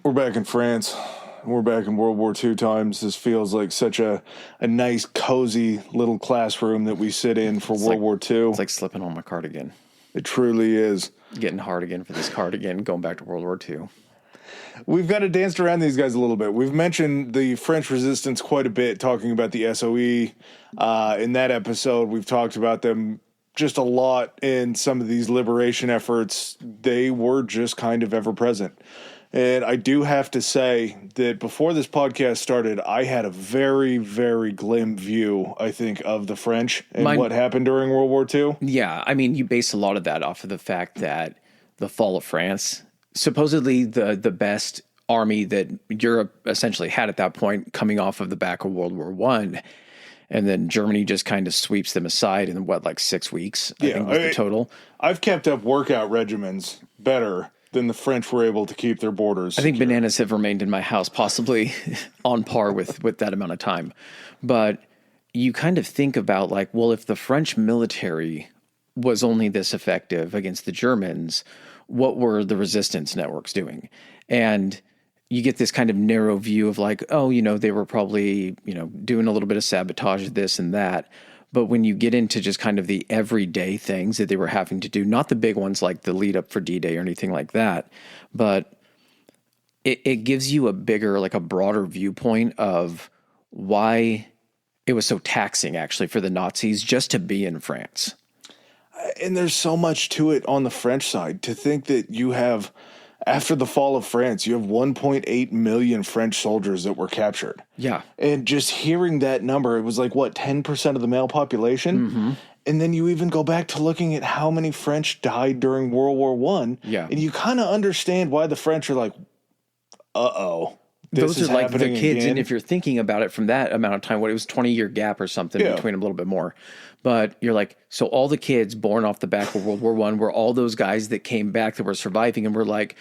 We're back in France. We're back in World War II times. This feels like such a nice, cozy little classroom that we sit in for World War II. It's like slipping on my cardigan. It truly is. Getting hard again for this cardigan, going back to World War II. We've kind of danced around these guys a little bit. We've mentioned the French resistance quite a bit, talking about the SOE. In that episode, we've talked about them just a lot in some of these liberation efforts. They were just kind of ever present. And I do have to say that before this podcast started, I had a very, very glim view, I think, of the French and what happened during World War II. Yeah, I mean, you base a lot of that off of the fact that the fall of France, supposedly the best army that Europe essentially had at that point, coming off of the back of World War I, and then Germany just kind of sweeps them aside in, 6 weeks, I think was the total. I've kept up workout regimens better than the French were able to keep their borders. I think bananas have remained in my house, possibly on par with that amount of time. But you kind of think about if the French military was only this effective against the Germans, what were the resistance networks doing? And you get this kind of narrow view of they were probably, doing a little bit of sabotage, this and that. But when you get into just kind of the everyday things that they were having to do, not the big ones like the lead up for D-Day or anything like that, but it gives you a bigger, a broader viewpoint of why it was so taxing actually for the Nazis just to be in France. And there's so much to it on the French side. To think that you have, after the fall of France, you have 1.8 million French soldiers that were captured. Yeah. And just hearing that number, it was 10% of the male population? Mm-hmm. And then you even go back to looking at how many French died during World War I. Yeah. And you kind of understand why the French are like, uh-oh. Those are like the kids, again. and if you're thinking about it from that amount of time, it was 20-year gap or something between them, a little bit more. But you're like, so all the kids born off the back of World War I were all those guys that came back that were surviving and were like,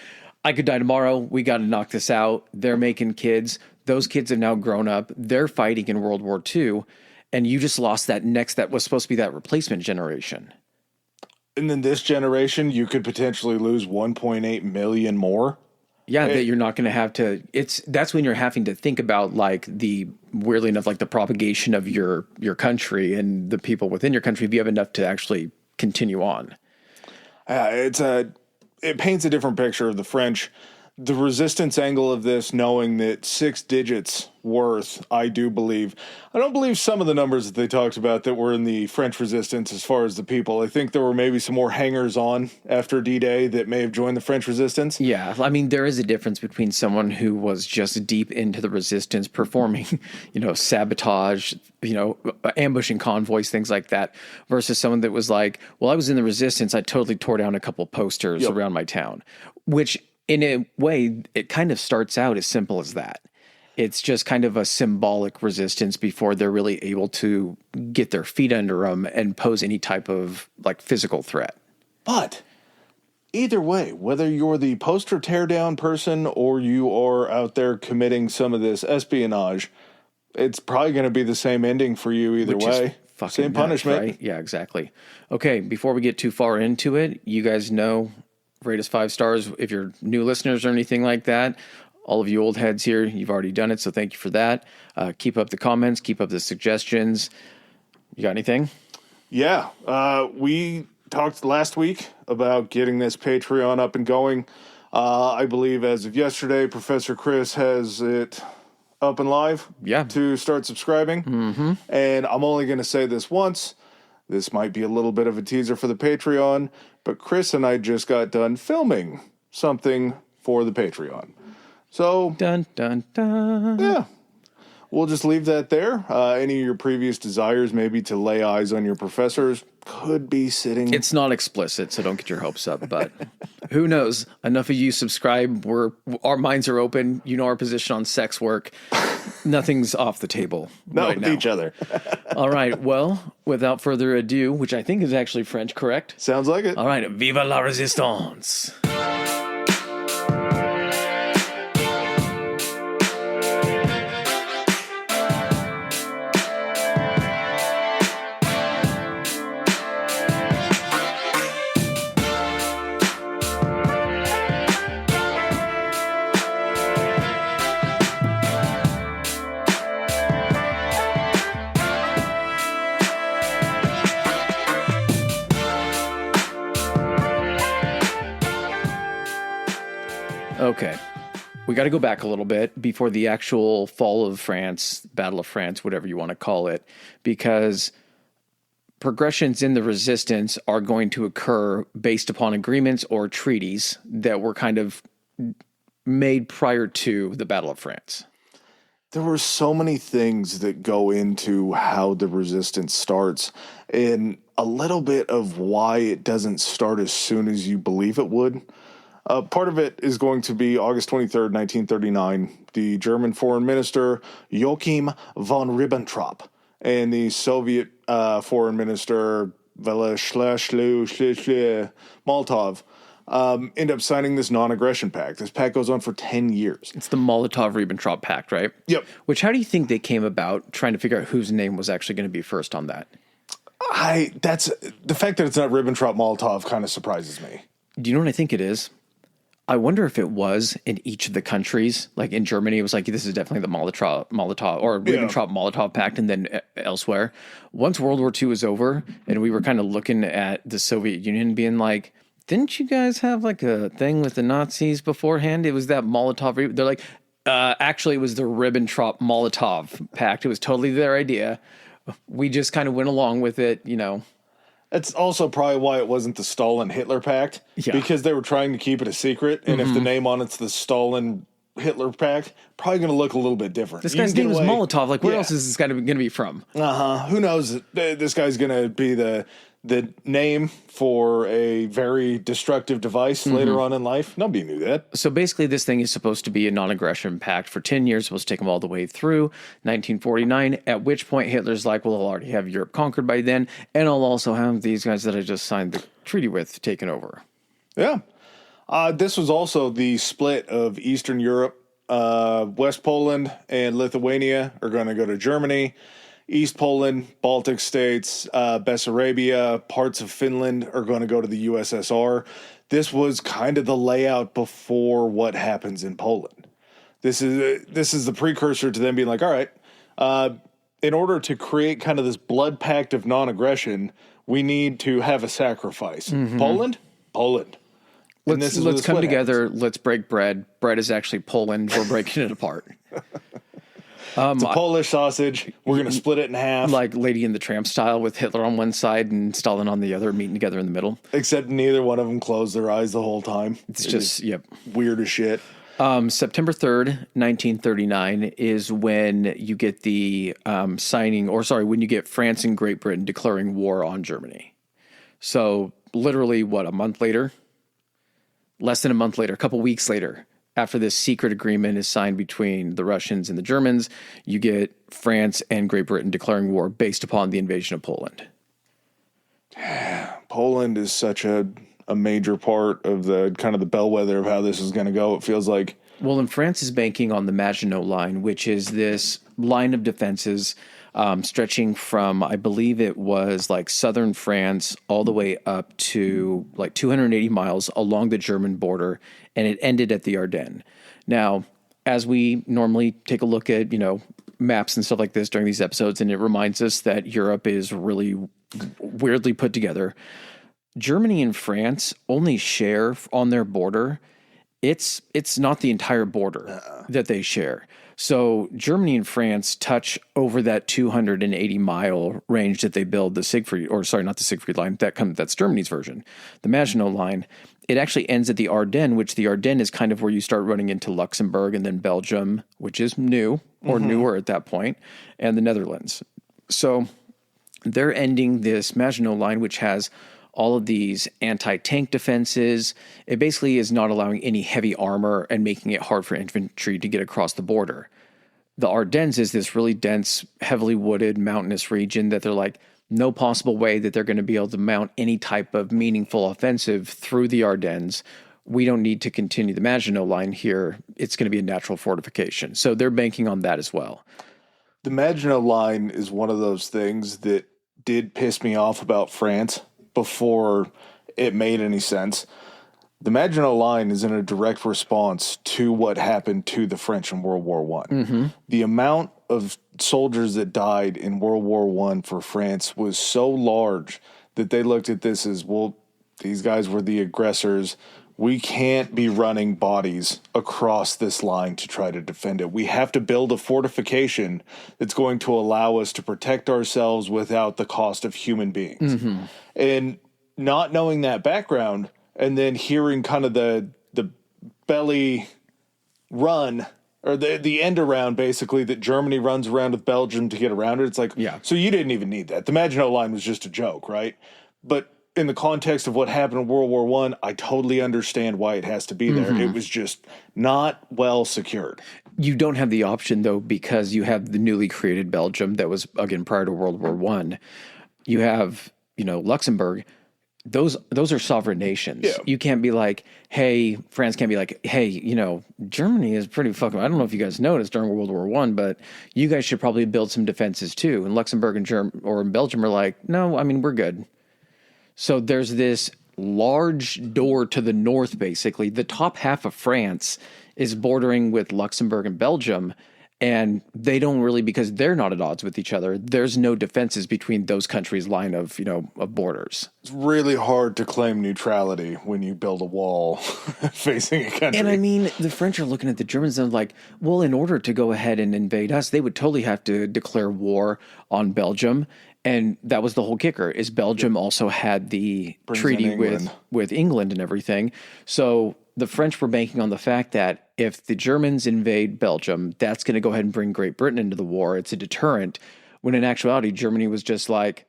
I could die tomorrow. We got to knock this out. They're making kids. Those kids have now grown up. They're fighting in World War II. And you just lost that was supposed to be that replacement generation. And then this generation, you could potentially lose 1.8 million more. Yeah, that you're not going to have to. That's when you're having to think about weirdly enough, the propagation of your country and the people within your country. If you have enough to actually continue on, it paints a different picture of the French. The resistance angle of this, knowing that 6 digits worth, I do believe. I don't believe some of the numbers that they talked about that were in the French resistance as far as the people. I think there were maybe some more hangers-on after D-Day that may have joined the French resistance. Yeah, I mean, there is a difference between someone who was just deep into the resistance, performing, sabotage, ambushing convoys, things like that, versus someone that was like, well, I was in the resistance. I totally tore down a couple posters around my town, which in a way, it kind of starts out as simple as that. It's just kind of a symbolic resistance before they're really able to get their feet under them and pose any type of physical threat. But either way, whether you're the poster teardown person or you are out there committing some of this espionage, it's probably going to be the same ending for you either way. Same punishment. Right? Yeah, exactly. Okay, before we get too far into it, you guys know, rate us 5 stars if you're new listeners or anything like that. All of you old heads here, you've already done it, so thank you for that. Keep up the comments, keep up the suggestions. You got anything? Yeah. We talked last week about getting this Patreon up and going. I believe as of yesterday, Professor Chris has it up and live to start subscribing. Mm-hmm. And I'm only going to say this once. This might be a little bit of a teaser for the Patreon, but Chris and I just got done filming something for the Patreon. So, dun, dun, dun. Yeah, we'll just leave that there. Any of your previous desires maybe to lay eyes on your professors could be sitting. It's not explicit, so don't get your hopes up, but who knows? Enough of you subscribe. Our minds are open. You know our position on sex work. Nothing's off the table right now. Each other. All right, well, without further ado, which I think is actually French, correct? Sounds like it. All right, Viva La Resistance. Okay. We got to go back a little bit before the actual fall of France, Battle of France, whatever you want to call it, because progressions in the resistance are going to occur based upon agreements or treaties that were kind of made prior to the Battle of France. There were so many things that go into how the resistance starts, and a little bit of why it doesn't start as soon as you believe it would. Part of it is going to be August 23rd, 1939. The German foreign minister Joachim von Ribbentrop and the Soviet foreign minister Molotov end up signing this non-aggression pact. This pact goes on for 10 years. It's the Molotov-Ribbentrop Pact, right? Yep. Which, how do you think they came about trying to figure out whose name was actually going to be first on that? That's the fact that it's not Ribbentrop-Molotov kind of surprises me. Do you know what I think it is? I wonder if it was in each of the countries. Like in Germany, it was like, this is definitely the Molotov or Ribbentrop-Molotov Pact, and then elsewhere. Once World War II was over, and we were kind of looking at the Soviet Union being like, didn't you guys have like a thing with the Nazis beforehand? It was that Molotov. They're like, actually, it was the Ribbentrop-Molotov Pact. It was totally their idea. We just kind of went along with it, you know. That's also probably why it wasn't the Stalin-Hitler Pact, because they were trying to keep it a secret, and if the name on it's the Stalin-Hitler Pact, probably going to look a little bit different. This guy's name is Molotov. Like, where else is this guy going to be from? Who knows? This guy's going to be the name for a very destructive device later on in life. Nobody knew that. So basically, this thing is supposed to be a non-aggression pact for 10 years, supposed to take them all the way through 1949, at which point Hitler's like, well, I'll already have Europe conquered by then, and I'll also have these guys that I just signed the treaty with taken over. Yeah. This was also the split of Eastern Europe. West Poland and Lithuania are going to go to Germany. East Poland, Baltic states, Bessarabia, parts of Finland are going to go to the USSR. This was kind of the layout before what happens in Poland. This is the precursor to them being like, all right, in order to create kind of this blood pact of non-aggression, we need to have a sacrifice. Poland. Let's come together. Happens. Let's break bread. Bread is actually Poland. We're breaking it apart. It's a Polish sausage. We're going to split it in half. Like Lady and the Tramp style, with Hitler on one side and Stalin on the other, meeting together in the middle. Except neither one of them closed their eyes the whole time. It's just weird as shit. September 3rd, 1939 is when you get the when you get France and Great Britain declaring war on Germany. So literally, a month later? Less than a month later, a couple weeks later, after this secret agreement is signed between the Russians and the Germans, you get France and Great Britain declaring war based upon the invasion of Poland. Poland is such a major part of the kind of the bellwether of how this is going to go, it feels like. Well, and France is banking on the Maginot Line, which is this line of defenses stretching from, I believe it was like southern France all the way up to like 280 miles along the German border, and it ended at the Ardennes. Now, as we normally take a look at, maps and stuff like this during these episodes, and it reminds us that Europe is really weirdly put together, Germany and France only share on their border. It's not the entire border that they share. So Germany and France touch over that 280-mile range that they build the Siegfried, not the Siegfried line, that's Germany's version, the Maginot Line. It actually ends at the Ardennes, which the Ardennes is kind of where you start running into Luxembourg and then Belgium, which is new or newer at that point, and the Netherlands. So they're ending this Maginot Line, which has all of these anti-tank defenses. It basically is not allowing any heavy armor and making it hard for infantry to get across the border. The Ardennes is this really dense, heavily wooded, mountainous region that they're like, no possible way that they're going to be able to mount any type of meaningful offensive through the Ardennes. We don't need to continue the Maginot Line here. It's going to be a natural fortification. So they're banking on that as well. The Maginot Line is one of those things that did piss me off about France before it made any sense. The Maginot Line is in a direct response to what happened to the French in World War I. The amount of soldiers that died in World War I for France was so large that they looked at this as, well, these guys were the aggressors. we can't be running bodies across this line to try to defend it. We have to build a fortification that's going to allow us to protect ourselves without the cost of human beings. And not knowing that background and then hearing kind of the belly run or the end around basically that Germany runs around with Belgium to get around it. It's like, so you didn't even need that. The Maginot Line was just a joke, right? But in the context of what happened in World War I totally understand why it has to be there. It was just not well secured. You don't have the option, though, because you have the newly created Belgium that was, again, prior to World War I. You have, Luxembourg. Those are sovereign nations. Yeah. You can't be like, hey, France can't be like, hey, Germany is pretty fucking, I don't know if you guys noticed during World War I, but you guys should probably build some defenses too. And Luxembourg and Belgium are like, no, I mean, we're good. So there's this large door to the north, basically. The top half of France is bordering with Luxembourg and Belgium, and they don't really, because they're not at odds with each other, there's no defenses between those countries' line of, of borders. It's really hard to claim neutrality when you build a wall facing a country. And I mean, the French are looking at the Germans and like, well, in order to go ahead and invade us, they would totally have to declare war on Belgium. And that was the whole kicker, is Belgium also had the treaty with England and everything. So the French were banking on the fact that if the Germans invade Belgium, that's going to go ahead and bring Great Britain into the war. It's a deterrent. When in actuality, Germany was just like,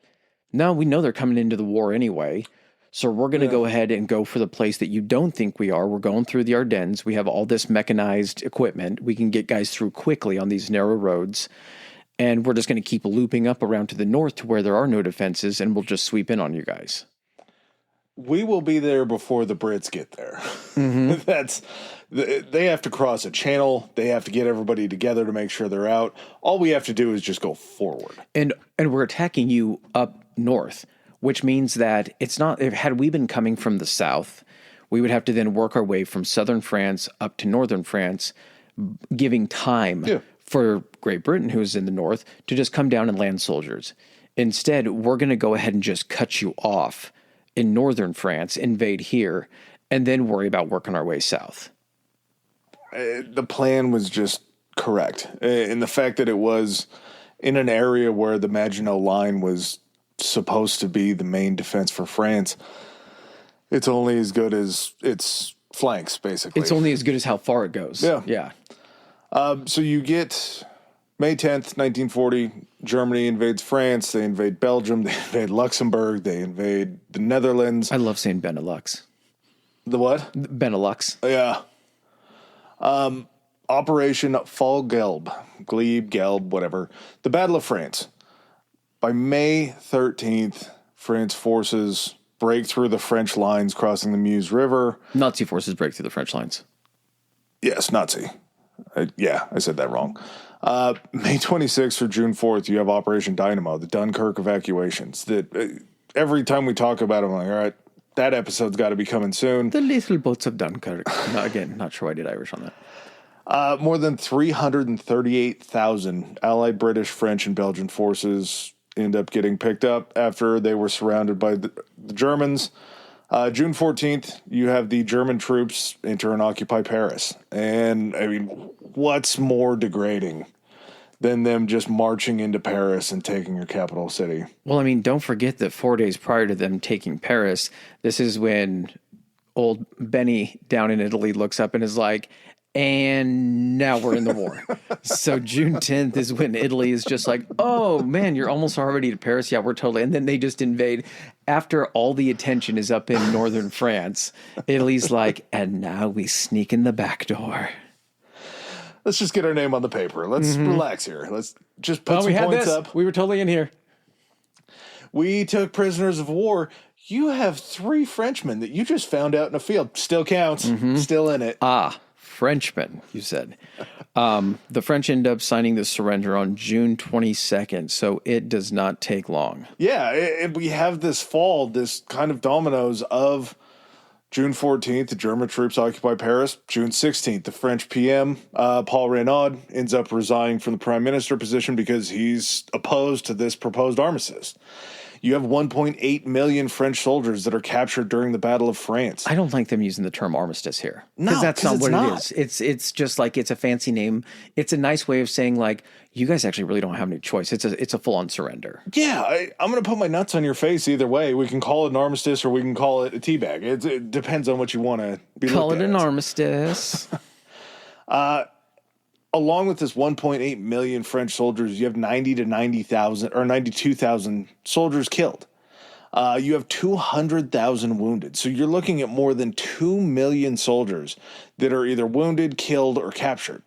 no, we know they're coming into the war anyway. So we're going to go ahead and go for the place that you don't think we are. We're going through the Ardennes. We have all this mechanized equipment. We can get guys through quickly on these narrow roads. And we're just going to keep looping up around to the north to where there are no defenses, and we'll just sweep in on you guys. We will be there before the Brits get there. They have to cross a channel. They have to get everybody together to make sure they're out. All we have to do is just go forward. And we're attacking you up north, which means that it's not, had we been coming from the south, we would have to then work our way from southern France up to northern France, giving time for Great Britain, who's in the north, to just come down and land soldiers. Instead, we're going to go ahead and just cut you off in northern France, invade here, and then worry about working our way south. The plan was just correct. In the fact that it was in an area where the Maginot Line was supposed to be the main defense for France, it's only as good as its flanks, basically. It's only as good as how far it goes. Yeah. So you get May 10th, 1940, Germany invades France, they invade Belgium, they invade Luxembourg, they invade the Netherlands. I love saying Benelux. The what? Benelux. Yeah. Operation Fall Gelb, whatever. The Battle of France. By May 13th, France forces break through the French lines crossing the Meuse River. Nazi forces break through the French lines. Yes, Nazi. I said that wrong. May 26th or June 4th, you have Operation Dynamo, the Dunkirk evacuations. That every time we talk about it, I'm like, all right, that episode's got to be coming soon. The little boats of Dunkirk. Not sure why I did Irish on that. More than 338,000 Allied British, French, and Belgian forces end up getting picked up after they were surrounded by the Germans. June 14th, you have the German troops enter and occupy Paris. And, I mean, what's more degrading than them just marching into Paris and taking your capital city? Well, I mean, don't forget that 4 days prior to them taking Paris, this is when old Benny down in Italy looks up and is like, and now we're in the war. So June 10th is when Italy is just like, oh, man, you're almost already to Paris. Yeah, we're totally. And then they just invade. After all the attention is up in northern France, Italy's like, and now we sneak in the back door. Let's just get our name on the paper. Let's relax here. Let's just put some points up. We were totally in here. We took prisoners of war. You have 3 Frenchmen that you just found out in a field. Still counts. Still in it. Frenchmen, you said. The French end up signing the surrender on June 22nd, so it does not take long. Yeah, and we have this fall, this kind of dominoes of June 14th, the German troops occupy Paris. June 16th, the French PM, Paul Reynaud, ends up resigning from the prime minister position because he's opposed to this proposed armistice. You have 1.8 million French soldiers that are captured during the Battle of France. I don't like them using the term armistice here. No, Because that's 'cause not it's what not. it is. It's just like it's a fancy name. It's a nice way of saying like you guys actually really don't have any choice. It's a full on surrender. Yeah, I'm going to put my nuts on your face either way. We can call it an armistice or we can call it a teabag. It depends on what you want to be Call looked it at an as. armistice. Along with this 1.8 million French soldiers, you have 90 to 90,000 or 92,000 soldiers killed. You have 200,000 wounded. So you're looking at more than 2 million soldiers that are either wounded, killed, or captured.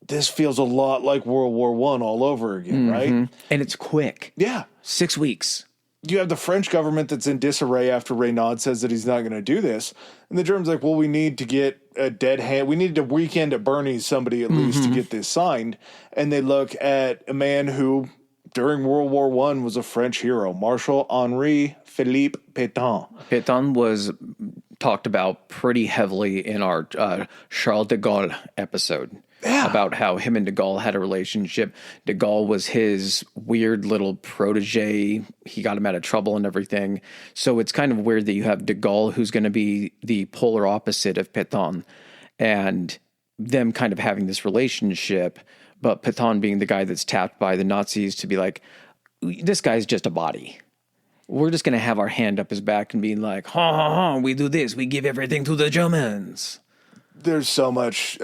This feels a lot like World War I all over again, right? And it's quick. Yeah. 6 weeks. You have the French government that's in disarray after Reynaud says that he's not going to do this. And the Germans like, well, we need to get a dead hand. We need to weekend at Bernie's somebody at least to get this signed. And they look at a man who, during World War I, was a French hero, Marshal Henri Philippe Pétain. Pétain was talked about pretty heavily in our Charles de Gaulle episode. Yeah. About how him and de Gaulle had a relationship. De Gaulle was his weird little protege. He got him out of trouble and everything. So it's kind of weird that you have de Gaulle, who's going to be the polar opposite of Pétain, and them kind of having this relationship, but Pétain being the guy that's tapped by the Nazis to be like, this guy's just a body. We're just going to have our hand up his back and being like, ha ha ha, we do this. We give everything to the Germans. There's so much.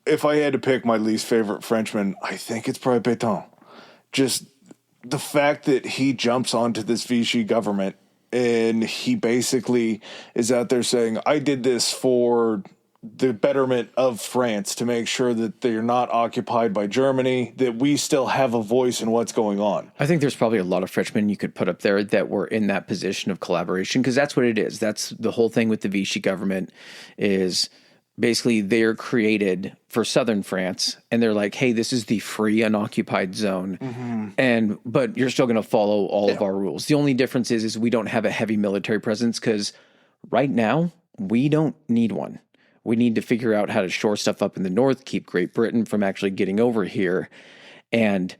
If I had to pick my least favorite Frenchman, I think it's probably Pétain. Just the fact that he jumps onto this Vichy government and he basically is out there saying, I did this for the betterment of France to make sure that they're not occupied by Germany, that we still have a voice in what's going on. I think there's probably a lot of Frenchmen you could put up there that were in that position of collaboration, because that's what it is. That's the whole thing with the Vichy government is basically they're created for southern France and they're like, hey, this is the free unoccupied zone. But you're still going to follow all of our rules. The only difference is we don't have a heavy military presence because right now we don't need one. We need to figure out how to shore stuff up in the north, keep Great Britain from actually getting over here. And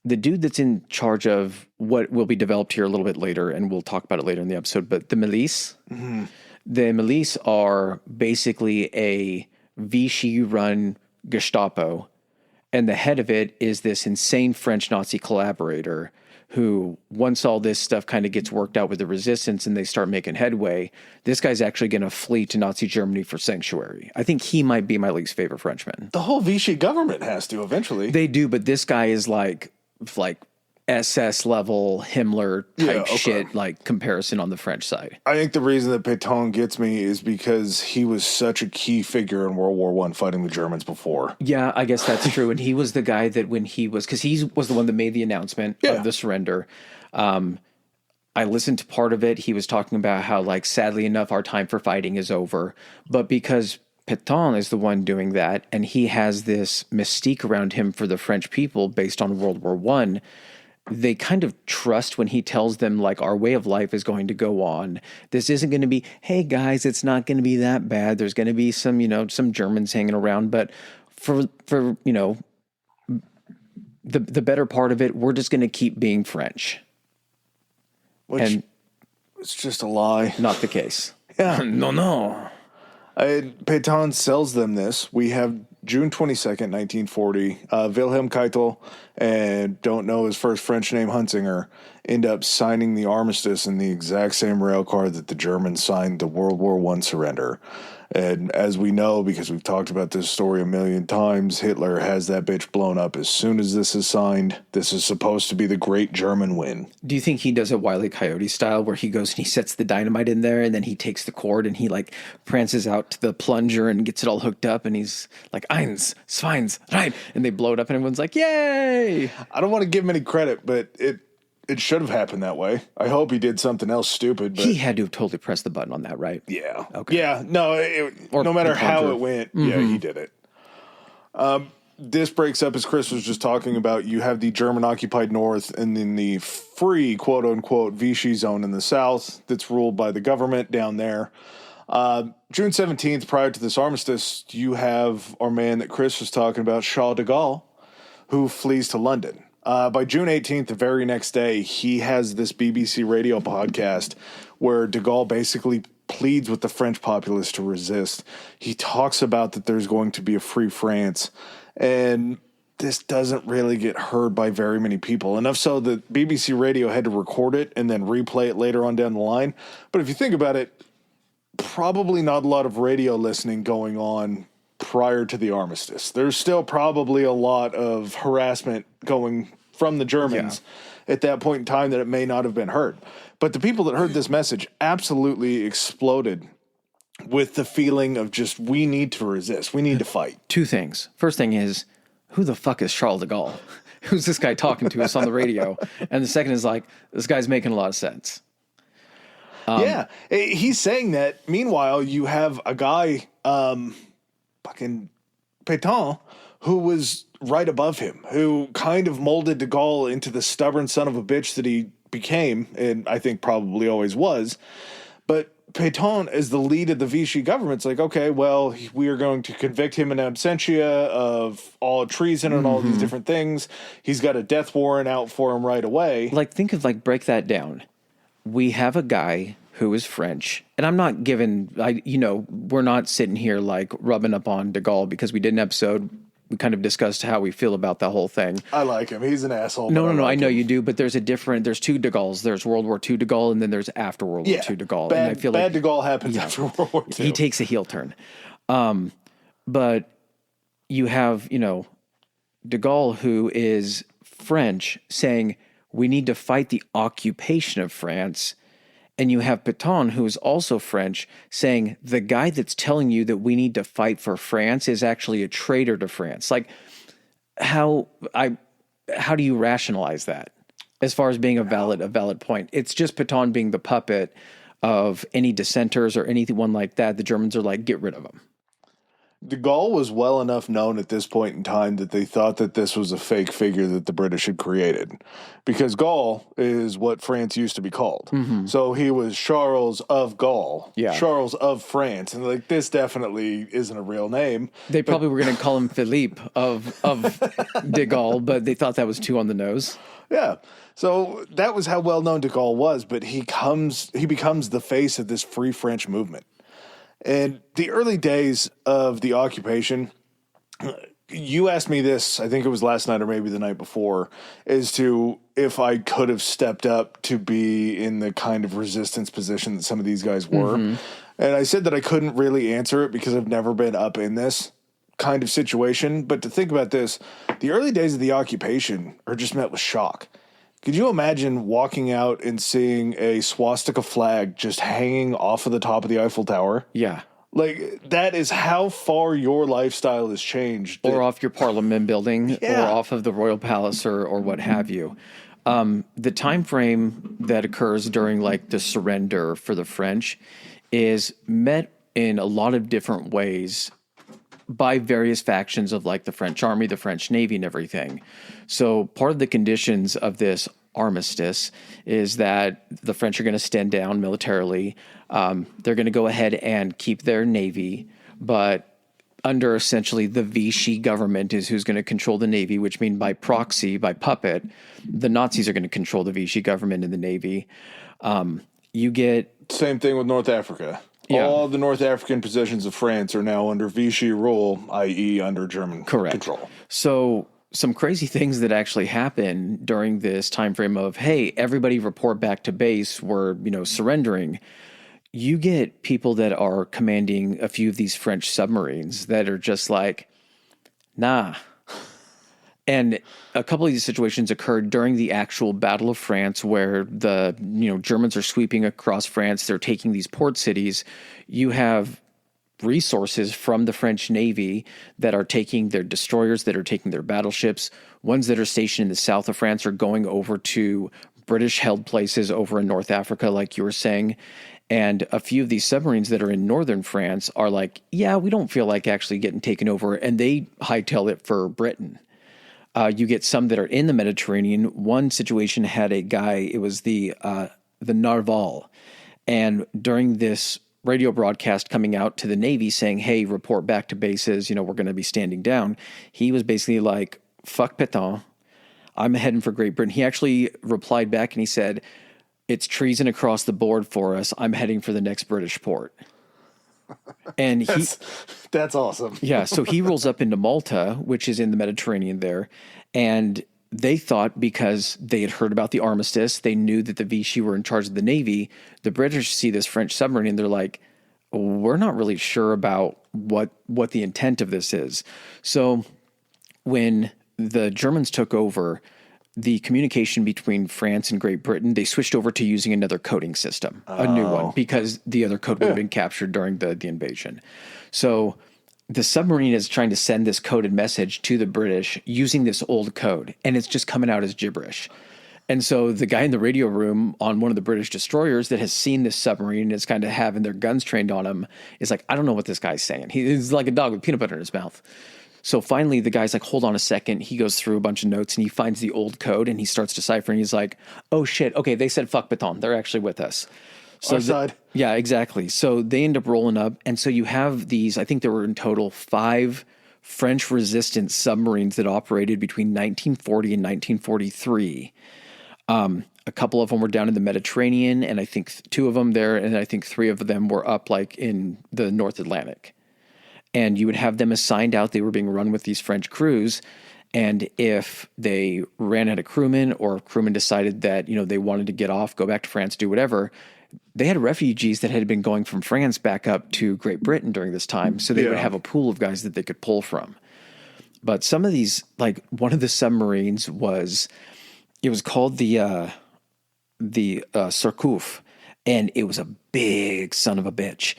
the dude that's in charge of what will be developed here a little bit later, and we'll talk about it later in the episode, but the milice, the milice are basically a Vichy-run Gestapo, and the head of it is this insane French Nazi collaborator who, once all this stuff kind of gets worked out with the resistance and they start making headway, this guy's actually going to flee to Nazi Germany for sanctuary. I think he might be my least favorite Frenchman. The whole Vichy government has to eventually. They do, but this guy is like SS level Himmler type shit, like comparison on the French side. I think the reason that Pétain gets me is because he was such a key figure in World War I fighting the Germans before. Yeah, I guess that's true. And he was the guy that when he was, because he was the one that made the announcement of the surrender. I listened to part of it. He was talking about how, like, sadly enough, our time for fighting is over. But because Pétain is the one doing that, and he has this mystique around him for the French people based on World War I, they kind of trust when he tells them, like, our way of life is going to go on. This isn't going to be, hey, guys, it's not going to be that bad. There's going to be some, some Germans hanging around. But for the better part of it, we're just going to keep being French. Which, it's just a lie. Not the case. Yeah. No. Pétain sells them this. We have June 22nd, 1940. Wilhelm Keitel and don't know his first French name, Hunsinger, end up signing the armistice in the exact same rail car that the Germans signed the World War I surrender. And as we know, because we've talked about this story a million times, Hitler has that bitch blown up as soon as this is signed. This is supposed to be the great German win. Do you think he does it Wile E. Coyote style where he goes and he sets the dynamite in there and then he takes the cord and he like prances out to the plunger and gets it all hooked up and he's like, eins, zweins, right? And they blow it up and everyone's like, yay! I don't want to give him any credit, but it should have happened that way. I hope he did something else stupid. But he had to have totally pressed the button on that, right? Yeah. Okay. Yeah. No, no matter how it went, yeah, he did it. This breaks up, as Chris was just talking about. You have the German-occupied north and then the free, quote-unquote, Vichy zone in the south that's ruled by the government down there. June 17th, prior to this armistice, you have our man that Chris was talking about, Charles de Gaulle, who flees to London. By June 18th, the very next day, he has this BBC radio podcast where de Gaulle basically pleads with the French populace to resist. He talks about that there's going to be a free France, and this doesn't really get heard by very many people. Enough so that BBC Radio had to record it and then replay it later on down the line. But if you think about it, probably not a lot of radio listening going on prior to the armistice. There's still probably a lot of harassment going from the Germans at that point in time that it may not have been heard. But the people that heard this message absolutely exploded with the feeling of just, we need to resist. We need to fight. Two things. First thing is, who the fuck is Charles de Gaulle? Who's this guy talking to us on the radio? And the second is like, this guy's making a lot of sense. Yeah, he's saying that. Meanwhile, you have a guy, fucking Pétain, who was right above him, who kind of molded de Gaulle into the stubborn son of a bitch that he became, and I think probably always was. But Pétain, as the lead of the Vichy government's like, okay, well, we are going to convict him in absentia of all treason and all these different things. He's got a death warrant out for him right away. Like, think of, like, break that down. We have a guy who is French, and I'm not giving, we're not sitting here like rubbing up on de Gaulle because we did an episode. We kind of discussed how we feel about the whole thing. I like him. He's an asshole. No, I know you do, but there's two de Gaulles. There's World War II de Gaulle, and then there's after World War II de Gaulle. Bad, and I feel bad de Gaulle happens after World War II. He takes a heel turn. But you have, de Gaulle, who is French, saying, we need to fight the occupation of France. And you have Pétain, who is also French, saying the guy that's telling you that we need to fight for France is actually a traitor to France. Like, how do you rationalize that as far as being a valid point? It's just Pétain being the puppet of any dissenters or anyone like that. The Germans are like, get rid of him. De Gaulle was well enough known at this point in time that they thought that this was a fake figure that the British had created, because Gaul is what France used to be called. So he was Charles of Gaul, Charles of France, and like, this definitely isn't a real name. They probably were going to call him Philippe of de Gaulle, but they thought that was too on the nose. Yeah. So that was how well known de Gaulle was, but he becomes the face of this Free French movement. And the early days of the occupation, you asked me this, I think it was last night or maybe the night before, as to if I could have stepped up to be in the kind of resistance position that some of these guys were. And I said that I couldn't really answer it because I've never been up in this kind of situation. But to think about this, the early days of the occupation are just met with shock. Could you imagine walking out and seeing a swastika flag just hanging off of the top of the Eiffel Tower? Yeah. Like, that is how far your lifestyle has changed. Or off your Parliament building, or off of the Royal Palace, or what have you. The time frame that occurs during, like, the surrender for the French is met in a lot of different ways by various factions of, like, the French army, the French navy, and everything. So part of the conditions of this armistice is that the French are going to stand down militarily. They're going to go ahead and keep their navy, but under essentially the Vichy government is who's going to control the navy, which means by proxy, by puppet, the Nazis are going to control the Vichy government and the navy. You get... Same thing with North Africa. Yeah. All the North African possessions of France are now under Vichy rule, i.e. under German control. So some crazy things that actually happen during this time frame of, hey, everybody report back to base, we're, surrendering. You get people that are commanding a few of these French submarines that are just like, nah. And a couple of these situations occurred during the actual Battle of France, where the Germans are sweeping across France. They're taking these port cities. You have resources from the French Navy that are taking their destroyers, that are taking their battleships. Ones that are stationed in the south of France are going over to British-held places over in North Africa, like you were saying. And a few of these submarines that are in northern France are like, yeah, we don't feel like actually getting taken over. And they hightail it for Britain. You get some that are in the Mediterranean. One situation had a guy, it was the Narval. And during this radio broadcast coming out to the Navy saying, hey, report back to bases, we're going to be standing down. He was basically like, fuck Pétain. I'm heading for Great Britain. He actually replied back and he said, it's treason across the board for us. I'm heading for the next British port. And that's awesome. Yeah, so he rolls up into Malta, which is in the Mediterranean there, and they thought because they had heard about the armistice, they knew that the Vichy were in charge of the Navy. The British see this French submarine and they're like, we're not really sure about what the intent of this is. So when the Germans took over, the communication between France and Great Britain, they switched over to using another coding system, a new one, because the other code would have been captured during the invasion. So the submarine is trying to send this coded message to the British using this old code, and it's just coming out as gibberish. And so the guy in the radio room on one of the British destroyers that has seen this submarine and is kind of having their guns trained on him is like, I don't know what this guy's saying. He's like a dog with peanut butter in his mouth. So finally, the guy's like, hold on a second. He goes through a bunch of notes and he finds the old code and he starts deciphering. He's like, oh shit, okay, they said fuck baton. They're actually with us. So Our side. Yeah, exactly. So they end up rolling up. And so you have these, I think there were in total 5 French resistance submarines that operated between 1940 and 1943. A couple of them were down in the Mediterranean, and I think 2 of them there, and I think 3 of them were up like in the North Atlantic. And you would have them assigned out. They were being run with these French crews. And if they ran out of crewmen, or crewmen decided that, they wanted to get off, go back to France, do whatever, they had refugees that had been going from France back up to Great Britain during this time. So they would have a pool of guys that they could pull from. But some of these, like one of the submarines was called the Surcouf, and it was a big son of a bitch.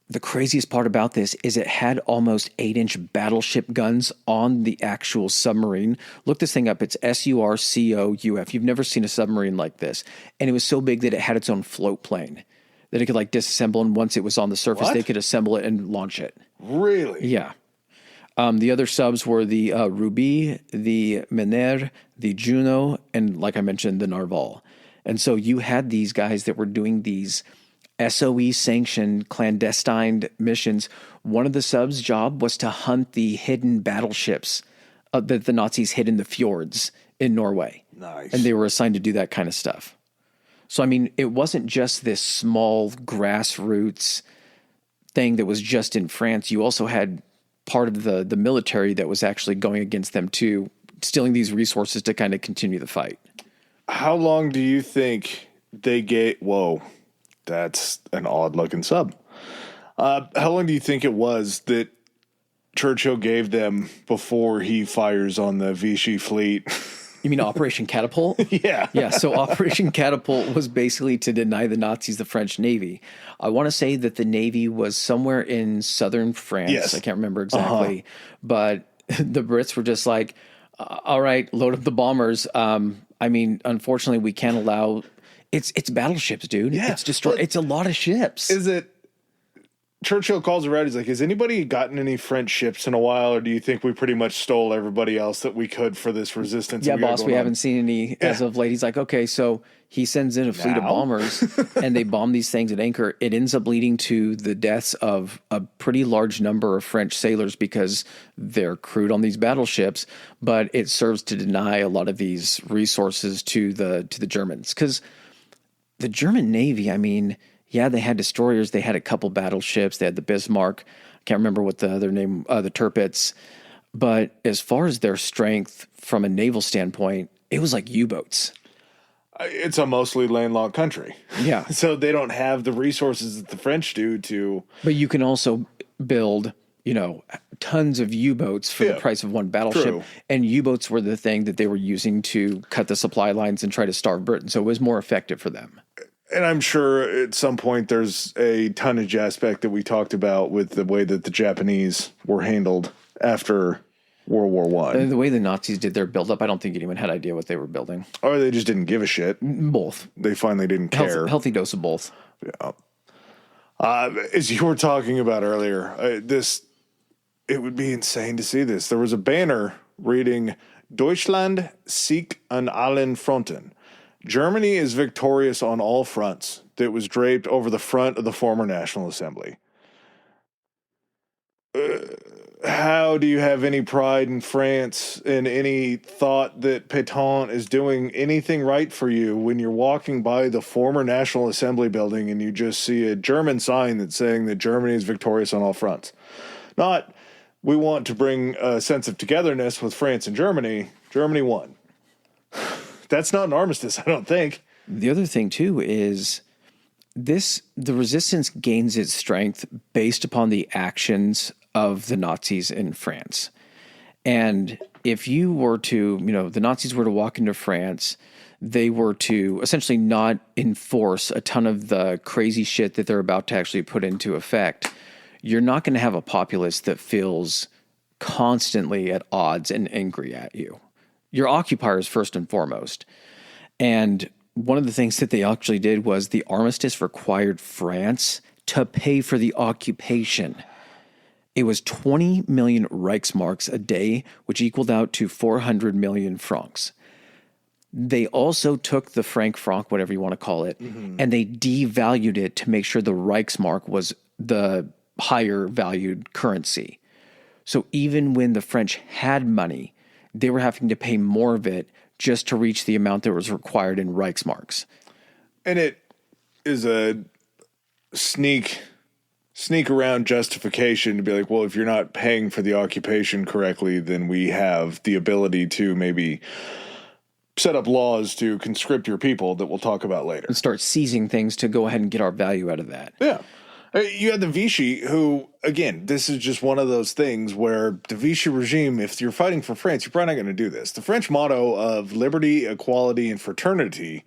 The craziest part about this is it had almost 8-inch battleship guns on the actual submarine. Look this thing up. It's Surcouf. You've never seen a submarine like this. And it was so big that it had its own float plane that it could like disassemble. And once it was on the surface, they could assemble it and launch it. Really? Yeah. The other subs were the Ruby, the Mener, the Juno, and like I mentioned, the Narval. And so you had these guys that were doing these SOE-sanctioned clandestine missions. One of the subs' job was to hunt the hidden battleships that the Nazis hid in the fjords in Norway. Nice. And they were assigned to do that kind of stuff. So, I mean, it wasn't just this small grassroots thing that was just in France. You also had part of the military that was actually going against them too, stealing these resources to kind of continue the fight. How long do you think they gave... Whoa, that's an odd-looking sub. How long do you think it was that Churchill gave them before he fires on the Vichy fleet? You mean Operation Catapult? Yeah. Yeah, so Operation Catapult was basically to deny the Nazis the French Navy. I want to say that the Navy was somewhere in southern France. Yes. I can't remember exactly. But the Brits were just like, all right, load up the bombers. I mean, unfortunately, we can't allow... It's battleships, dude. Yeah. It's a lot of ships. Is it... Churchill calls around. He's like, has anybody gotten any French ships in a while, or do you think we pretty much stole everybody else that we could for this resistance? Yeah, boss, we haven't seen any as of late. He's like, okay, so he sends in a fleet of bombers and they bomb these things at anchor. It ends up leading to the deaths of a pretty large number of French sailors because they're crewed on these battleships, but it serves to deny a lot of these resources to the Germans. Because the German Navy, I mean... Yeah, they had destroyers. They had a couple battleships. They had the Bismarck. I can't remember what the other name, the Tirpitz. But as far as their strength from a naval standpoint, it was like U-boats. It's a mostly landlocked country. Yeah. So they don't have the resources that the French do to... But you can also build, tons of U-boats for the price of one battleship. True. And U-boats were the thing that they were using to cut the supply lines and try to starve Britain. So it was more effective for them. And I'm sure at some point there's a tonnage aspect that we talked about with the way that the Japanese were handled after World War I. The way the Nazis did their buildup, I don't think anyone had idea what they were building. Or they just didn't give a shit. Both. They finally didn't care. Healthy dose of both. Yeah. As you were talking about earlier, it would be insane to see this. There was a banner reading, Deutschland siegt an allen Fronten. Germany is victorious on all fronts, that was draped over the front of the former National Assembly. how do you have any pride in France and any thought that Pétain is doing anything right for you when you're walking by the former National Assembly building and you just see a German sign that's saying that Germany is victorious on all fronts? Not, we want to bring a sense of togetherness with France and Germany. Germany won. That's not an armistice, I don't think. The other thing, too, is the resistance gains its strength based upon the actions of the Nazis in France. And if you were to, the Nazis were to walk into France, they were to essentially not enforce a ton of the crazy shit that they're about to actually put into effect. You're not going to have a populace that feels constantly at odds and angry at you. Your occupiers first and foremost. And one of the things that they actually did was the armistice required France to pay for the occupation. It was 20 million Reichsmarks a day, which equaled out to 400 million francs. They also took the franc, whatever you want to call it, and they devalued it to make sure the Reichsmark was the higher valued currency. So even when the French had money, they were having to pay more of it just to reach the amount that was required in Reichsmarks. And it is a sneak around justification to be like, well, if you're not paying for the occupation correctly, then we have the ability to maybe set up laws to conscript your people that we'll talk about later. And start seizing things to go ahead and get our value out of that. Yeah. You had the Vichy, who, again, this is just one of those things where the Vichy regime, if you're fighting for France, you're probably not going to do this. The French motto of liberty, equality, and fraternity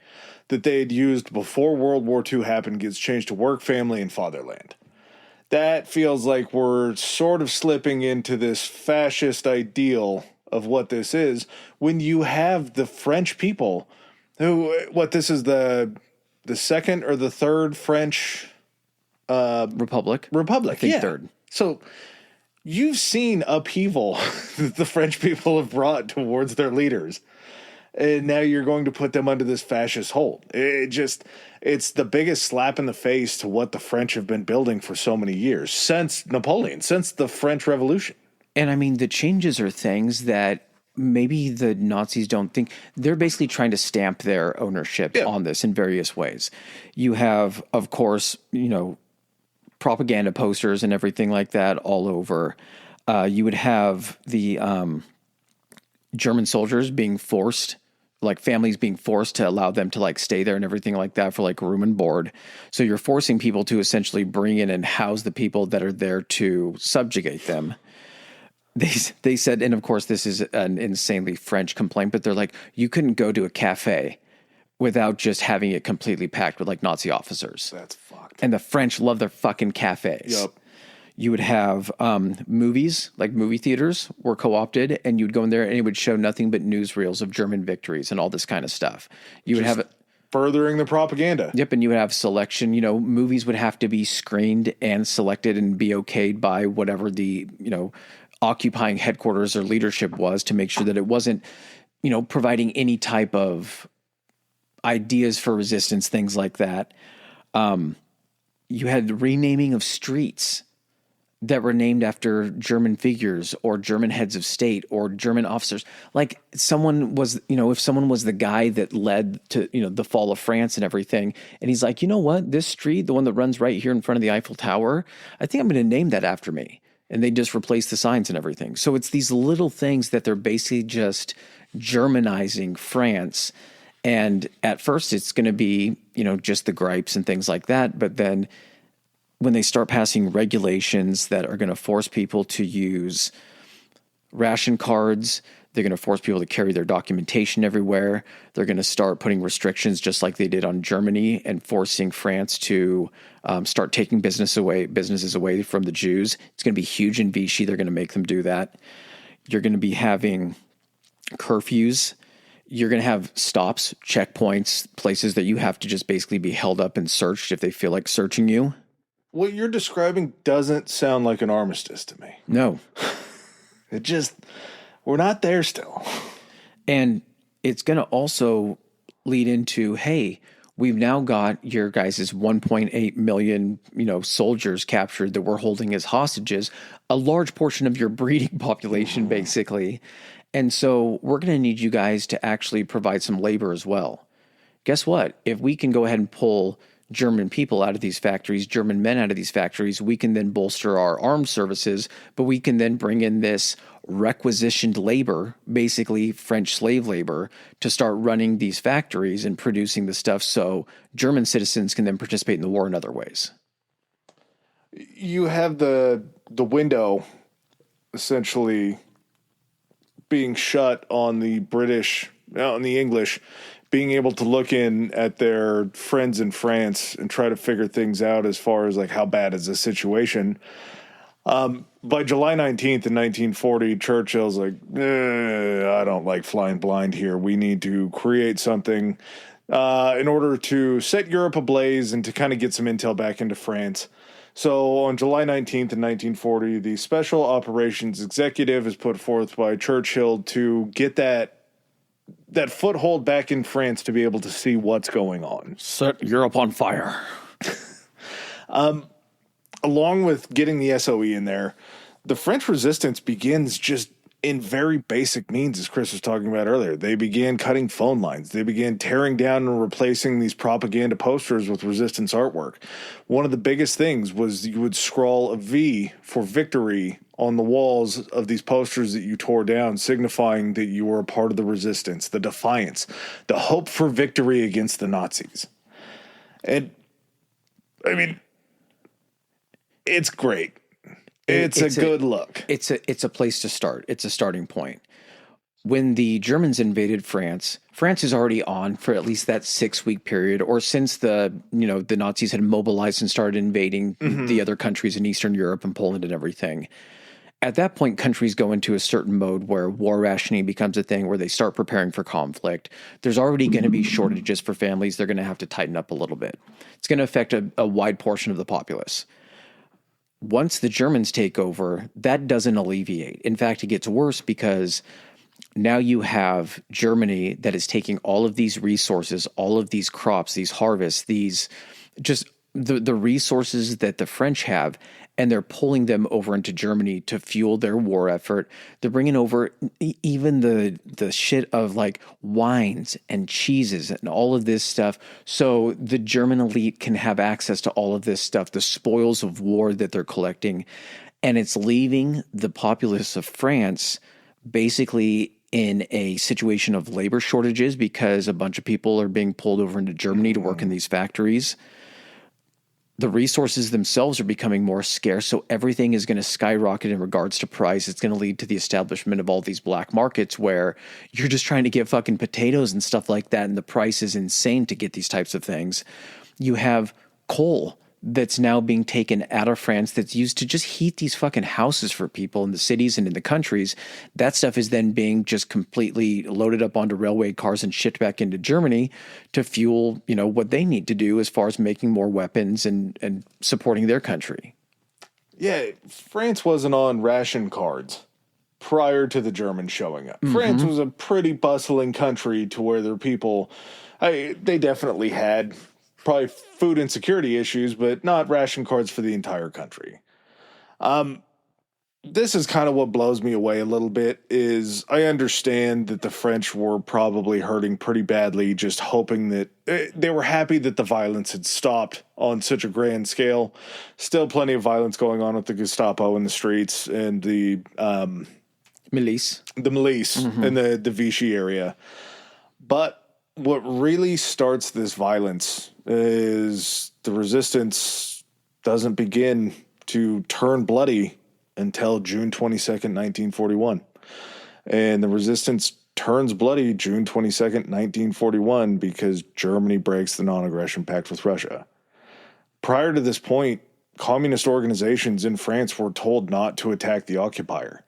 that they had used before World War II happened gets changed to work, family, and fatherland. That feels like we're sort of slipping into this fascist ideal of what this is when you have the French people who, this is the second or the third French Republic. I think third. So you've seen upheaval that the French people have brought towards their leaders. And now you're going to put them under this fascist hold. It's the biggest slap in the face to what the French have been building for so many years, since Napoleon, since the French Revolution. And I mean, the changes are things that maybe the Nazis don't think. They're basically trying to stamp their ownership on this in various ways. You have, of course, propaganda posters and everything like that all over. You would have the German soldiers being forced, like families being forced to allow them to like stay there and everything like that for like room and board. So you're forcing people to essentially bring in and house the people that are there to subjugate them. They said, and of course this is an insanely French complaint, but they're like, you couldn't go to a cafe without just having it completely packed with like Nazi officers. That's fucked. And the French love their fucking cafes. Yep. You would have movies, like movie theaters were co-opted, and you'd go in there and it would show nothing but newsreels of German victories and all this kind of stuff. You would have furthering the propaganda. Yep, and you would have selection. Movies would have to be screened and selected and be okayed by whatever the, occupying headquarters or leadership was to make sure that it wasn't, providing any type of ideas for resistance, things like that. You had renaming of streets that were named after German figures or German heads of state or German officers. Like someone was, if someone was the guy that led to, the fall of France and everything, and he's like, you know what, this street, the one that runs right here in front of the Eiffel Tower, I think I'm going to name that after me. And they just replace the signs and everything. So it's these little things that they're basically just Germanizing France. And at first it's going to be, just the gripes and things like that. But then when they start passing regulations that are going to force people to use ration cards, they're going to force people to carry their documentation everywhere. They're going to start putting restrictions just like they did on Germany and forcing France to start taking businesses away from the Jews. It's going to be huge in Vichy. They're going to make them do that. You're going to be having curfews. You're going to have stops, checkpoints, places that you have to just basically be held up and searched if they feel like searching you. What you're describing doesn't sound like an armistice to me. No. We're not there still. And it's going to also lead into, hey, We've now got your guys' 1.8 million, soldiers captured that we're holding as hostages, a large portion of your breeding population, basically. And so we're going to need you guys to actually provide some labor as well. Guess what? If we can go ahead and pull German people out of these factories, German men out of these factories, we can then bolster our armed services, but we can then bring in this requisitioned labor, basically French slave labor, to start running these factories and producing the stuff so German citizens can then participate in the war in other ways. You have the window essentially being shut on the British, on the English, being able to look in at their friends in France and try to figure things out as far as like how bad is the situation. By July 19th in 1940, Churchill's like, I don't like flying blind here. We need to create something in order to set Europe ablaze and to kind of get some intel back into France. So on July 19th in 1940, the Special Operations Executive is put forth by Churchill to get that foothold back in France to be able to see what's going on. Set Europe on fire. Along with getting the SOE in there, the French resistance begins just in very basic means, as Chris was talking about earlier. They began cutting phone lines. They began tearing down and replacing these propaganda posters with resistance artwork. One of the biggest things was you would scrawl a V for victory on the walls of these posters that you tore down, signifying that you were a part of the resistance, the defiance, the hope for victory against the Nazis. And, I mean, it's great. It's a good look. It's a place to start. It's a starting point. When the Germans invaded France, France is already on for at least that 6-week period, or since the Nazis had mobilized and started invading the other countries in Eastern Europe and Poland and everything. At that point, countries go into a certain mode where war rationing becomes a thing, where they start preparing for conflict. There's already going to be shortages for families. They're going to have to tighten up a little bit. It's going to affect a wide portion of the populace. Once the Germans take over, that doesn't alleviate. In fact, it gets worse because now you have Germany that is taking all of these resources, all of these crops, these harvests, these just the resources that the French have, and they're pulling them over into Germany to fuel their war effort. They're bringing over even the shit of like wines and cheeses and all of this stuff, so the German elite can have access to all of this stuff, the spoils of war that they're collecting. And it's leaving the populace of France basically in a situation of labor shortages because a bunch of people are being pulled over into Germany to work in these factories. The resources themselves are becoming more scarce, so everything is going to skyrocket in regards to price. It's going to lead to the establishment of all these black markets where you're just trying to get fucking potatoes and stuff like that, and the price is insane to get these types of things. You have coal that's now being taken out of France that's used to just heat these fucking houses for people in the cities and in the countries. That stuff is then being just completely loaded up onto railway cars and shipped back into Germany to fuel, what they need to do as far as making more weapons and supporting their country. Yeah, France wasn't on ration cards prior to the Germans showing up. France was a pretty bustling country to where their people, they definitely had probably food insecurity issues, but not ration cards for the entire country. This is kind of what blows me away a little bit is I understand that the French were probably hurting pretty badly, just hoping that they were happy that the violence had stopped on such a grand scale. Still plenty of violence going on with the Gestapo in the streets and the Milice. The milice in the Vichy area. But what really starts this violence is the resistance doesn't begin to turn bloody until June 22nd, 1941. And the resistance turns bloody June 22nd, 1941, because Germany breaks the non-aggression pact with Russia. Prior to this point, communist organizations in France were told not to attack the occupier.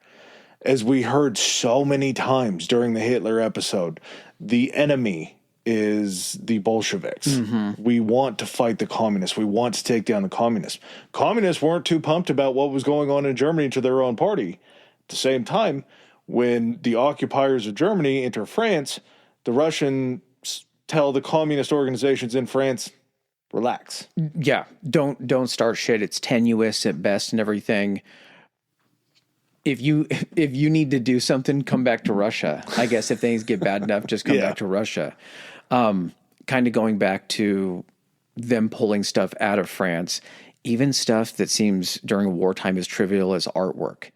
As we heard so many times during the Hitler episode, the enemy is the Bolsheviks. We want to fight the communists. We want to take down the communists. Communists weren't too pumped about what was going on in Germany to their own party. At the same time, when the occupiers of Germany enter France, the Russians tell the communist organizations in France, relax. Yeah, don't start shit. It's tenuous at best and everything. If you need to do something, come back to Russia. I guess if things get bad enough, just come back to Russia. Kind of going back to them pulling stuff out of France, even stuff that seems during wartime as trivial as artwork.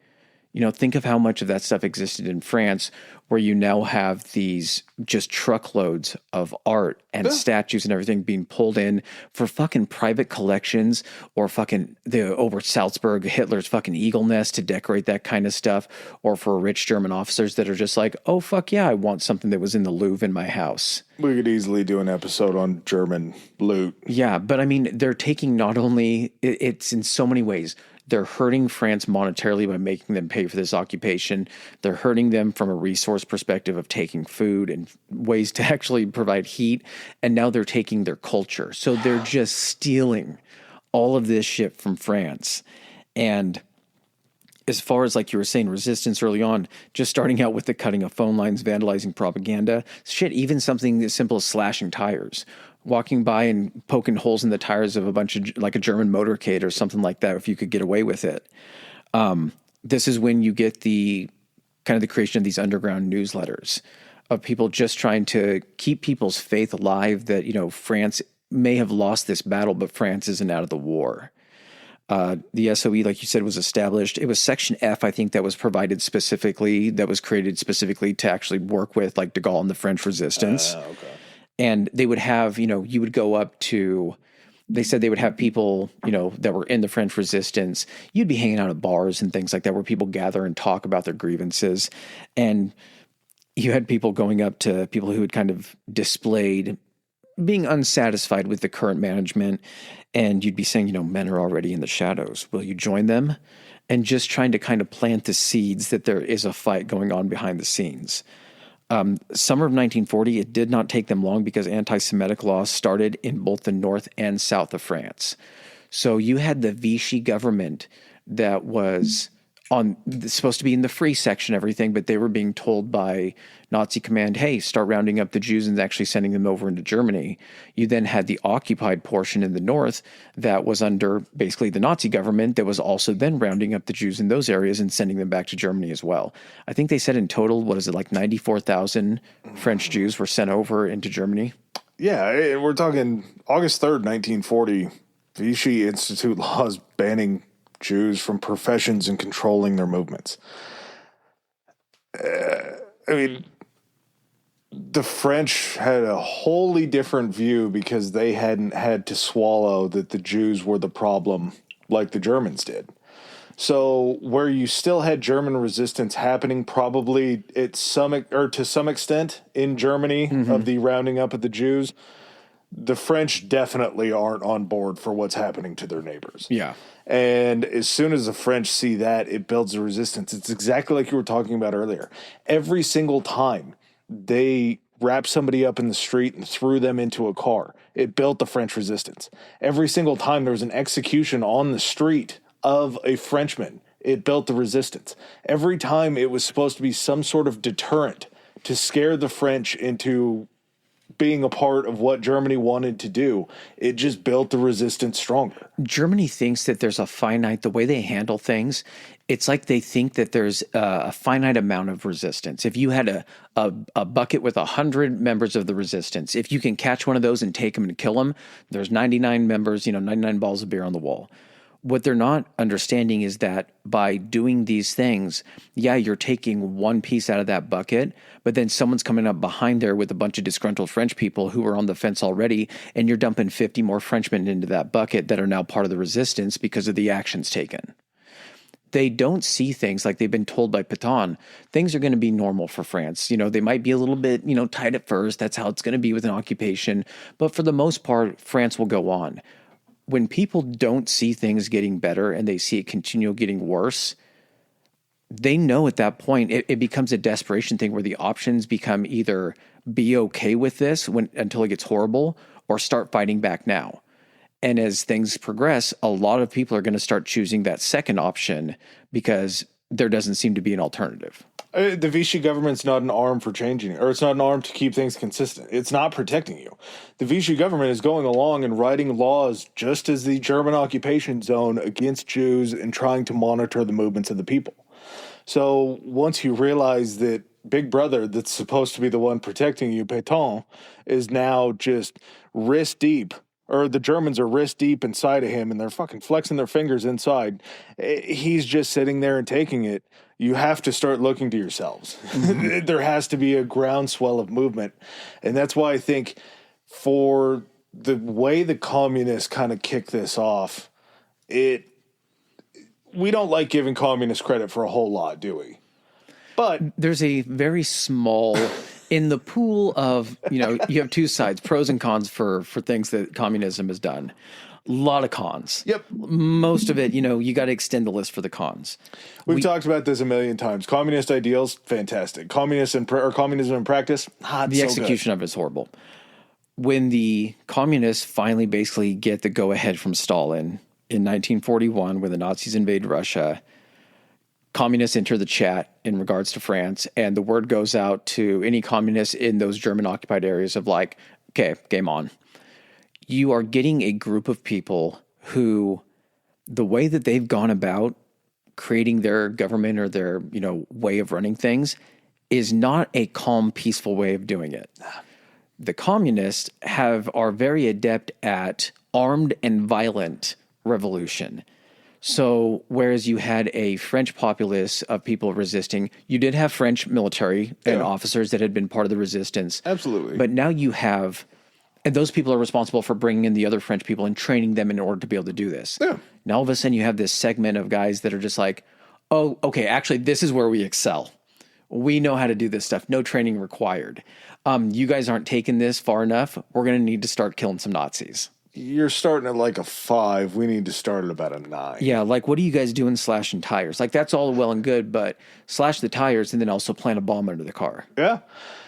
You know, think of how much of that stuff existed in France, where you now have these just truckloads of art and statues and everything being pulled in for fucking private collections, or fucking the over Salzburg, Hitler's fucking eagle nest to decorate that kind of stuff, or for rich German officers that are just like, oh, fuck yeah, I want something that was in the Louvre in my house. We could easily do an episode on German loot. Yeah, but I mean, they're taking not only, it's in so many ways. They're hurting France monetarily by making them pay for this occupation. They're hurting them from a resource perspective of taking food and ways to actually provide heat. And now they're taking their culture. So they're just stealing all of this shit from France. And as far as, like you were saying, resistance early on, just starting out with the cutting of phone lines, vandalizing propaganda, shit, even something as simple as slashing tires. Walking by and poking holes in the tires of a bunch of, like a German motorcade or something like that, if you could get away with it. This is when you get the kind of the creation of these underground newsletters of people just trying to keep people's faith alive that, you know, France may have lost this battle, but France isn't out of the war. The SOE, like you said, was established. It was Section F, I think, that was provided specifically, that was created specifically to actually work with, like, de Gaulle and the French resistance. Okay. And they would have, you know, you would go up to, they said they would have people, you know, that were in the French resistance. You'd be hanging out at bars and things like that where people gather and talk about their grievances. And you had people going up to people who had kind of displayed being unsatisfied with the current management. And you'd be saying, you know, men are already in the shadows. Will you join them? And just trying to kind of plant the seeds that there is a fight going on behind the scenes. Summer of 1940, it did not take them long because anti-Semitic laws started in both the north and south of France. So you had the Vichy government that was supposed to be in the free section, everything, but they were being told by Nazi command, hey, start rounding up the Jews and actually sending them over into Germany. You then had the occupied portion in the north that was under basically the Nazi government that was also then rounding up the Jews in those areas and sending them back to Germany as well. I think they said in total, what is it, like 94,000 French Jews were sent over into Germany? Yeah, we're talking August 3rd, 1940, Vichy institute laws banning Jews from professions and controlling their movements. I mean, the French had a wholly different view because they hadn't had to swallow that the Jews were the problem like the Germans did. So where you still had German resistance happening probably to some extent in Germany of the rounding up of the Jews, the French definitely aren't on board for what's happening to their neighbors. Yeah. And as soon as the French see that, it builds a resistance. It's exactly like you were talking about earlier. Every single time they wrapped somebody up in the street and threw them into a car, it built the French resistance. Every single time there was an execution on the street of a Frenchman, it built the resistance. Every time it was supposed to be some sort of deterrent to scare the French into being a part of what Germany wanted to do, it just built the resistance stronger. Germany thinks that there's a finite, the way they handle things, it's like they think that there's a finite amount of resistance. If you had a bucket with 100 members of the resistance, if you can catch one of those and take them and kill them, there's 99 members, 99 balls of beer on the wall. What they're not understanding is that by doing these things, yeah, you're taking one piece out of that bucket, but then someone's coming up behind there with a bunch of disgruntled French people who are on the fence already, and you're dumping 50 more Frenchmen into that bucket that are now part of the resistance because of the actions taken. They don't see things like they've been told by Pétain. Things are going to be normal for France. They might be a little bit, tight at first. That's how it's going to be with an occupation. But for the most part, France will go on. When people don't see things getting better and they see it continue getting worse, they know at that point it becomes a desperation thing where the options become either be okay with this until it gets horrible or start fighting back now. And as things progress, a lot of people are going to start choosing that second option because there doesn't seem to be an alternative. The Vichy government's not an arm for changing, or it's not an arm to keep things consistent. It's not protecting you. The Vichy government is going along and writing laws just as the German occupation zone against Jews and trying to monitor the movements of the people. So once you realize that Big Brother, that's supposed to be the one protecting you, Pétain, is now just wrist deep, or the Germans are wrist deep inside of him and they're fucking flexing their fingers inside. He's just sitting there and taking it. You have to start looking to yourselves. Mm-hmm. There has to be a groundswell of movement. And that's why I think for the way the communists kind of kick this off, we don't like giving communists credit for a whole lot, do we? But there's a very small in the pool of, you have two sides, pros and cons for things that communism has done. A lot of cons. Yep. Most of it, you got to extend the list for the cons. We've talked about this a million times. Communist ideals, fantastic. Communism in practice, not the execution of it is horrible. When the communists finally basically get the go-ahead from Stalin in 1941, when the Nazis invade Russia, communists enter the chat in regards to France, and the word goes out to any communists in those German-occupied areas of like, okay, game on. You are getting a group of people who, the way that they've gone about creating their government or their, way of running things is not a calm, peaceful way of doing it. The communists are very adept at armed and violent revolution. So whereas you had a French populace of people resisting, you did have French military and officers that had been part of the resistance. Absolutely. But now you have, and those people are responsible for bringing in the other French people and training them in order to be able to do this. Yeah. Now all of a sudden you have this segment of guys that are just like, oh, okay, actually this is where we excel. We know how to do this stuff. No training required. You guys aren't taking this far enough. We're going to need to start killing some Nazis. You're starting at like a 5. We need to start at about a 9. Yeah, like what are you guys doing slashing tires? Like that's all well and good, but slash the tires and then also plant a bomb under the car. Yeah.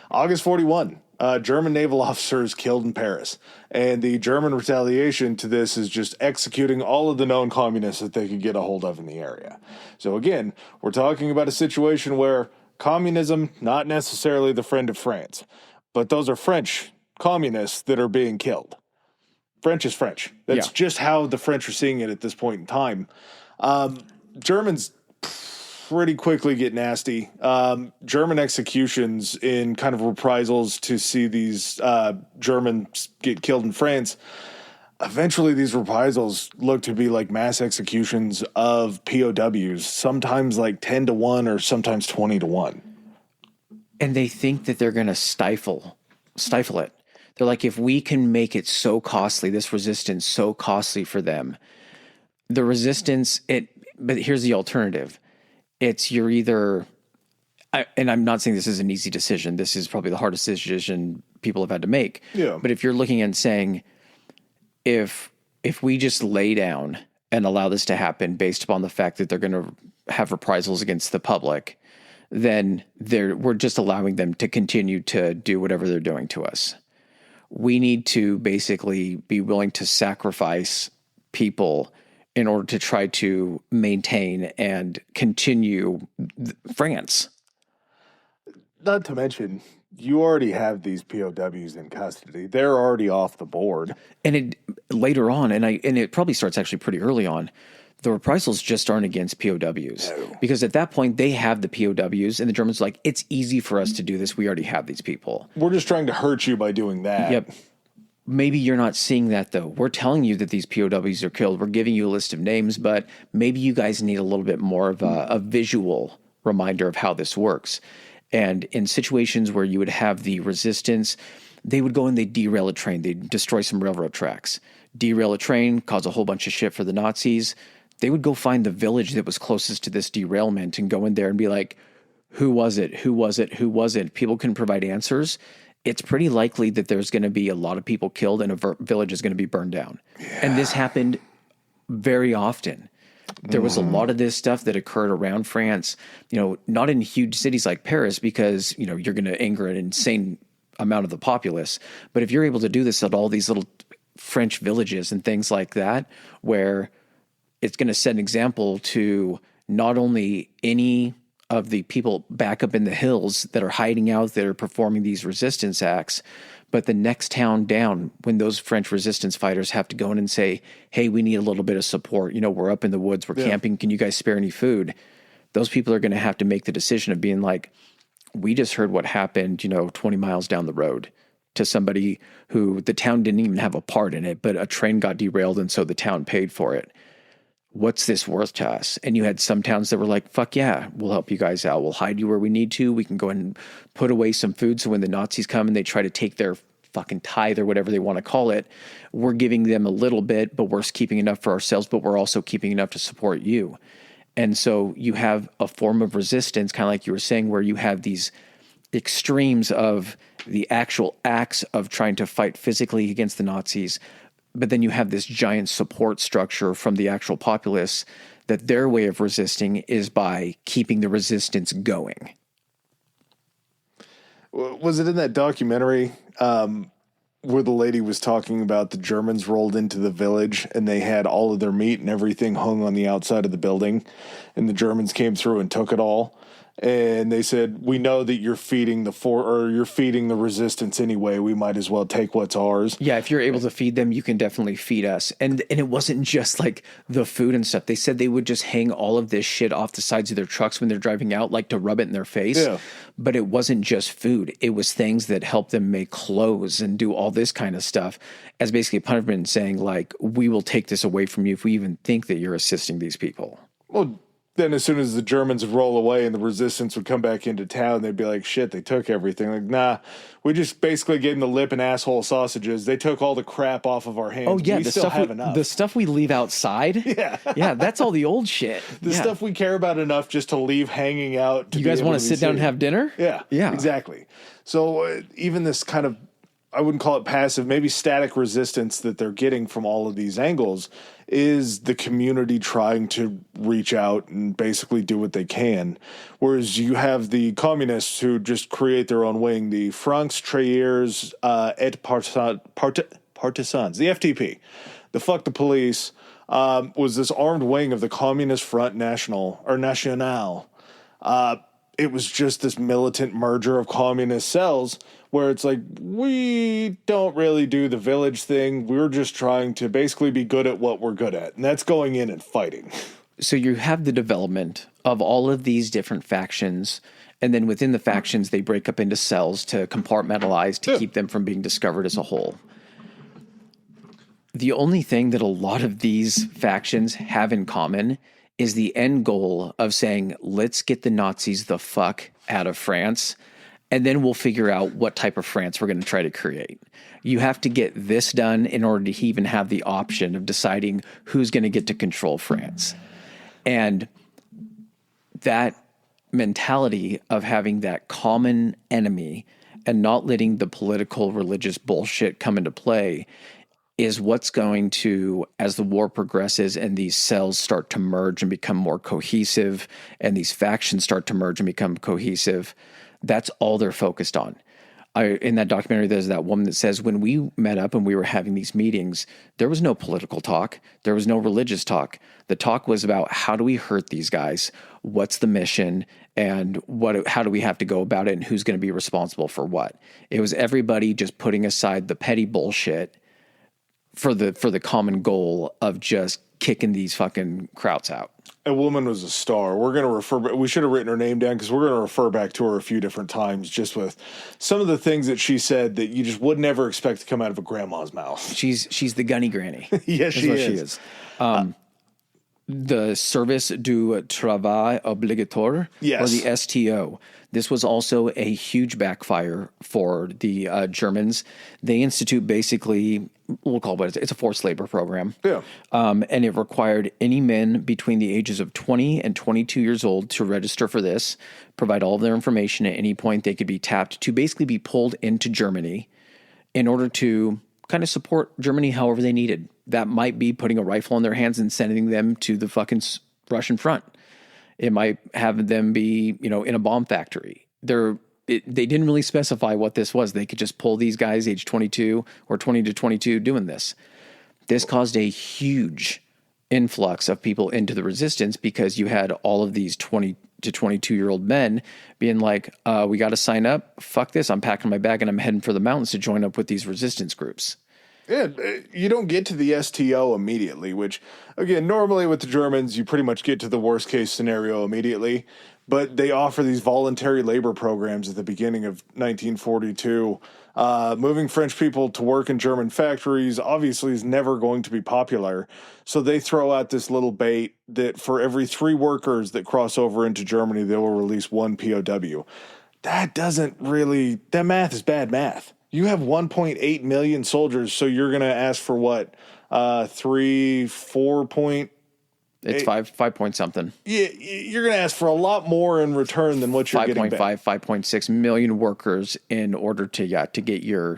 August 41. German naval officers killed in Paris. And the German retaliation to this is just executing all of the known communists that they could get a hold of in the area. So again, we're talking about a situation where communism, not necessarily the friend of France, but those are French communists that are being killed. French is French. That's just how the French are seeing it at this point in time. Germans pretty quickly get nasty. German executions in kind of reprisals to see these Germans get killed in France. Eventually, these reprisals look to be like mass executions of POWs, sometimes like 10-1 or sometimes 20-1. And they think that they're going to stifle it. They're like, if we can make it so costly, this resistance so costly for them, the resistance, but here's the alternative. It's you're either, and I'm not saying this is an easy decision. This is probably the hardest decision people have had to make. Yeah. But if you're looking and saying, if we just lay down and allow this to happen based upon the fact that they're going to have reprisals against the public, then we're just allowing them to continue to do whatever they're doing to us. We need to basically be willing to sacrifice people in order to try to maintain and continue France. Not to mention, you already have these POWs in custody. They're already off the board. And later on, and it probably starts actually pretty early on, the reprisals just aren't against POWs. No. Because at that point, they have the POWs, and the Germans are like, it's easy for us to do this. We already have these people. We're just trying to hurt you by doing that. Yep. Maybe you're not seeing that, though. We're telling you that these POWs are killed. We're giving you a list of names, but maybe you guys need a little bit more of a visual reminder of how this works. And in situations where you would have the resistance, they would go and they'd derail a train. They'd destroy some railroad tracks. Derail a train, cause a whole bunch of shit for the Nazis. They would go find the village that was closest to this derailment and go in there and be like, who was it? Who was it? Who was it? People can provide answers. It's pretty likely that there's going to be a lot of people killed and a village is going to be burned down. Yeah. And this happened very often. There was a lot of this stuff that occurred around France, not in huge cities like Paris because, you're going to anger an insane amount of the populace. But if you're able to do this at all these little French villages and things like that, where it's going to set an example to not only any of the people back up in the hills that are hiding out there performing these resistance acts, but the next town down, when those French resistance fighters have to go in and say, hey, we need a little bit of support. We're up in the woods, we're camping. Can you guys spare any food? Those people are going to have to make the decision of being like, we just heard what happened, 20 miles down the road to somebody who the town didn't even have a part in it, but a train got derailed and so the town paid for it. What's this worth to us? And you had some towns that were like, fuck yeah, we'll help you guys out. We'll hide you where we need to. We can go and put away some food. So when the Nazis come and they try to take their fucking tithe or whatever they want to call it, we're giving them a little bit, but we're keeping enough for ourselves, but we're also keeping enough to support you. And so you have a form of resistance, kind of like you were saying, where you have these extremes of the actual acts of trying to fight physically against the Nazis, but then you have this giant support structure from the actual populace that their way of resisting is by keeping the resistance going. Was it in that documentary where the lady was talking about the Germans rolled into the village and they had all of their meat and everything hung on the outside of the building, and the Germans came through and took it all? And they said, we know that you're feeding you're feeding the resistance anyway. We might as well take what's ours. Yeah, if you're able to feed them, you can definitely feed us. And it wasn't just like the food and stuff. They said they would just hang all of this shit off the sides of their trucks when they're driving out, like to rub it in their face. Yeah. But it wasn't just food. It was things that helped them make clothes and do all this kind of stuff as basically a punishment, saying like, we will take this away from you if we even think that you're assisting these people. Well, then as soon as the Germans would roll away and the resistance would come back into town, they'd be like, shit, they took everything. Like, nah, we just basically gave them the lip and asshole sausages. They took all the crap off of our hands. Oh, yeah. We still have enough. The stuff we leave outside. Yeah. Yeah, that's all the old shit. The stuff we care about enough just to leave hanging out. You guys want to sit down and have dinner? Yeah. Yeah. Exactly. So even this kind of, I wouldn't call it passive, maybe static resistance that they're getting from all of these angles is the community trying to reach out and basically do what they can. Whereas you have the communists who just create their own wing, the Francs Travailleurs et Partisans, the FTP, the fuck the police, was this armed wing of the Communist Front National. It was just this militant merger of communist cells where it's like, we don't really do the village thing. We're just trying to basically be good at what we're good at. And that's going in and fighting. So you have the development of all of these different factions. And then within the factions, they break up into cells to compartmentalize to keep them from being discovered as a whole. The only thing that a lot of these factions have in common is the end goal of saying, let's get the Nazis the fuck out of France, and then we'll figure out what type of France we're going to try to create. You have to get this done in order to even have the option of deciding who's going to get to control France. And that mentality of having that common enemy and not letting the political, religious bullshit come into play is what's going to, as the war progresses and these cells start to merge and become more cohesive and these factions start to merge and become cohesive, that's all they're focused on. In that documentary, there's that woman that says, when we met up and we were having these meetings, there was no political talk. There was no religious talk. The talk was about, how do we hurt these guys? What's the mission? And how do we have to go about it? And who's going to be responsible for what? It was everybody just putting aside the petty bullshit for the common goal of just kicking these fucking krauts out. A woman was a star. We should have written her name down because we're going to refer back to her a few different times just with some of the things that she said that you just would never expect to come out of a grandma's mouth. She's the gunny granny. Yes, she is. The Service du Travail Obligatoire, yes, or the STO. This was also a huge backfire for the Germans. They institute basically, we'll call it, it's a forced labor program. Yeah. And it required any men between the ages of 20 and 22 years old to register for this, provide all of their information at any point. They could be tapped to basically be pulled into Germany in order to kind of support Germany however they needed. That might be putting a rifle in their hands and sending them to the fucking Russian front. It might have them be, in a bomb factory. They didn't really specify what this was. They could just pull these guys age 22 or 20 to 22 doing this. This caused a huge influx of people into the resistance, because you had all of these 20 to 22-year-old men being like, we got to sign up. Fuck this. I'm packing my bag and I'm heading for the mountains to join up with these resistance groups. Yeah, you don't get to the STO immediately, which, again, normally with the Germans, you pretty much get to the worst case scenario immediately. But they offer these voluntary labor programs at the beginning of 1942. Moving French people to work in German factories obviously is never going to be popular. So they throw out this little bait that for every 3 workers that cross over into Germany, they will release 1 POW. That math is bad math. You have 1.8 million soldiers, so you're going to ask for what? 4 point? It's 5 point something. Yeah, you're going to ask for a lot more in return than what you're getting back. 5.6 million workers in order to get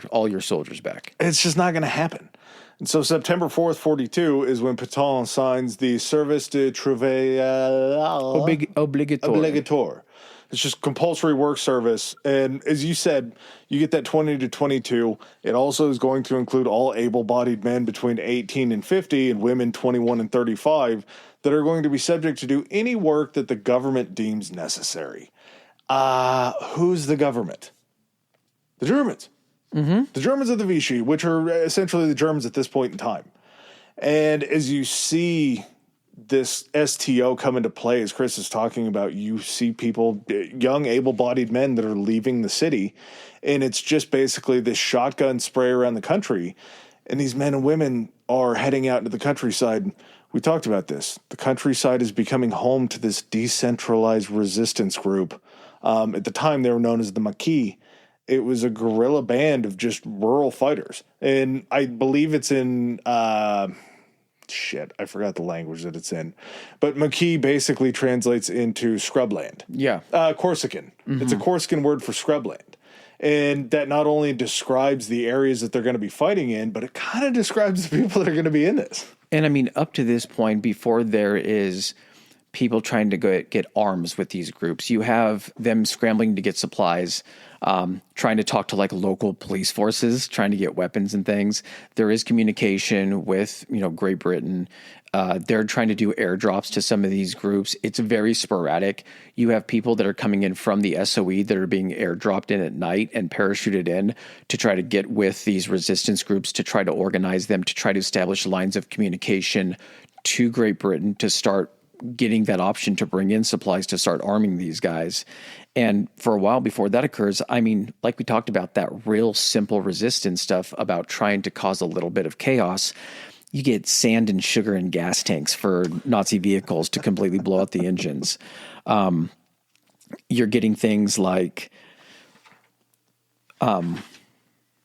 all your soldiers back. It's just not going to happen. And so September 4th, 42 is when Pétain signs the Service de Travail Obligatoire. It's just compulsory work service. And as you said, you get that 20 to 22. It also is going to include all able-bodied men between 18 and 50 and women 21 and 35 that are going to be subject to do any work that the government deems necessary. Who's the government? The Germans. Mm-hmm. The Germans of the Vichy, which are essentially the Germans at this point in time. And as you see this STO come into play, as Chris is talking about, you see people, young able-bodied men that are leaving the city, and it's just basically this shotgun spray around the country, and these men and women are heading out into the countryside. We talked about this. The countryside is becoming home to this decentralized resistance group. At the time, they were known as the Maquis. It was a guerrilla band of just rural fighters, and I believe it's in I forgot the language that it's in. But Maquis basically translates into scrubland. Yeah. Corsican. Mm-hmm. It's a Corsican word for scrubland. And that not only describes the areas that they're going to be fighting in, but it kind of describes the people that are going to be in this. And I mean, up to this point, before there is people trying to get arms with these groups, you have them scrambling to get supplies, trying to talk to like local police forces, trying to get weapons and things. There is communication with, Great Britain. They're trying to do airdrops to some of these groups. It's very sporadic. You have people that are coming in from the SOE that are being airdropped in at night and parachuted in to try to get with these resistance groups, to try to organize them, to try to establish lines of communication to Great Britain to start getting that option to bring in supplies to start arming these guys. And for a while before that occurs, I mean, like we talked about, that real simple resistance stuff about trying to cause a little bit of chaos, you get sand and sugar and gas tanks for Nazi vehicles to completely blow out the engines. You're getting things like, what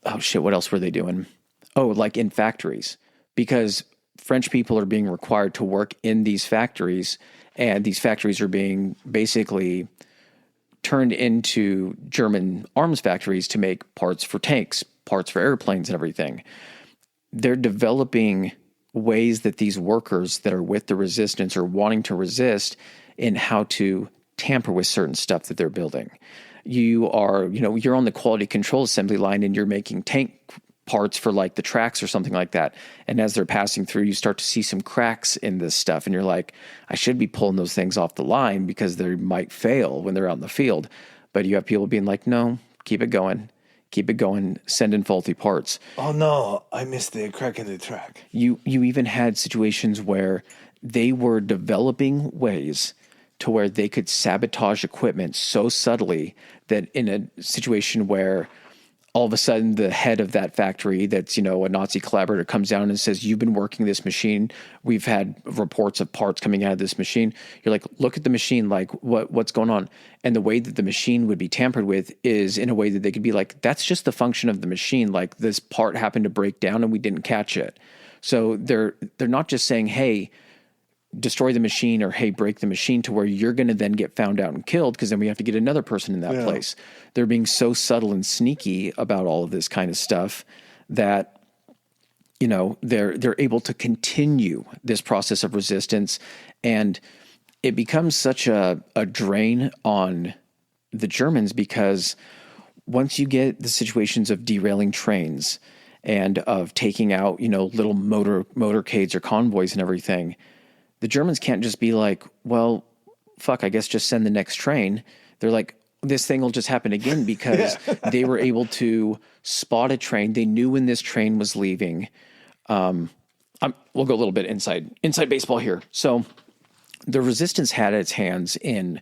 else were they doing? Oh, like in factories, because French people are being required to work in these factories, and these factories are being basically turned into German arms factories to make parts for tanks, parts for airplanes and everything. They're developing ways that these workers that are with the resistance are wanting to resist in how to tamper with certain stuff that they're building. You are, you're on the quality control assembly line and you're making tank parts for like the tracks or something like that. And as they're passing through, you start to see some cracks in this stuff. And you're like, I should be pulling those things off the line because they might fail when they're out in the field. But you have people being like, no, keep it going, send in faulty parts. Oh no, I missed the crack in the track. You even had situations where they were developing ways to where they could sabotage equipment so subtly that in a situation where all of a sudden the head of that factory that's, a Nazi collaborator comes down and says, you've been working this machine. We've had reports of parts coming out of this machine. You're like, look at the machine. Like what's going on? And the way that the machine would be tampered with is in a way that they could be like, that's just the function of the machine. Like this part happened to break down and we didn't catch it. So they're not just saying, hey, destroy the machine or, hey, break the machine to where you're going to then get found out and killed because then we have to get another person in that place. They're being so subtle and sneaky about all of this kind of stuff that, they're able to continue this process of resistance. And it becomes such a drain on the Germans because once you get the situations of derailing trains and of taking out, little motorcades or convoys and everything, The Germans can't just be like, well, fuck, I guess just send the next train. They're like, this thing will just happen again because they were able to spot a train. They knew when this train was leaving. We'll go a little bit inside baseball here. So the resistance had its hands in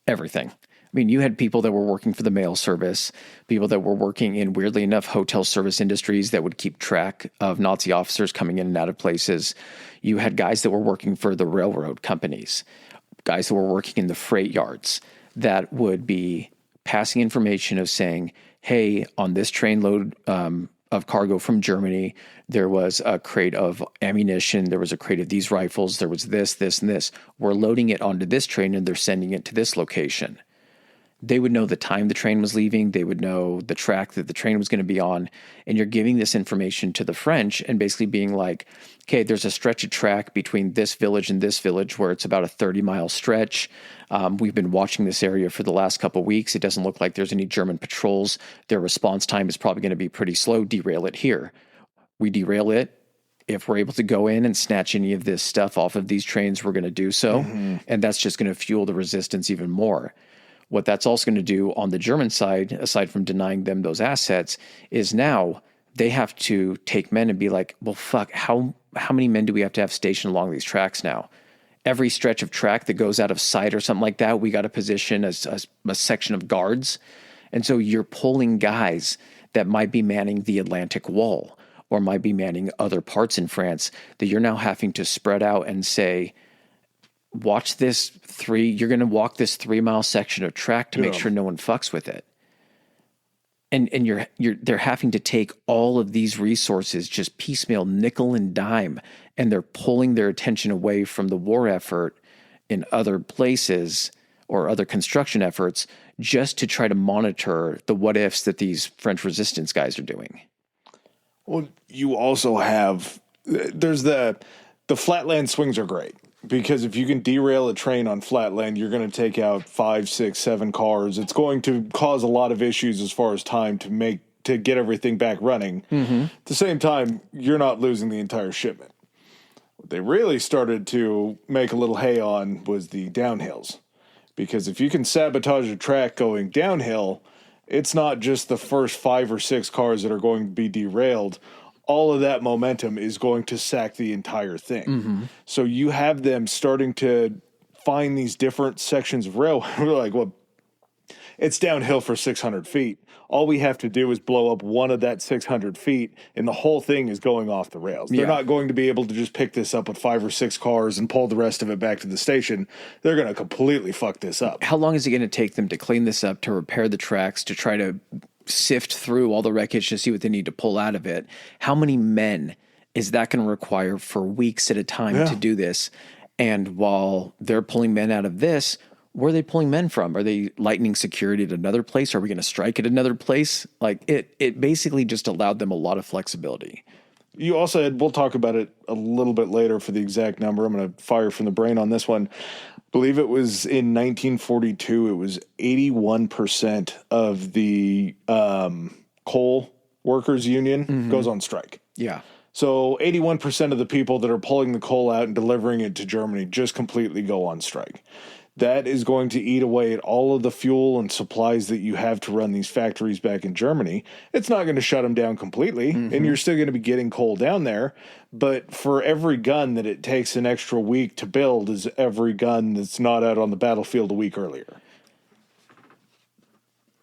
everything. I mean, you had people that were working for the mail service, people that were working in, weirdly enough, hotel service industries that would keep track of Nazi officers coming in and out of places. You had guys that were working for the railroad companies, guys that were working in the freight yards that would be passing information of saying, hey, on this train load of cargo from Germany, there was a crate of ammunition, there was a crate of these rifles, there was this, this, and this. We're loading it onto this train and they're sending it to this location. They would know the time the train was leaving. They would know the track that the train was going to be on. And you're giving this information to the French and basically being like, okay, there's a stretch of track between this village and this village where it's about a 30-mile stretch. We've been watching this area for the last couple of weeks. It doesn't look like there's any German patrols. Their response time is probably going to be pretty slow. Derail it here. We derail it. If we're able to go in and snatch any of this stuff off of these trains, we're going to do so. Mm-hmm. And that's just going to fuel the resistance even more. What that's also going to do on the German side, aside from denying them those assets, is now they have to take men and be like, well, fuck, how many men do we have to have stationed along these tracks now? Every stretch of track that goes out of sight or something like that, we got to position a section of guards. And so you're pulling guys that might be manning the Atlantic Wall or might be manning other parts in France that you're now having to spread out and say, watch this you're going to walk this 3-mile section of track to make sure no one fucks with it. And they're having to take all of these resources, just piecemeal, nickel and dime, and they're pulling their attention away from the war effort in other places or other construction efforts just to try to monitor the what ifs that these French resistance guys are doing. Well, you also have, there's the flatland swings are great. Because if you can derail a train on flat land, you're going to take out 5, 6, 7 cars. It's going to cause a lot of issues as far as time to get everything back running. Mm-hmm. At the same time, you're not losing the entire shipment. What they really started to make a little hay on was the downhills. Because if you can sabotage a track going downhill, it's not just the first 5 or 6 cars that are going to be derailed. All of that momentum is going to sack the entire thing. Mm-hmm. So you have them starting to find these different sections of rail. We're like, well, it's downhill for 600 feet. All we have to do is blow up one of that 600 feet, and the whole thing is going off the rails. They're not going to be able to just pick this up with 5 or 6 cars and pull the rest of it back to the station. They're going to completely fuck this up. How long is it going to take them to clean this up, to repair the tracks, to try to sift through all the wreckage to see what they need to pull out of it? How many men is that going to require for weeks at a time to do this? And while they're pulling men out of this, where are they pulling men from? Are they lightening security at another place? Are we going to strike at another place? Like it basically just allowed them a lot of flexibility. You also had, we'll talk about it a little bit later for the exact number. I'm going to fire from the brain on this one. Believe it was in 1942, it was 81% of the coal workers union goes on strike. Yeah. So 81% of the people that are pulling the coal out and delivering it to Germany just completely go on strike. That is going to eat away at all of the fuel and supplies that you have to run these factories back in Germany. It's not going to shut them down completely, and you're still going to be getting coal down there. But for every gun that it takes an extra week to build is every gun that's not out on the battlefield a week earlier.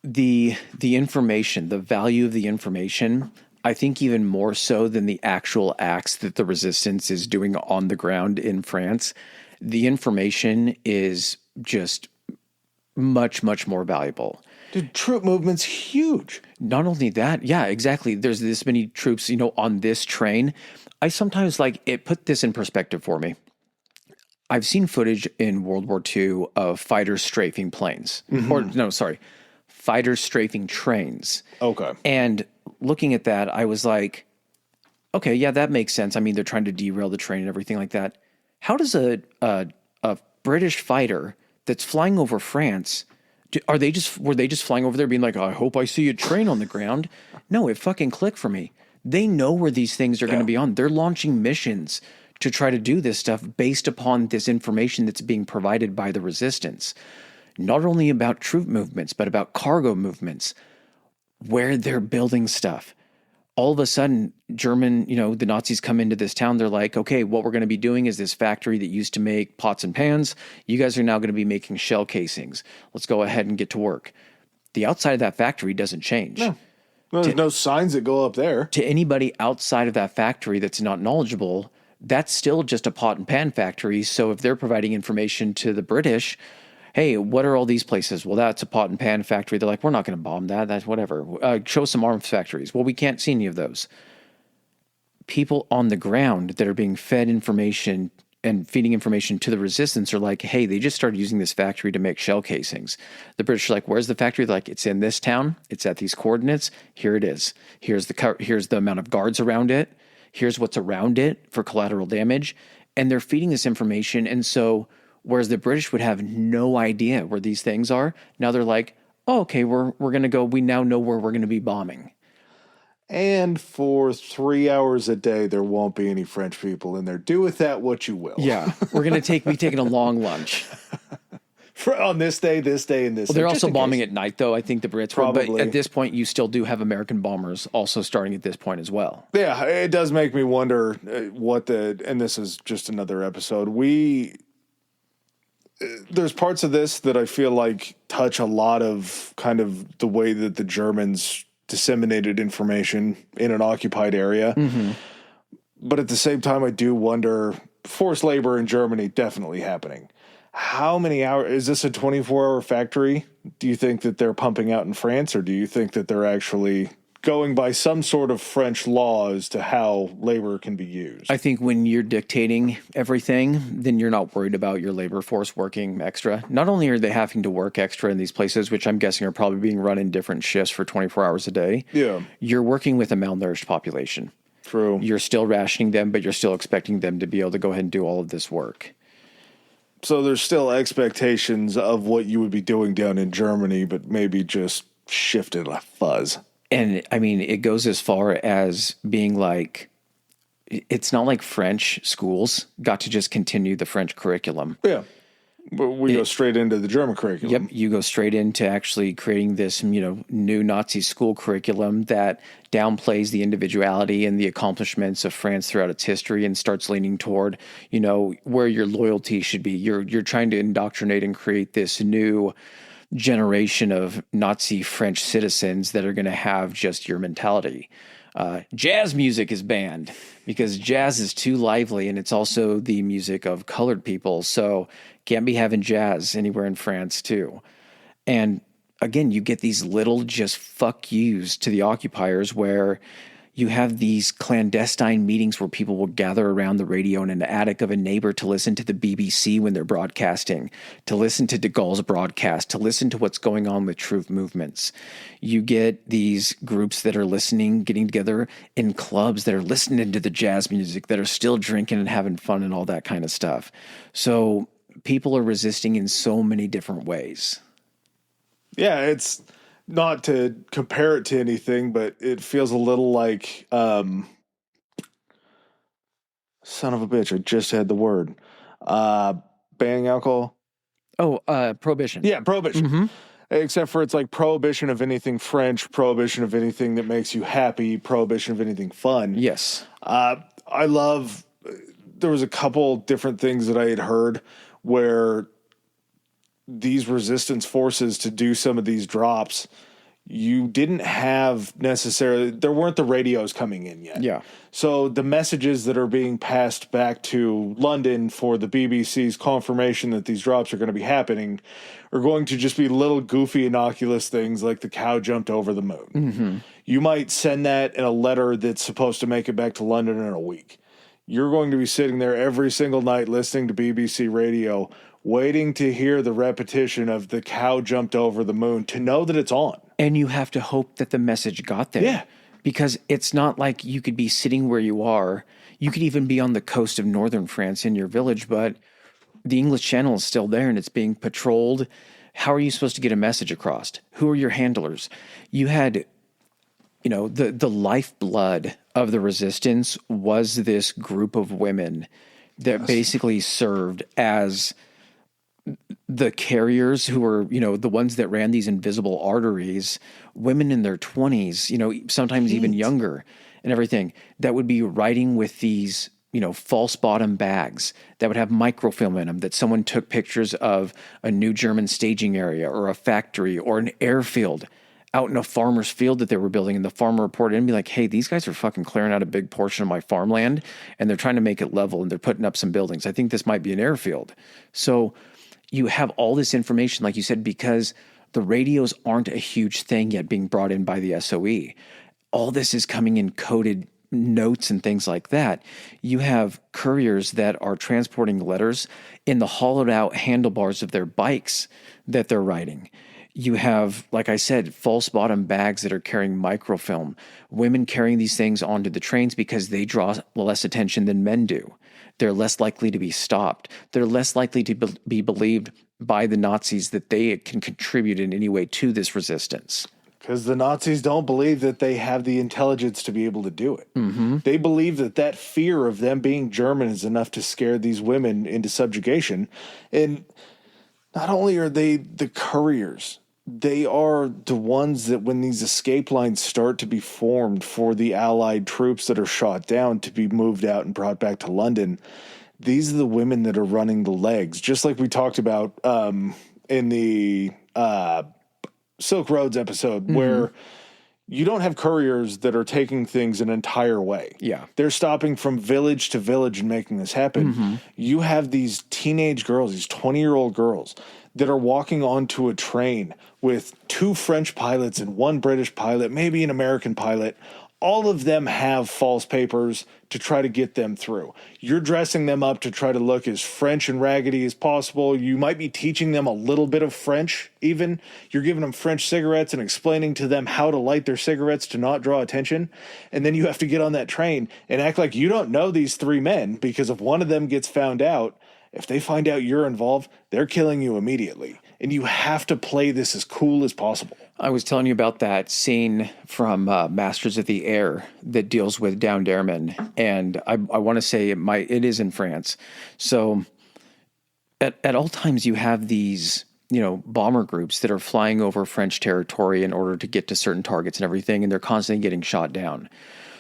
The information, the value of the information, I think even more so than the actual acts that the resistance is doing on the ground in France, the information is just much, much more valuable. Dude, troop movement's huge. Not only that, yeah, exactly. There's this many troops, on this train. I sometimes it put this in perspective for me. I've seen footage in World War II of fighters strafing planes. Fighters strafing trains. Okay. And looking at that, I was like, okay, yeah, that makes sense. I mean, they're trying to derail the train and everything like that. How does a British fighter that's flying over France, were they just flying over there being like, I hope I see a train on the ground? No, it fucking clicked for me. They know where these things are going to be on. They're launching missions to try to do this stuff based upon this information that's being provided by the resistance. Not only about troop movements, but about cargo movements, where they're building stuff. All of a sudden, the Nazis come into this town. They're like, okay, what we're going to be doing is this factory that used to make pots and pans. You guys are now going to be making shell casings. Let's go ahead and get to work. The outside of that factory doesn't change. No. Well, there's no signs that go up there. To anybody outside of that factory that's not knowledgeable, that's still just a pot and pan factory. So if they're providing information to the British, hey, what are all these places? Well, that's a pot and pan factory. They're like, we're not going to bomb that. That's whatever. Show some arms factories. Well, we can't see any of those. People on the ground that are being fed information and feeding information to the resistance are like, hey, they just started using this factory to make shell casings. The British are like, where's the factory? They're like, it's in this town. It's at these coordinates. Here it is. Here's the amount of guards around it. Here's what's around it for collateral damage. And they're feeding this information. And so whereas the British would have no idea where these things are, now they're like, oh, okay, we're going to go. We now know where we're going to be bombing. And for 3 hours a day, there won't be any French people in there. Do with that what you will. Yeah, we're going to be taking a long lunch. On this day, and this day. Well, they're also bombing at night, though. I think the Brits Probably. But at this point, you still do have American bombers also starting at this point as well. Yeah, it does make me wonder and this is just another episode. There's parts of this that I feel like touch a lot of kind of the way that the Germans disseminated information in an occupied area. Mm-hmm. But at the same time, I do wonder, forced labor in Germany definitely happening. How many hours? Is this a 24-hour factory? Do you think that they're pumping out in France, or do you think that they're actually going by some sort of French law as to how labor can be used? I think when you're dictating everything, then you're not worried about your labor force working extra. Not only are they having to work extra in these places, which I'm guessing are probably being run in different shifts for 24 hours a day. Yeah. You're working with a malnourished population. True. You're still rationing them, but you're still expecting them to be able to go ahead and do all of this work. So there's still expectations of what you would be doing down in Germany, but maybe just shifted a fuzz. And I mean, it goes as far as being like, it's not like French schools got to just continue the French curriculum. Yeah. But we go straight into the German curriculum. Yep. You go straight into actually creating this, new Nazi school curriculum that downplays the individuality and the accomplishments of France throughout its history and starts leaning toward, where your loyalty should be. You're trying to indoctrinate and create this new generation of Nazi French citizens that are going to have just your mentality. Jazz music is banned because jazz is too lively, and it's also the music of colored people. So can't be having jazz anywhere in France too. And again, you get these little just fuck yous to the occupiers where you have these clandestine meetings where people will gather around the radio in an attic of a neighbor to listen to the BBC when they're broadcasting, to listen to de Gaulle's broadcast, to listen to what's going on with troop movements. You get these groups that are getting together in clubs that are listening to the jazz music, that are still drinking and having fun and all that kind of stuff. So people are resisting in so many different ways. Yeah, it's not to compare it to anything, but it feels a little like, son of a bitch, I just had the word. Banning alcohol? Oh, prohibition. Yeah, prohibition. Mm-hmm. Except for it's like prohibition of anything French, prohibition of anything that makes you happy, prohibition of anything fun. Yes. There was a couple different things that I had heard where these resistance forces to do some of these drops, you didn't have necessarily, there weren't the radios coming in yet. Yeah. So the messages that are being passed back to London for the BBC's confirmation that these drops are going to be happening are going to just be little goofy, innocuous things like the cow jumped over the moon. Mm-hmm. You might send that in a letter that's supposed to make it back to London in a week. You're going to be sitting there every single night listening to BBC radio, waiting to hear the repetition of the cow jumped over the moon to know that it's on. And you have to hope that the message got there. Yeah. Because it's not like you could be sitting where you are. You could even be on the coast of northern France in your village, but the English Channel is still there and it's being patrolled. How are you supposed to get a message across? Who are your handlers? You had the lifeblood of the resistance was this group of women that basically served as the carriers who were, the ones that ran these invisible arteries, women in their 20s, sometimes even younger and everything, that would be riding with these, false bottom bags that would have microfilm in them, that someone took pictures of a new German staging area or a factory or an airfield out in a farmer's field that they were building, and the farmer reported and be like, hey, these guys are fucking clearing out a big portion of my farmland and they're trying to make it level and they're putting up some buildings. I think this might be an airfield. So you have all this information, like you said, because the radios aren't a huge thing yet being brought in by the SOE. All this is coming in coded notes and things like that. You have couriers that are transporting letters in the hollowed out handlebars of their bikes that they're riding. You have, like I said, false bottom bags that are carrying microfilm, women carrying these things onto the trains because they draw less attention than men do. They're less likely to be stopped. They're less likely to be believed by the Nazis that they can contribute in any way to this resistance. Because the Nazis don't believe that they have the intelligence to be able to do it. Mm-hmm. They believe that fear of them being German is enough to scare these women into subjugation. And not only are they the couriers, they are the ones that when these escape lines start to be formed for the Allied troops that are shot down to be moved out and brought back to London, these are the women that are running the legs. Just like we talked about in the Silk Roads episode, where you don't have couriers that are taking things an entire way. Yeah. They're stopping from village to village and making this happen. You have these teenage girls, these 20-year-old girls that are walking onto a train with 2 French pilots and 1 British pilot, maybe an American pilot. All of them have false papers to try to get them through. You're dressing them up to try to look as French and raggedy as possible. You might be teaching them a little bit of French even. You're giving them French cigarettes and explaining to them how to light their cigarettes to not draw attention. And then you have to get on that train and act like you don't know these 3 men, because if one of them gets found out, if they find out you're involved, they're killing you immediately. And you have to play this as cool as possible. I was telling you about that scene from Masters of the Air that deals with downed airmen, and I want to say it is in France. So at all times you have these bomber groups that are flying over French territory in order to get to certain targets and everything, and they're constantly getting shot down.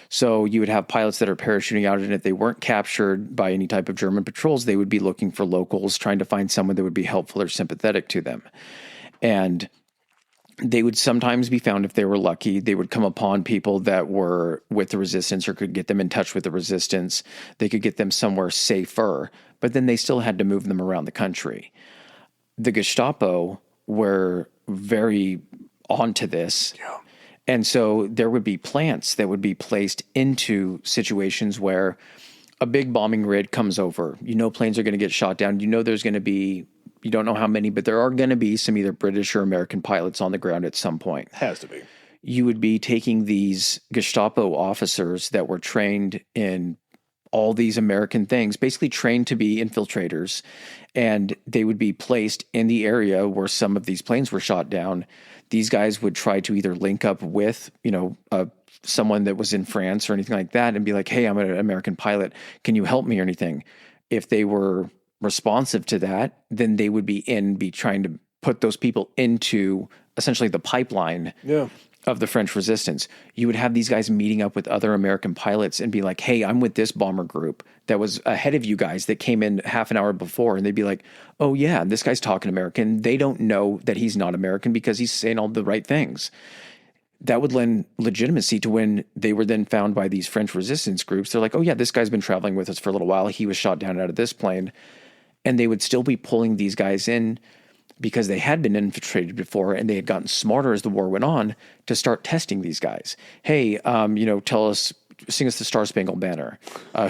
So you would have pilots that are parachuting out, and if they weren't captured by any type of German patrols, they would be looking for locals, trying to find someone that would be helpful or sympathetic to them. And they would sometimes be found if they were lucky. They would come upon people that were with the resistance or could get them in touch with the resistance. They could get them somewhere safer, but then they still had to move them around the country. The Gestapo were very onto this. Yeah. And so there would be plants that would be placed into situations where a big bombing raid comes over. Planes are going to get shot down. There's going to be, you don't know how many, but there are going to be some either British or American pilots on the ground at some point. Has to be. You would be taking these Gestapo officers that were trained in all these American things, basically trained to be infiltrators, and they would be placed in the area where some of these planes were shot down. These guys would try to either link up with, someone that was in France or anything like that and be like, hey, I'm an American pilot. Can you help me or anything? If they were responsive to that, then they would be trying to put those people into essentially the pipeline of the French resistance. You would have these guys meeting up with other American pilots and be like, hey, I'm with this bomber group that was ahead of you guys that came in half an hour before. And they'd be like, oh yeah, this guy's talking American. They don't know that he's not American because he's saying all the right things. That would lend legitimacy to when they were then found by these French resistance groups. They're like, oh yeah, this guy's been traveling with us for a little while. He was shot down out of this plane. And they would still be pulling these guys in because they had been infiltrated before and they had gotten smarter as the war went on to start testing these guys. Hey, tell us, sing us the Star Spangled Banner.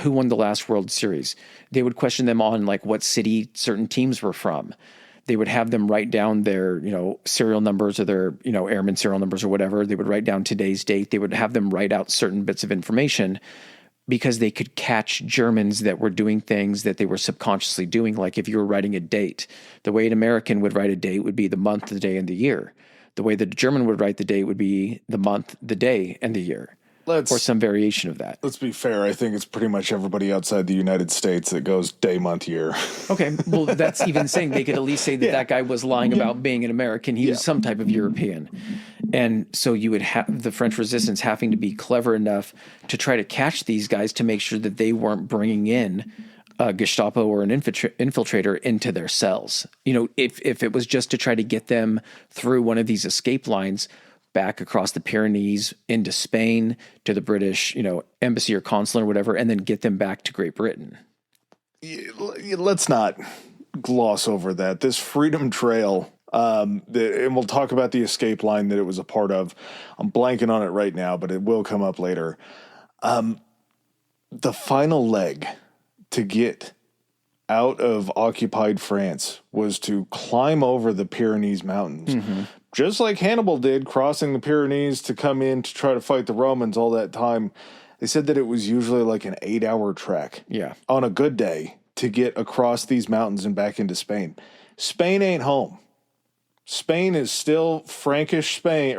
Who won the last World Series? They would question them on like what city certain teams were from. They would have them write down their, serial numbers or their, airman serial numbers or whatever. They would write down today's date. They would have them write out certain bits of information because they could catch Germans that were doing things that they were subconsciously doing. Like if you were writing a date, the way an American would write a date would be the month, the day, and the year. The way that a German would write the date would be the month, the day, and the year. Or some variation of that. Let's be fair. I think it's pretty much everybody outside the United States that goes day, month, year. Okay. Well, that's even saying they could at least say that that guy was lying about being an American. He was some type of European. And so you would have the French resistance having to be clever enough to try to catch these guys to make sure that they weren't bringing in a Gestapo or an infiltrator into their cells. You know, if it was just to try to get them through one of these escape lines back across the Pyrenees into Spain to the British, embassy or consulate or whatever, and then get them back to Great Britain. Let's not gloss over that. This Freedom Trail, and we'll talk about the escape line that it was a part of. I'm blanking on it right now, but it will come up later. The final leg to get out of occupied France was to climb over the Pyrenees Mountains. Mm-hmm. Just like Hannibal did, crossing the Pyrenees to come in to try to fight the Romans all that time. They said that it was usually like an 8-hour trek. Yeah. On a good day to get across these mountains and back into Spain. Spain ain't home. Spain is still Frankish Spain,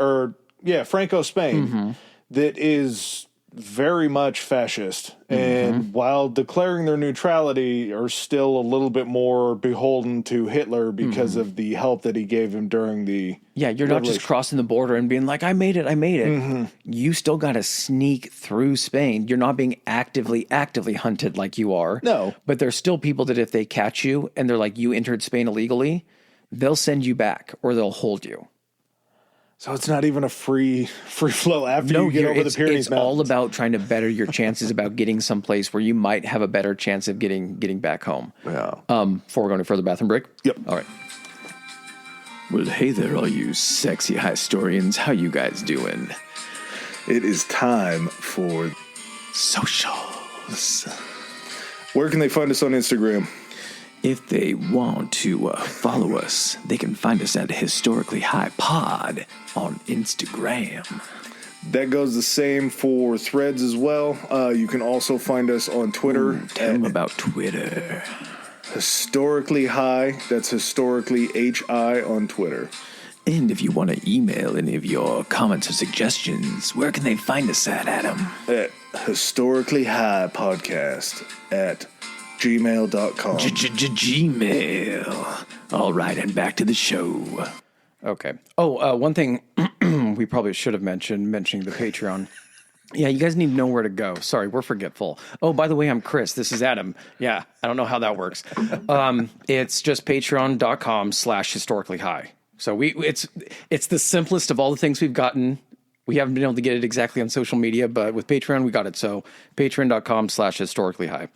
Franco Spain, mm-hmm. that is very much fascist. Mm-hmm. And while declaring their neutrality, are still a little bit more beholden to Hitler because mm-hmm. of the help that he gave him during the you're not just crossing the border and being like, I made it. Mm-hmm. You still got to sneak through Spain. You're not being actively hunted like you are. No. But there's still people that if they catch you and they're like, you entered Spain illegally, they'll send you back or they'll hold you. So it's not even a free flow after you get over the Pyrenees Mountains. It's all about trying to better your chances about getting someplace where you might have a better chance of getting back home. Yeah. Before we're going to further bathroom break? Yep. All right. Well, hey there, all you sexy historians. How you guys doing? It is time for socials. Where can they find us on Instagram? If they want to follow us, they can find us at Historically High Pod on Instagram. That goes the same for Threads as well. You can also find us on Twitter. Ooh, tell them about Twitter. Historically High. That's Historically HI on Twitter. And if you want to email any of your comments or suggestions, where can they find us at, Adam? At Historically High Podcast at gmail.com. Gmail. All right, and back to the show. Okay. Oh, one thing we probably should have mentioning the Patreon. Yeah, you guys need to know where to go. Sorry, we're forgetful. Oh, by the way, I'm Chris. This is Adam. Yeah, I don't know how that works. It's just patreon.com/historicallyhigh. So it's the simplest of all the things we've gotten. We haven't been able to get it exactly on social media, but with Patreon, we got it. So patreon.com/historicallyhigh.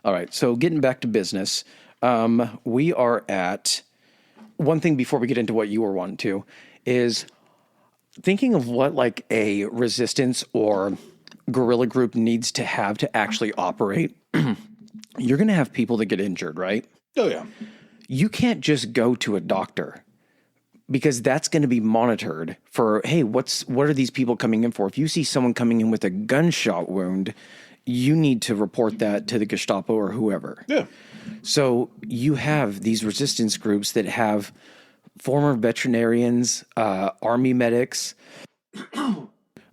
All right. So getting back to business, we are at one thing before we get into what you were wanting to is thinking of what like a resistance or guerrilla group needs to have to actually operate. You're going to have people that get injured, right? Oh, yeah. You can't just go to a doctor, because that's going to be monitored for, hey, what are these people coming in for? If you see someone coming in with a gunshot wound, you need to report that to the Gestapo or whoever. Yeah. So you have these resistance groups that have former veterinarians, army medics,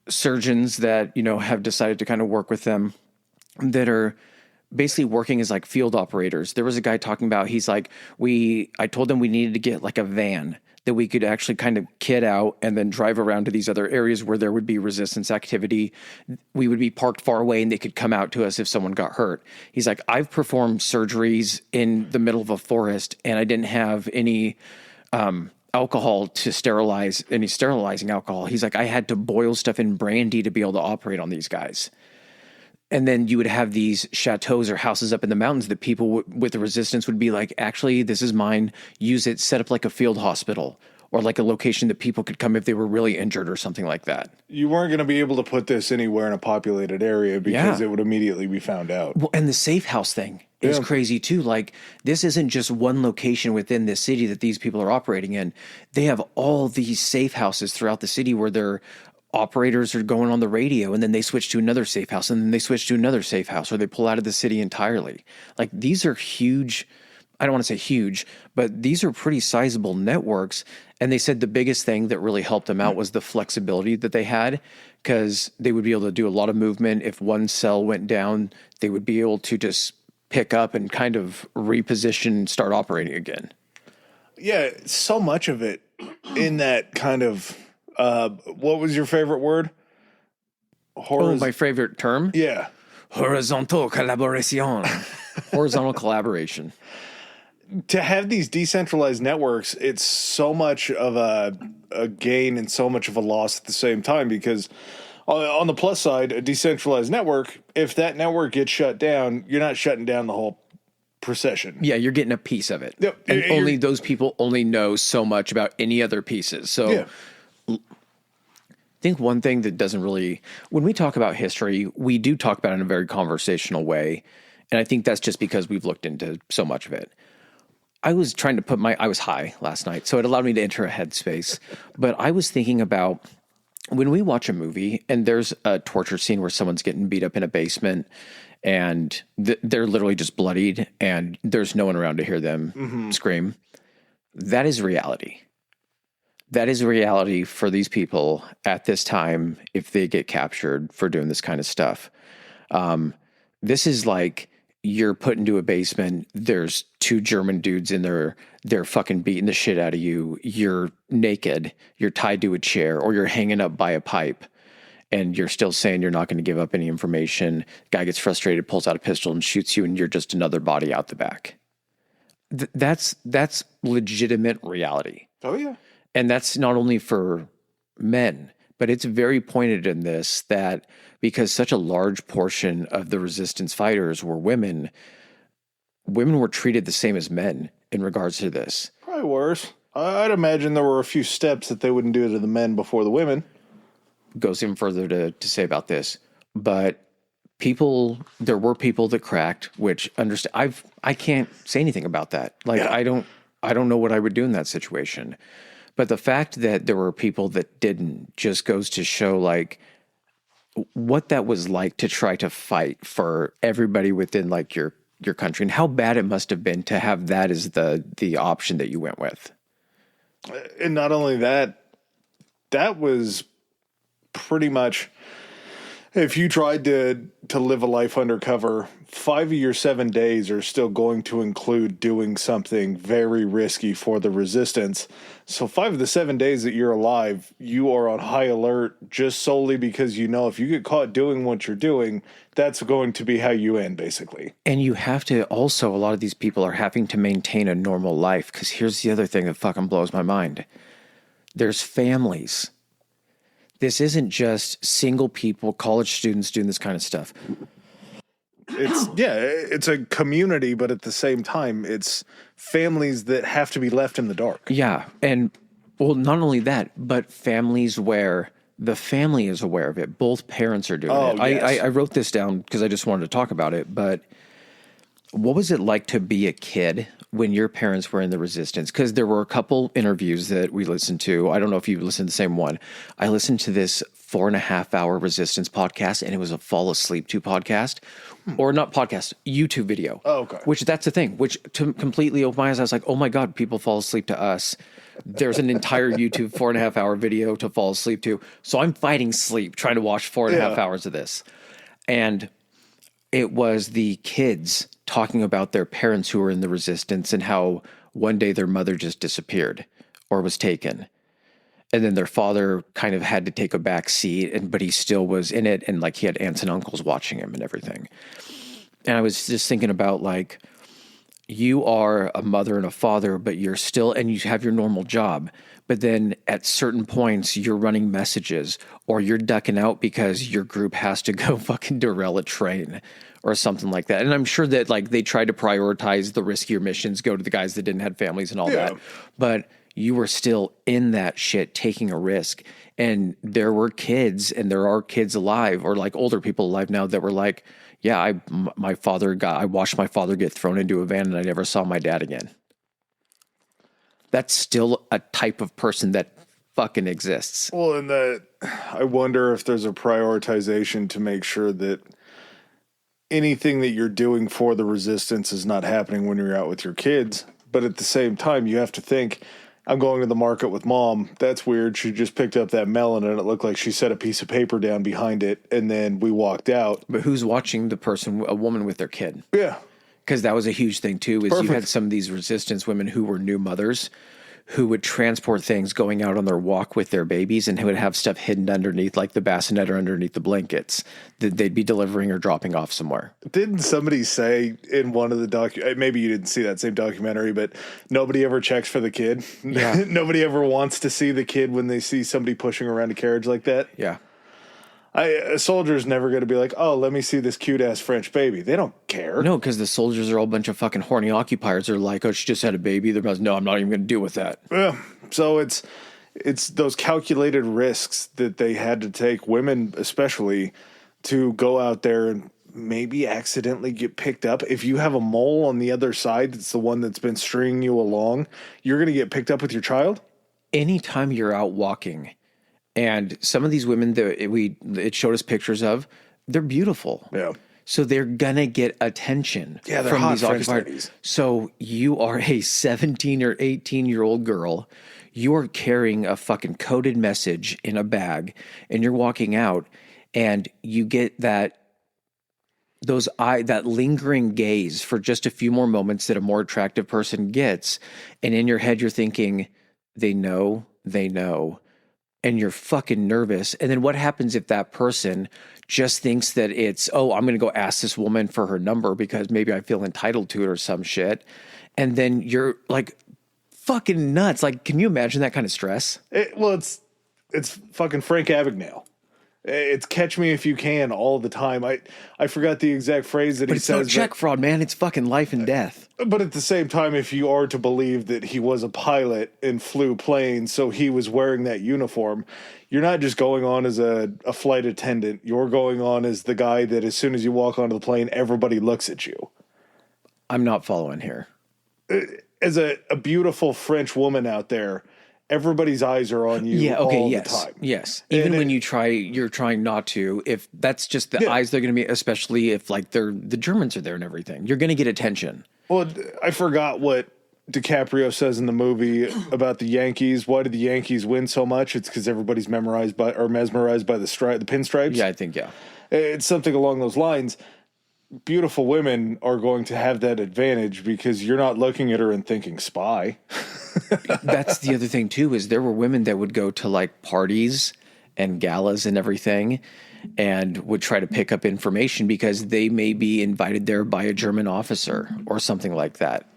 surgeons that, have decided to kind of work with them that are basically working as like field operators. There was a guy talking about, he's like, I told them we needed to get like a van that we could actually kind of kit out and then drive around to these other areas where there would be resistance activity. We would be parked far away and they could come out to us if someone got hurt. He's like, I've performed surgeries in the middle of a forest and I didn't have any alcohol to sterilize, any sterilizing alcohol. He's like, I had to boil stuff in brandy to be able to operate on these guys. And then you would have these chateaus or houses up in the mountains that people with the resistance would be like, actually, this is mine. Use it, set up like a field hospital or like a location that people could come if they were really injured or something like that. You weren't going to be able to put this anywhere in a populated area because it would immediately be found out. Well, and the safe house thing is crazy too. Like, this isn't just one location within the city that these people are operating in. They have all these safe houses throughout the city where they're operators are going on the radio and then they switch to another safe house and then they switch to another safe house or they pull out of the city entirely. Like, these are huge. I don't want to say huge, but these are pretty sizable networks. And they said the biggest thing that really helped them out was the flexibility that they had, because they would be able to do a lot of movement. If one cell went down, they would be able to just pick up and kind of reposition, start operating again. Yeah, so much of it in that kind of, what was your favorite word? My favorite term? Yeah. Horizontal collaboration. Horizontal collaboration. To have these decentralized networks, it's so much of a gain and so much of a loss at the same time, because on the plus side, a decentralized network, if that network gets shut down, you're not shutting down the whole procession. Yeah, you're getting a piece of it. Yep. And only those people only know so much about any other pieces. So Yeah. I think one thing that doesn't really, when we talk about history, we do talk about it in a very conversational way. And I think that's just because we've looked into so much of it. I was trying to I was high last night, so it allowed me to enter a headspace. But I was thinking about when we watch a movie and there's a torture scene where someone's getting beat up in a basement and they're literally just bloodied and there's no one around to hear them scream. That is reality. That is reality for these people at this time if they get captured for doing this kind of stuff. This is like you're put into a basement. There's two German dudes in there. They're fucking beating the shit out of you. You're naked. You're tied to a chair or you're hanging up by a pipe and you're still saying you're not going to give up any information. Guy gets frustrated, pulls out a pistol and shoots you and you're just another body out the back. That's legitimate reality. Oh, yeah. And that's not only for men, but it's very pointed in this that because such a large portion of the resistance fighters were women, women were treated the same as men in regards to this. Probably worse. I'd imagine there were a few steps that they wouldn't do to the men before the women. Goes even further to say about this. But there were people that cracked, which I can't say anything about that. Like, yeah. I don't know what I would do in that situation. But the fact that there were people that didn't just goes to show like what that was like to try to fight for everybody within like your country and how bad it must have been to have that as the option that you went with. And not only that was pretty much, if you tried to live a life undercover, 5 of your 7 days are still going to include doing something very risky for the resistance. So 5 of the 7 days that you're alive, you are on high alert just solely because you know if you get caught doing what you're doing, that's going to be how you end, basically. And you have to also, a lot of these people are having to maintain a normal life, because here's the other thing that fucking blows my mind. There's families. This isn't just single people, college students doing this kind of stuff. It's a community, but at the same time, it's families that have to be left in the dark. Yeah. And well, not only that, but families where the family is aware of it. Both parents are doing it. Yes. I wrote this down because I just wanted to talk about it, but what was it like to be a kid when your parents were in the resistance? Because there were a couple interviews that we listened to. I don't know if you listened to the same one. I listened to this 4.5-hour resistance podcast, and it was a fall asleep to podcast. Or not podcast, YouTube video. Oh, okay. Which that's the thing, which to completely open my eyes, I was like, oh my God, people fall asleep to us. There's an entire YouTube 4.5-hour video to fall asleep to. So I'm fighting sleep, trying to watch 4.5 hours of this. And it was the kids talking about their parents who were in the resistance and how one day their mother just disappeared or was taken. And then their father kind of had to take a back seat, but he still was in it. And like he had aunts and uncles watching him and everything. And I was just thinking about like, you are a mother and a father, but you're still, and you have your normal job. But then at certain points, you're running messages or you're ducking out because your group has to go fucking derail a train or something like that. And I'm sure that like they tried to prioritize the riskier missions, go to the guys that didn't have families and all that. But you were still in that shit taking a risk. And there were kids, and there are kids alive or like older people alive now that were like, yeah, I watched my father get thrown into a van and I never saw my dad again. That's still a type of person that fucking exists. Well, and I wonder if there's a prioritization to make sure that anything that you're doing for the resistance is not happening when you're out with your kids. But at the same time, you have to think, I'm going to the market with mom. That's weird. She just picked up that melon and it looked like she set a piece of paper down behind it. And then we walked out. But who's watching a woman with their kid? Yeah. Because that was a huge thing too, is you had some of these resistance women who were new mothers who would transport things going out on their walk with their babies and who would have stuff hidden underneath, like the bassinet or underneath the blankets that they'd be delivering or dropping off somewhere. Didn't somebody say in one of the maybe you didn't see that same documentary, but nobody ever checks for the kid? Yeah. Nobody ever wants to see the kid when they see somebody pushing around a carriage like that? Yeah. A soldier's never going to be like, oh, let me see this cute-ass French baby. They don't care. No, because the soldiers are all a bunch of fucking horny occupiers. They're like, oh, she just had a baby. They're like, no, I'm not even going to deal with that. Yeah. So it's those calculated risks that they had to take, women especially, to go out there and maybe accidentally get picked up. If you have a mole on the other side that's the one that's been stringing you along, you're going to get picked up with your child? Anytime you're out walking, and some of these women that it showed us pictures of, they're beautiful. Yeah. So they're gonna get attention from hot these French ladies. So you are a 17 or 18-year-old girl. You're carrying a fucking coded message in a bag, and you're walking out, and you get that lingering gaze for just a few more moments that a more attractive person gets, and in your head you're thinking, they know. And you're fucking nervous. And then what happens if that person just thinks that it's, oh, I'm going to go ask this woman for her number because maybe I feel entitled to it or some shit. And then you're like fucking nuts. Like, can you imagine that kind of stress? It's fucking Frank Abagnale. It's catch me if you can all the time. I forgot the exact phrase that he says. But it's no check fraud, man. It's fucking life and death. But at the same time, if you are to believe that he was a pilot and flew planes, so he was wearing that uniform, you're not just going on as a flight attendant. You're going on as the guy that as soon as you walk onto the plane, everybody looks at you. I'm not following here. As a beautiful French woman out there, everybody's eyes are on you all the time. Yes. Even when you're trying not to, if that's just the eyes they're going to be, especially if like the Germans are there and everything, you're going to get attention. Well, I forgot what DiCaprio says in the movie about the Yankees. Why did the Yankees win so much? It's because everybody's mesmerized by the pinstripes. Yeah, I think, yeah. It's something along those lines. Beautiful women are going to have that advantage because you're not looking at her and thinking spy. That's the other thing too, is there were women that would go to like parties and galas and everything and would try to pick up information because they may be invited there by a German officer or something like that.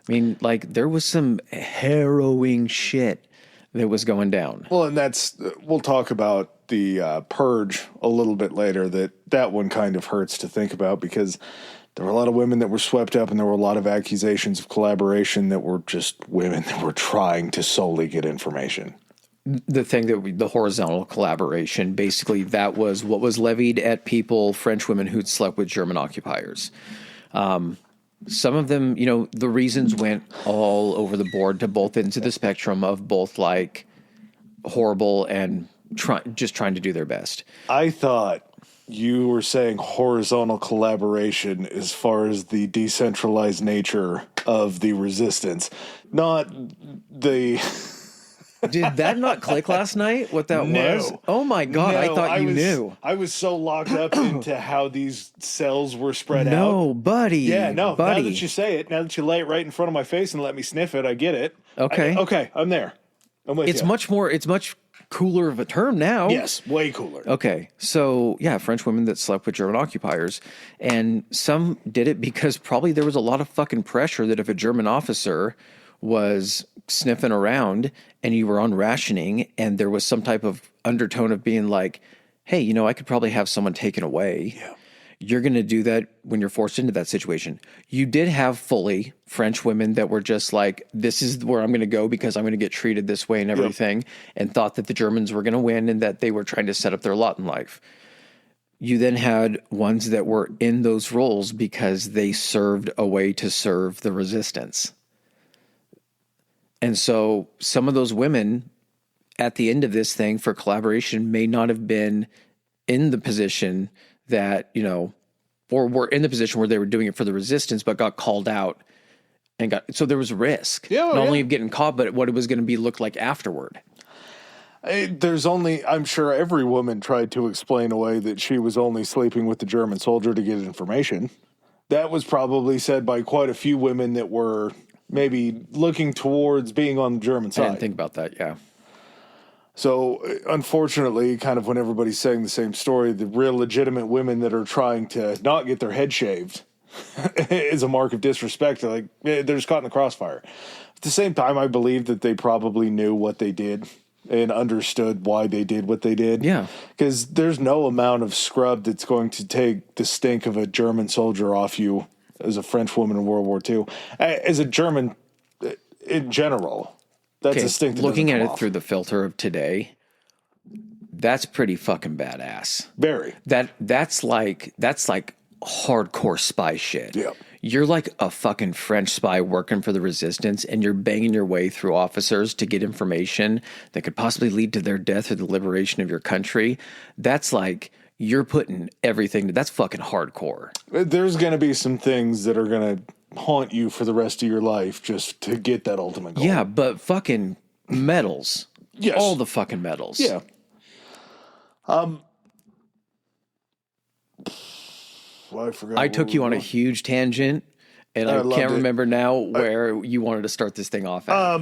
I mean, like there was some harrowing shit that was going down. Well, and we'll talk about the purge a little bit later. That one kind of hurts to think about because there were a lot of women that were swept up and there were a lot of accusations of collaboration that were just women that were trying to solely get information. The thing the horizontal collaboration, basically that was what was levied at people, French women who'd slept with German occupiers. Some of them, the reasons went all over the board to both ends of the spectrum of both like horrible and just trying to do their best. I thought you were saying horizontal collaboration as far as the decentralized nature of the resistance, not the... Did that not click last night, what that was? Oh my God, I thought you knew. I was so locked up into how these cells were spread out. No, buddy. Yeah, no, buddy. Now that you say it, now that you lay it right in front of my face and let me sniff it, I get it. Okay. Okay, I'm there. I'm with you. It's much cooler of a term now. Yes, way cooler. Okay, so yeah, French women that slept with German occupiers, and some did it because probably there was a lot of fucking pressure that if a German officer was sniffing around and you were on rationing and there was some type of undertone of being like, hey, I could probably have someone taken away. Yeah. You're going to do that when you're forced into that situation. You did have fully French women that were just like, this is where I'm going to go because I'm going to get treated this way and everything, and thought that the Germans were going to win and that they were trying to set up their lot in life. You then had ones that were in those roles because they served a way to serve the resistance. And so some of those women at the end of this thing for collaboration may not have been in the position that, or were in the position where they were doing it for the resistance, but got called out and so there was risk. Not only of getting caught, but what it was going to look like afterward. I'm sure every woman tried to explain away that she was only sleeping with the German soldier to get information. That was probably said by quite a few women that were maybe looking towards being on the German side. I didn't think about that, yeah. So, unfortunately, kind of when everybody's saying the same story, the real legitimate women that are trying to not get their head shaved is a mark of disrespect. They're just caught in the crossfire. At the same time, I believe that they probably knew what they did and understood why they did what they did. Yeah. Because there's no amount of scrub that's going to take the stink of a German soldier off you as a French woman in World War II. As a German in general, that's a stink that looking at it off. through the filter of today, that's pretty fucking badass. Very. That's like hardcore spy shit. Yeah. You're like a fucking French spy working for the resistance, and you're banging your way through officers to get information that could possibly lead to their death or the liberation of your country. That's like, you're putting everything, that's fucking hardcore. There's going to be some things that are going to haunt you for the rest of your life just to get that ultimate goal. Yeah, but fucking medals. Yes. All the fucking medals. Yeah. Well, I forgot. I took you on a huge tangent, and I can't remember now where you wanted to start this thing off at.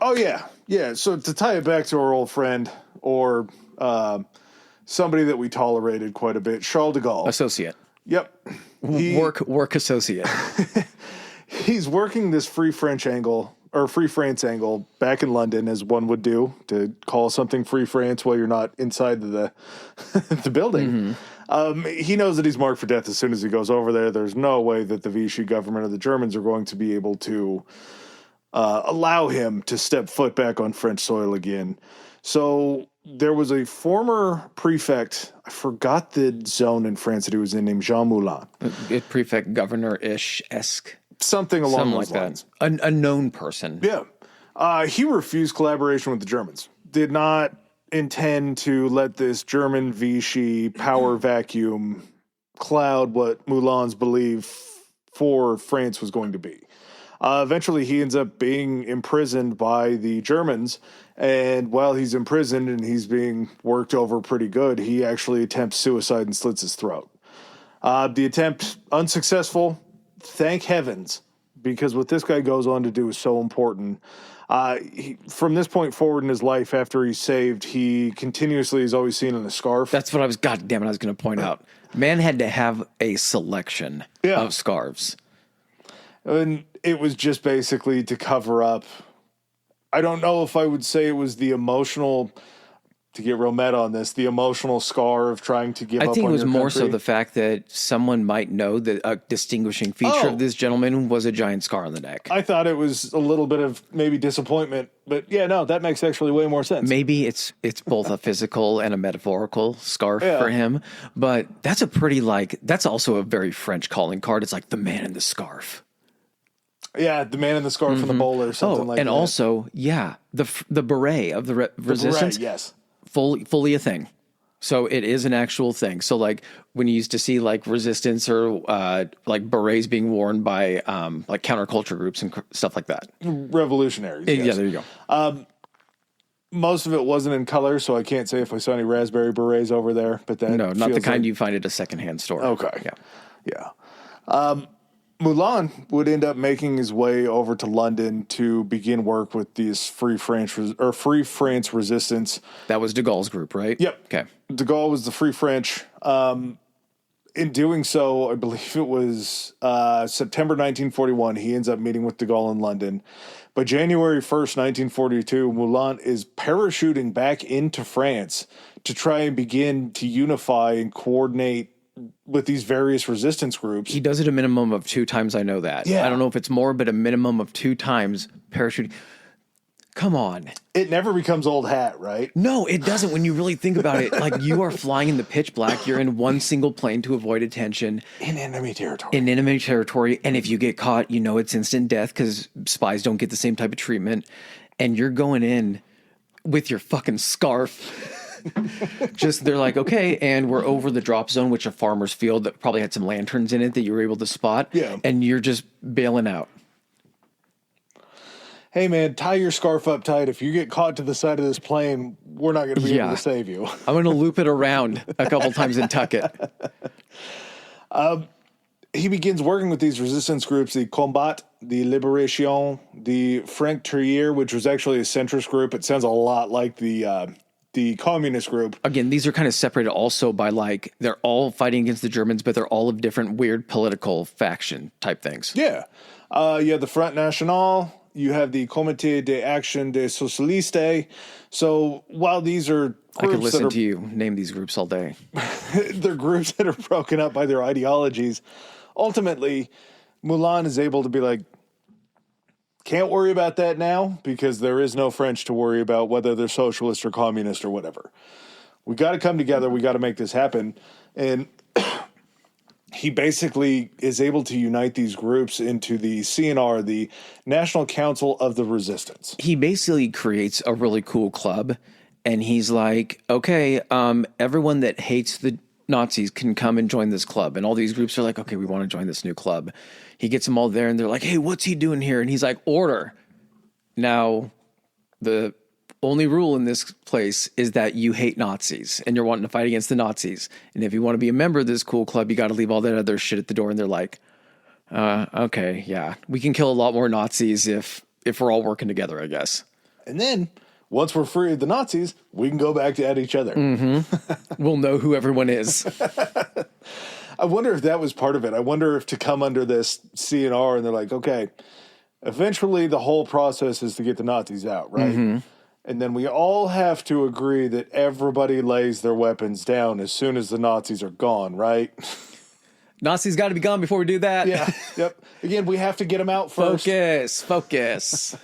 Oh, yeah. Yeah. So to tie it back to our old friend or somebody that we tolerated quite a bit, Charles de Gaulle. Associate. Yep. Work associate. He's working this Free France angle back in London, as one would do, to call something Free France while you're not inside the the building. Mm-hmm. He knows that he's marked for death as soon as he goes over there. There's no way that the Vichy government or the Germans are going to be able to allow him to step foot back on French soil again. So there was a former prefect, I forgot the zone in France that he was in, named Jean Moulin. Prefect governor-ish-esque. Something along those lines. That. A known person. Yeah. He refused collaboration with the Germans. Did not intend to let this German Vichy power vacuum cloud what Moulin's belief for France was going to be. Eventually, he ends up being imprisoned by the Germans, and while he's imprisoned and he's being worked over pretty good, he actually attempts suicide and slits his throat. The attempt unsuccessful. Thank heavens, because what this guy goes on to do is so important. From this point forward in his life, after he's saved, he continuously is always seen in a scarf. That's what I was going to point out. Man had to have a selection of scarves. And it was just basically to cover up. I don't know if I would say it was the emotional, to get real meta on this, the emotional scar of trying to give up on your country. I think it was more so the fact that someone might know that a distinguishing feature of this gentleman was a giant scar on the neck. I thought it was a little bit of maybe disappointment, but yeah, no, that makes actually way more sense. Maybe it's both a physical and a metaphorical scarf for him, but that's that's also a very French calling card. It's like the man in the scarf. Yeah, the man in the scarf and the bowler or something like that. And also, the beret of the resistance. Beret, yes. Fully a thing. So it is an actual thing. So like when you used to see like resistance or like berets being worn by like counterculture groups and stuff like that. Revolutionaries. Yes. Yeah, there you go. Most of it wasn't in color, so I can't say if I saw any raspberry berets over there. But that no, not the kind you find at a secondhand store. Okay. Yeah. Moulin would end up making his way over to London to begin work with this Free France Resistance. That was de Gaulle's group, right? Yep. Okay. De Gaulle was the Free French. In doing so, I believe it was September 1941, he ends up meeting with de Gaulle in London. By January 1st, 1942, Moulin is parachuting back into France to try and begin to unify and coordinate with these various resistance groups. He does it a minimum of 2 times, I know that. Yeah. I don't know if it's more, but a minimum of 2 times parachuting. Come on. It never becomes old hat, right? No, it doesn't when you really think about it. Like, you are flying in the pitch black. You're in one single plane to avoid attention. In enemy territory. And if you get caught, you know it's instant death because spies don't get the same type of treatment. And you're going in with your fucking scarf Just they're like, okay, and we're over the drop zone, which a farmer's field that probably had some lanterns in it that you were able to spot. Yeah. And you're just bailing out. Hey, man, tie your scarf up tight. If you get caught to the side of this plane, we're not going to be able to save you. I'm going to loop it around a couple times and tuck it. He begins working with these resistance groups, the Combat, the Liberation, the Franc Tireur, which was actually a centrist group. It sounds a lot like the communist group. Again, these are kind of separated also by like, they're all fighting against the Germans, but they're all of different weird political faction type things. Yeah. You have the Front National. You have the Comité d'Action des Socialistes. So while these are groups I could listen to you name these groups all day. they're groups that are broken up by their ideologies. Ultimately, Moulin is able to be like, can't worry about that now because there is no French to worry about whether they're socialist or communist or whatever. We got to come together. We got to make this happen. And he basically is able to unite these groups into the CNR, the National Council of the Resistance. He basically creates a really cool club, and he's like, okay, everyone that hates the Nazis can come and join this club. And all these groups are like, okay, we want to join this new club. He gets them all there, and they're like, hey, what's he doing here? And he's like, order. Now, the only rule in this place is that you hate Nazis and you're wanting to fight against the Nazis. And if you want to be a member of this cool club, you got to leave all that other shit at the door. And they're like, okay, yeah, we can kill a lot more Nazis if we're all working together, I guess. And then once we're free of the Nazis, we can go back to at each other. Mm-hmm. We'll know who everyone is. I wonder if that was part of it. I wonder if to come under this CNR and they're like, okay, eventually the whole process is to get the Nazis out, right? Mm-hmm. And then we all have to agree that everybody lays their weapons down as soon as the Nazis are gone, right? Nazis got to be gone before we do that. Yeah. Yep. Again, we have to get them out first. Focus.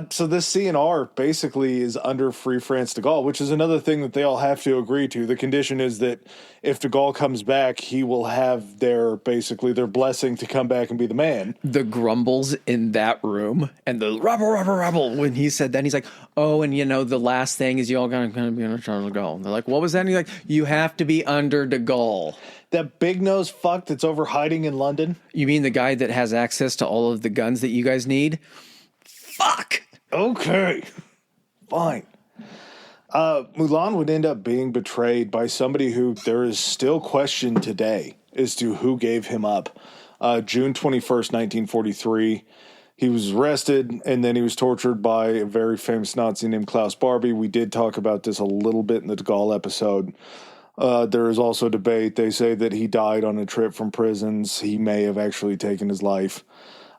So this CNR basically is under Free France de Gaulle, which is another thing that they all have to agree to. The condition is that if de Gaulle comes back, he will have their blessing to come back and be the man. The grumbles in that room and the rebel, when he said that, he's like, oh, and the last thing is you all gotta be under Charles de Gaulle. And they're like, what was that? And he's like, you have to be under de Gaulle. That big nose fuck that's over hiding in London? You mean the guy that has access to all of the guns that you guys need? Fuck. Okay. Fine. Moulin would end up being betrayed by somebody who there is still question today as to who gave him up. June 21st, 1943. He was arrested and then he was tortured by a very famous Nazi named Klaus Barbie. We did talk about this a little bit in the de Gaulle episode. There is also debate. They say that he died on a trip from prisons. He may have actually taken his life.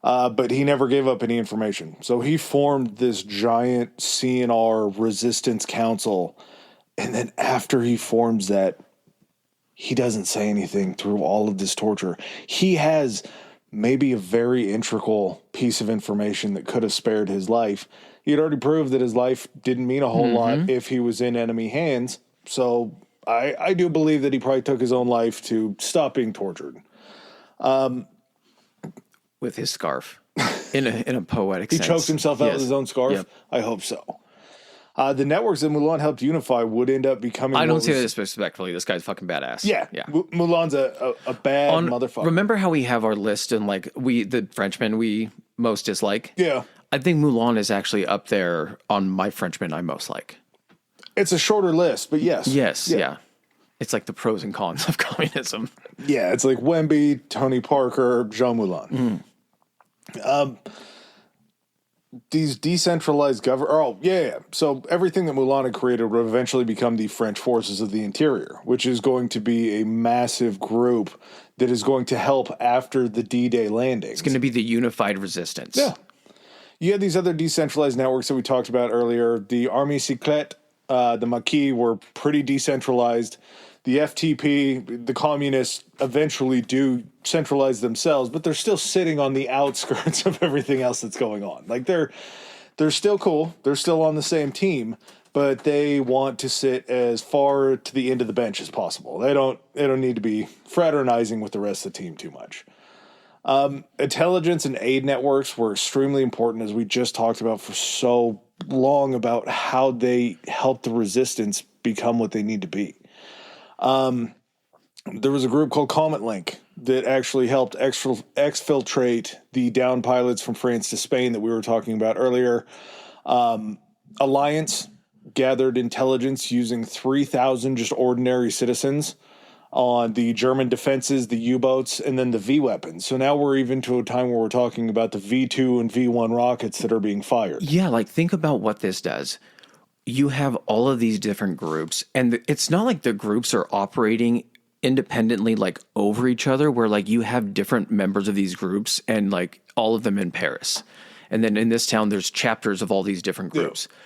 But he never gave up any information. So he formed this giant CNR resistance council. And then after he forms that, he doesn't say anything through all of this torture. He has maybe a very integral piece of information that could have spared his life. He had already proved that his life didn't mean a whole lot if he was in enemy hands. So I do believe that he probably took his own life to stop being tortured. With his scarf in a poetic sense. He choked himself out with his own scarf? Yep. I hope so. The networks that Moulin helped unify would end up becoming... I don't say this respectfully. This guy's fucking badass. Yeah. Moulin's a bad motherfucker. Remember how we have our list and the Frenchmen we most dislike? Yeah. I think Moulin is actually up there on my Frenchmen I most like. It's a shorter list, but yes. Yes, yeah. It's like the pros and cons of communism. Yeah, it's like Wemby, Tony Parker, Jean Moulin. These decentralized So everything that Moulin had created would eventually become the French Forces of the Interior, which is going to be a massive group that is going to help after the D-Day landings. It's going to be the unified resistance. Yeah. You had these other decentralized networks that we talked about earlier. The Armée Secrète, the Maquis were pretty decentralized. The FTP, the communists eventually do centralize themselves, but they're still sitting on the outskirts of everything else that's going on. Like they're still cool. They're still on the same team, but they want to sit as far to the end of the bench as possible. They don't need to be fraternizing with the rest of the team too much. Intelligence and aid networks were extremely important, as we just talked about, for so long about how they helped the resistance become what they need to be. There was a group called Comet Link that actually helped exfiltrate the downed pilots from France to Spain that we were talking about earlier. Alliance gathered intelligence using 3,000 just ordinary citizens on the German defenses, the U-boats, and then the V-weapons. So now we're even to a time where we're talking about the V2 and V1 rockets that are being fired. Yeah, like think about what this does. You have all of these different groups, and it's not like the groups are operating independently like over each other, where like you have different members of these groups and like all of them in Paris. And then in this town, there's chapters of all these different groups. Yeah.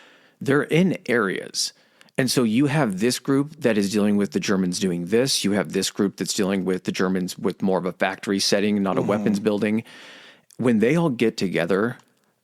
They're in areas. And so you have this group that is dealing with the Germans doing this. You have this group that's dealing with the Germans with more of a factory setting, not a weapons building. When they all get together,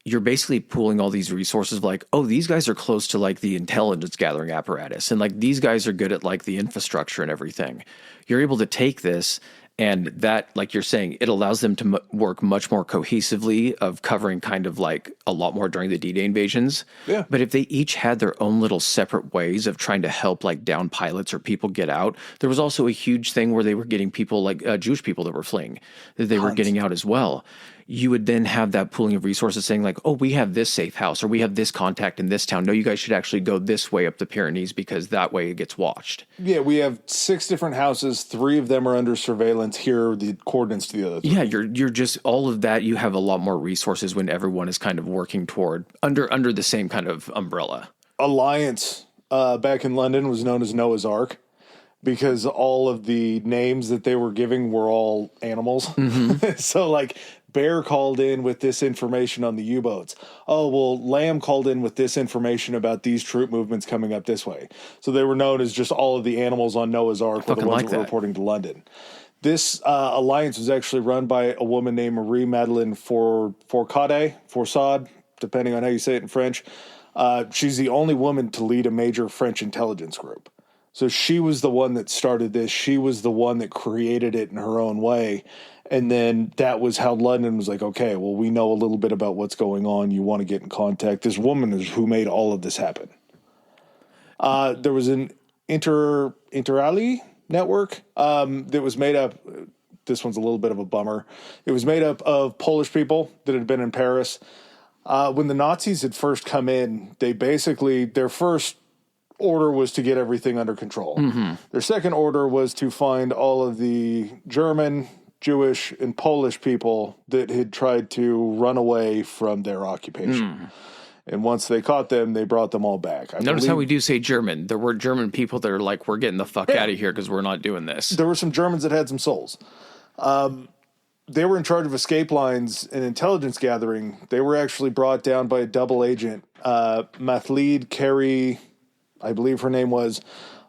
you're basically pooling all these resources like, oh, these guys are close to like the intelligence gathering apparatus. And like these guys are good at like the infrastructure and everything. You're able to take this, and that, like you're saying, it allows them to work much more cohesively of covering kind of like a lot more during the D-Day invasions. Yeah. But if they each had their own little separate ways of trying to help like down pilots or people get out, there was also a huge thing where they were getting people like Jewish people that were fleeing, that they were getting out as well. You would then have that pooling of resources saying like, oh, we have this safe house, or we have this contact in this town. No, you guys should actually go this way up the Pyrenees because that way it gets watched. Yeah, we have 6 different houses. 3 of them are under surveillance. Here are the coordinates to the other 3. Yeah, you're just all of that. You have a lot more resources when everyone is kind of working toward under the same kind of umbrella. Alliance back in London was known as Noah's Ark, because all of the names that they were giving were all animals. Mm-hmm. So like Bear called in with this information on the U-boats. Oh, well, Lamb called in with this information about these troop movements coming up this way. So they were known as just all of the animals on Noah's Ark were the ones that were reporting to London. This alliance was actually run by a woman named Marie Madeleine Forçade, depending on how you say it in French. She's the only woman to lead a major French intelligence group. So she was the one that started this. She was the one that created it in her own way. And then that was how London was like, okay, well, we know a little bit about what's going on. You want to get in contact. This woman is who made all of this happen. There was an Interally network that was made up. This one's a little bit of a bummer. It was made up of Polish people that had been in Paris. When the Nazis had first come in, they basically, their first order was to get everything under control. Mm-hmm. Their second order was to find all of the German, Jewish, and Polish people that had tried to run away from their occupation. And once they caught them, they brought them all back. Notice how we do say German. There were German people that are like, we're getting the fuck out of here because we're not doing this. There were some Germans that had some souls. They were in charge of escape lines and intelligence gathering. They were actually brought down by a double agent. Mathlede Carey, I believe her name was,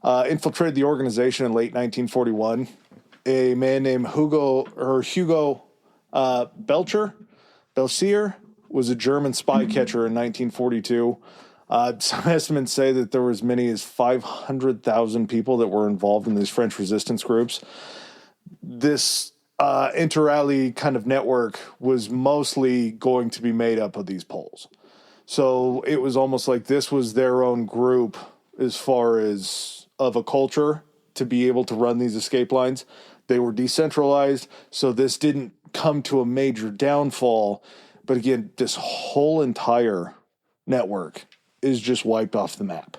infiltrated the organization in late 1941. A man named Hugo Belchier was a German spy catcher in 1942. Some estimates say that there were as many as 500,000 people that were involved in these French resistance groups. This Interally kind of network was mostly going to be made up of these Poles. So it was almost like this was their own group as far as of a culture to be able to run these escape lines. They were decentralized, so this didn't come to a major downfall. But again, this whole entire network is just wiped off the map.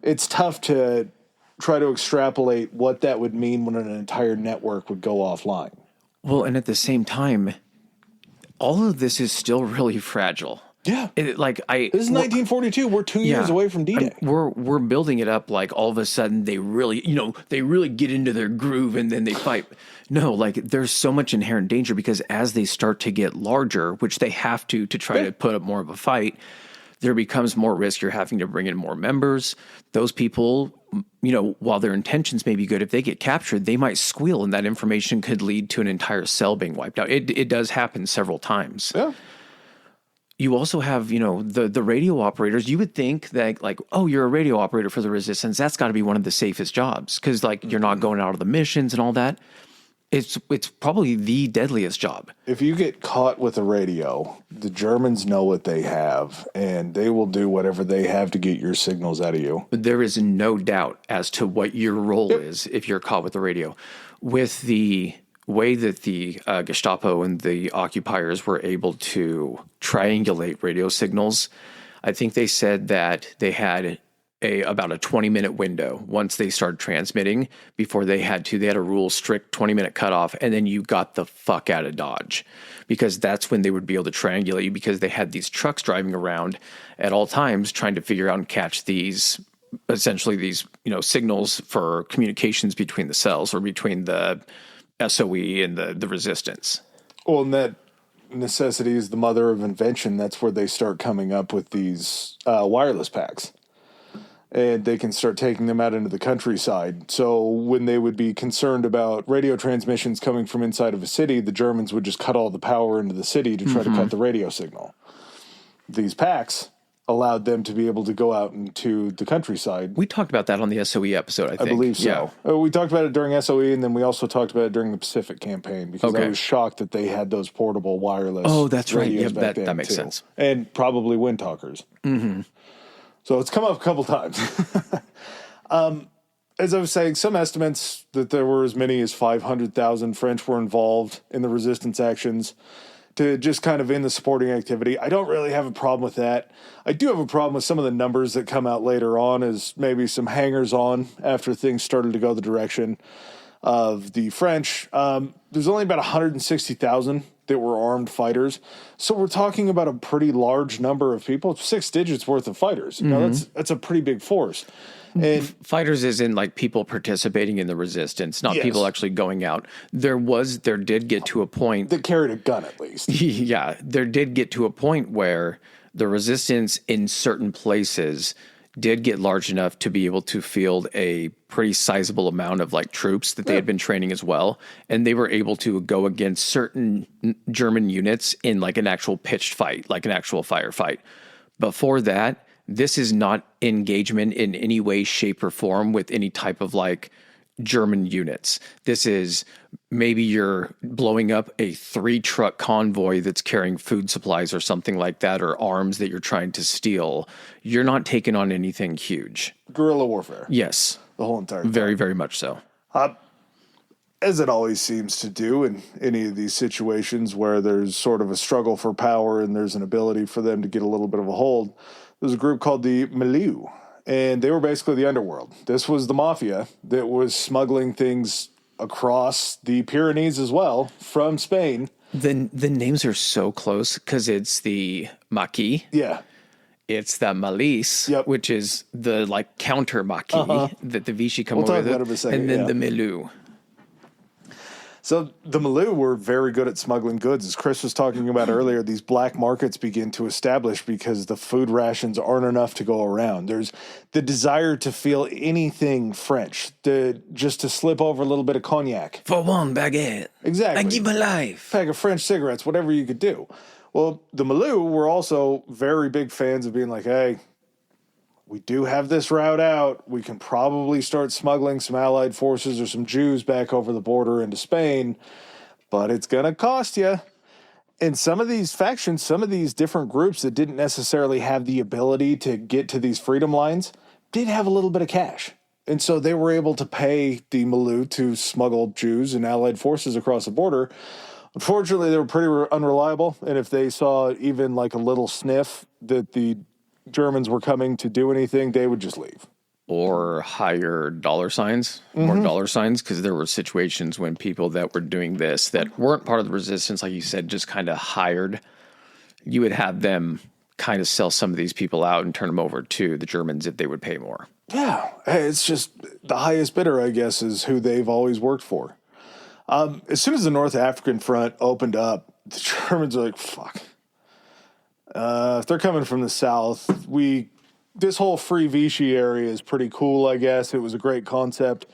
It's tough to try to extrapolate what that would mean when an entire network would go offline. Well, and at the same time, all of this is still really fragile. Yeah. This is 1942. We're 2 years away from D-Day. We're building it up like all of a sudden they really get into their groove and then they fight. No, like there's so much inherent danger because as they start to get larger, which they have to try to put up more of a fight, there becomes more risk. You're having to bring in more members. Those people, while their intentions may be good, if they get captured, they might squeal and that information could lead to an entire cell being wiped out. It does happen several times. Yeah. You also have, the radio operators. You would think that like, oh, you're a radio operator for the resistance. That's got to be one of the safest jobs because like you're not going out of the missions and all that. It's probably the deadliest job. If you get caught with a radio, the Germans know what they have, and they will do whatever they have to get your signals out of you. There is no doubt as to what your role is if you're caught with the radio. With the way that the Gestapo and the occupiers were able to triangulate radio signals, I think they said that they had about a 20-minute window once they started transmitting before they had a rule strict 20-minute cutoff, and then you got the fuck out of Dodge, because that's when they would be able to triangulate you, because they had these trucks driving around at all times trying to figure out and catch these signals for communications between the cells or between the SOE and the resistance. Well, and that necessity is the mother of invention. That's where they start coming up with these wireless packs. And they can start taking them out into the countryside. So when they would be concerned about radio transmissions coming from inside of a city, the Germans would just cut all the power into the city to try to cut the radio signal. These packs allowed them to be able to go out into the countryside. We talked about that on the SOE episode, I think. I believe so. Yeah. We talked about it during SOE, and then we also talked about it during the Pacific campaign, because I was shocked that they had those portable wireless that's right. radios back then, that makes too. sense. And probably wind talkers. Mm-hmm. So it's come up a couple times. As I was saying, some estimates that there were as many as 500,000 French were involved in the resistance actions to just kind of in the supporting activity. I don't really have a problem with that. I do have a problem with some of the numbers that come out later on as maybe some hangers-on after things started to go the direction of the French. There's only about 160,000 that were armed fighters. So we're talking about a pretty large number of people. 6 digits worth of fighters. You know, that's a pretty big force. And fighters is in like people participating in the resistance, not people actually going out. There did get to a point that carried a gun at least. Yeah, there did get to a point where the resistance in certain places did get large enough to be able to field a pretty sizable amount of like troops that they had been training as well. And they were able to go against certain German units in like an actual pitched fight, like an actual firefight. Before that, this is not engagement in any way, shape, or form with any type of like German units. This is maybe you're blowing up a 3-truck convoy that's carrying food supplies or something like that, or arms that you're trying to steal. You're not taking on anything huge. Guerrilla warfare. Yes. The whole entire time. Very, very much so. As it always seems to do in any of these situations where there's sort of a struggle for power and there's an ability for them to get a little bit of a hold, there's a group called the Milieu, and they were basically the underworld. This was the mafia that was smuggling things across the Pyrenees as well from Spain. The names are so close because it's the Maquis. Yeah. It's the Malice, which is the like counter Maquis that the Vichy come over with, and then the Milieu. So the Milieu were very good at smuggling goods. As Chris was talking about earlier, these black markets begin to establish because the food rations aren't enough to go around. There's the desire to feel anything French, just to slip over a little bit of cognac. For one baguette. Exactly. I give my life. Pack of French cigarettes, whatever you could do. Well, the Milieu were also very big fans of being like, hey, we do have this route out. We can probably start smuggling some Allied forces or some Jews back over the border into Spain, but it's going to cost you. And some of these factions, some of these different groups that didn't necessarily have the ability to get to these freedom lines did have a little bit of cash. And so they were able to pay the Milieu to smuggle Jews and Allied forces across the border. Unfortunately, they were pretty unreliable. And if they saw even like a little sniff that the Germans were coming to do anything, they would just leave. Or hire dollar signs, more dollar signs, because there were situations when people that were doing this that weren't part of the resistance, like you said, just kind of hired. You would have them kind of sell some of these people out and turn them over to the Germans if they would pay more. Yeah, it's just the highest bidder, I guess, is who they've always worked for. As soon as the North African front opened up, the Germans are like, fuck. If they're coming from the south, this whole Free Vichy area is pretty cool, I guess. It was a great concept.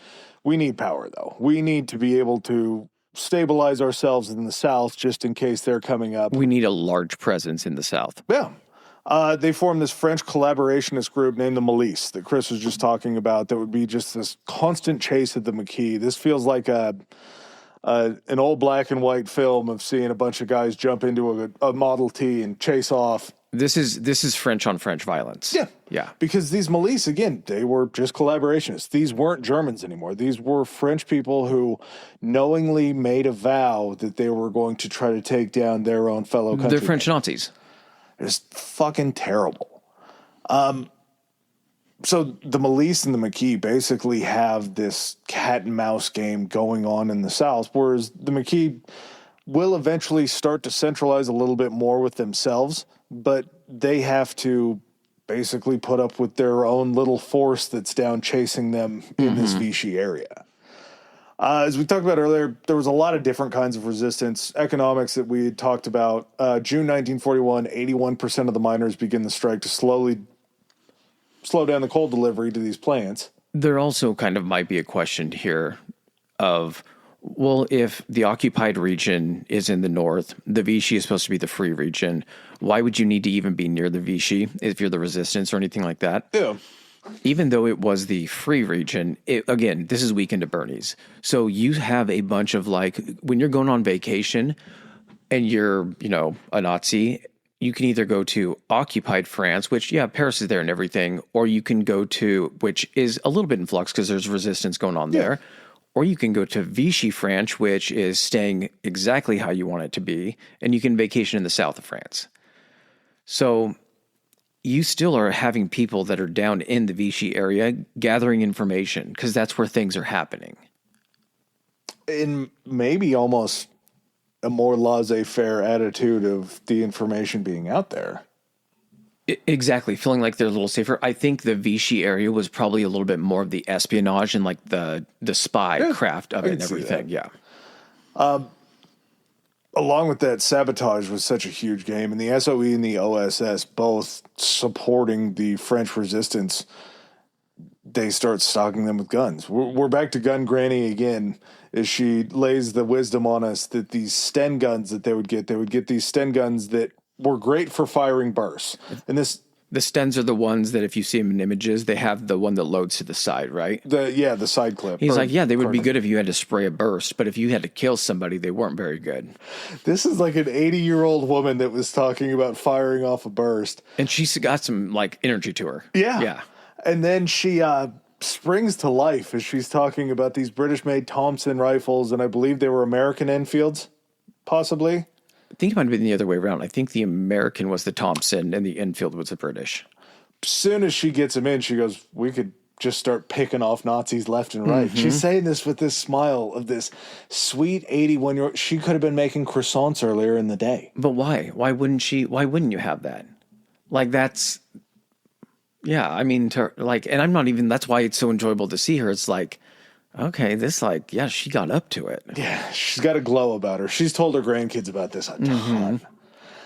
We need power, though. We need to be able to stabilize ourselves in the south just in case they're coming up. We need a large presence in the south. Yeah. They formed this French collaborationist group named the Milice that Chris was just talking about that would be just this constant chase of the Maquis. This feels like a an old black and white film of seeing a bunch of guys jump into a Model T and chase off. This is French on French violence. Yeah. Yeah. Because these milices, again, they were just collaborationists. These weren't Germans anymore. These were French people who knowingly made a vow that they were going to try to take down their own fellow countrymen. They're French Nazis. It's fucking terrible. So the Milice and the Maquis basically have this cat and mouse game going on in the South, whereas the Maquis will eventually start to centralize a little bit more with themselves, but they have to basically put up with their own little force that's down chasing them in this Vichy area. As we talked about earlier, there was a lot of different kinds of resistance. Economics that we had talked about. June 1941, 81% of the miners begin the strike to slow down the coal delivery to these plants. There also kind of might be a question here of, well, if the occupied region is in the north, the Vichy is supposed to be the free region. Why would you need to even be near the Vichy if you're the resistance or anything like that? Yeah. Even though it was the free region, again, this is weekend at Bernie's. So you have a bunch of like, when you're going on vacation and you're, a Nazi, you can either go to occupied France, which, yeah, Paris is there and everything, or you can go to, which is a little bit in flux because there's resistance going on there. Or you can go to Vichy French, which is staying exactly how you want it to be, and you can vacation in the south of France. So you still are having people that are down in the Vichy area gathering information because that's where things are happening. In maybe almost a more laissez-faire attitude of the information being out there. Exactly. Feeling like they're a little safer. I think the Vichy area was probably a little bit more of the espionage and like the spy craft of it and everything. Yeah. Along with that, sabotage was such a huge game, and the SOE and the OSS both supporting the French resistance. They start stocking them with guns. We're back to Gun Granny again, as she lays the wisdom on us that these Sten guns that they would get these Sten guns that were great for firing bursts. And the Stens are the ones that if you see them in images, they have the one that loads to the side, right? The side clip. He's like, yeah, they would be good if you had to spray a burst, but if you had to kill somebody, they weren't very good. This is like an 80-year-old woman that was talking about firing off a burst. And she's got some like energy to her. Yeah. Yeah. And then she springs to life as she's talking about these British-made Thompson rifles, and I believe they were American Enfields, possibly. I think it might have been the other way around. I think the American was the Thompson and the Enfield was the British. As soon as she gets him in, she goes, we could just start picking off Nazis left and right. Mm-hmm. She's saying this with this smile of this sweet 81-year-old. She could have been making croissants earlier in the day. But why? Why wouldn't you have that? Like that's... Yeah, I mean, and I'm not even, that's why it's so enjoyable to see her. It's like, okay, she got up to it. Yeah, she's got a glow about her. She's told her grandkids about this a ton. Mm-hmm.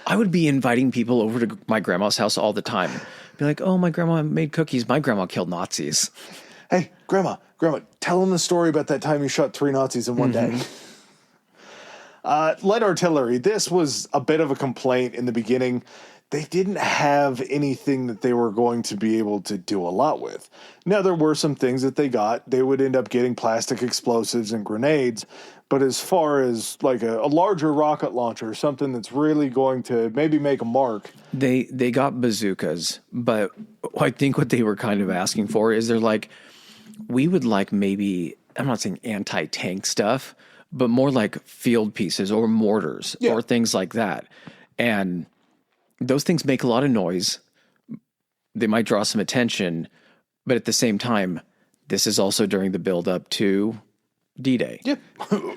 I would be inviting people over to my grandma's house all the time. Be like, oh, my grandma made cookies. My grandma killed Nazis. Hey, grandma, tell them the story about that time you shot 3 Nazis in one day. Light artillery. This was a bit of a complaint in the beginning. They didn't have anything that they were going to be able to do a lot with. Now, there were some things that they got. They would end up getting plastic explosives and grenades. But as far as like a larger rocket launcher, something that's really going to maybe make a mark. They got bazookas. But I think what they were kind of asking for is they're like, we would like maybe, I'm not saying anti-tank stuff, but more like field pieces or mortars or things like that. And those things make a lot of noise. They might draw some attention, but at the same time, this is also during the build-up to D-Day. Yep.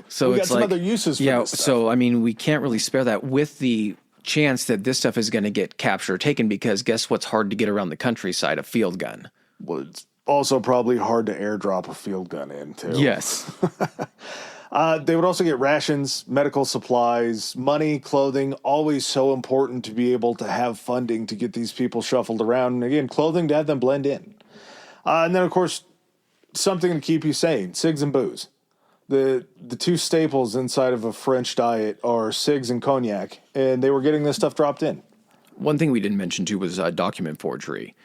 So we it's got some other uses for this stuff. So I mean, we can't really spare that with the chance that this stuff is going to get captured or taken, because guess what's hard to get around the countryside? A field gun. Well, it's also probably hard to airdrop a field gun in, too. Yes. They would also get rations, medical supplies, money, clothing, always so important to be able to have funding to get these people shuffled around. And again, clothing to have them blend in. And then, of course, something to keep you sane, cigs and booze. The 2 staples inside of a French diet are cigs and cognac, and they were getting this stuff dropped in. One thing we didn't mention, too, was document forgery.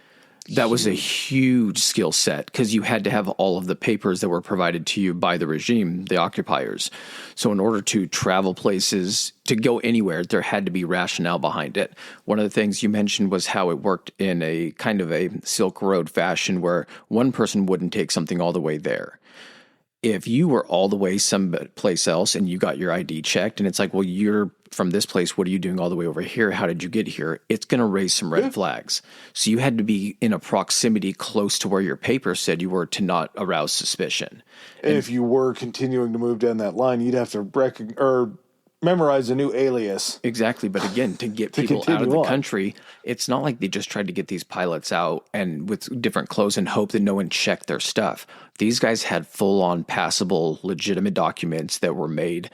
That was a huge skill set because you had to have all of the papers that were provided to you by the regime, the occupiers. So in order to travel places, to go anywhere, there had to be rationale behind it. One of the things you mentioned was how it worked in a kind of a Silk Road fashion where one person wouldn't take something all the way there. If you were all the way someplace else and you got your ID checked and it's like, well, you're from this place, what are you doing all the way over here? How did you get here? It's going to raise some red flags. So you had to be in a proximity close to where your paper said you were to not arouse suspicion. And if you were continuing to move down that line, you'd have to memorize a new alias. Exactly. But again, to get people out of the country, it's not like they just tried to get these pilots out and with different clothes and hope that no one checked their stuff. These guys had full-on passable, legitimate documents that were made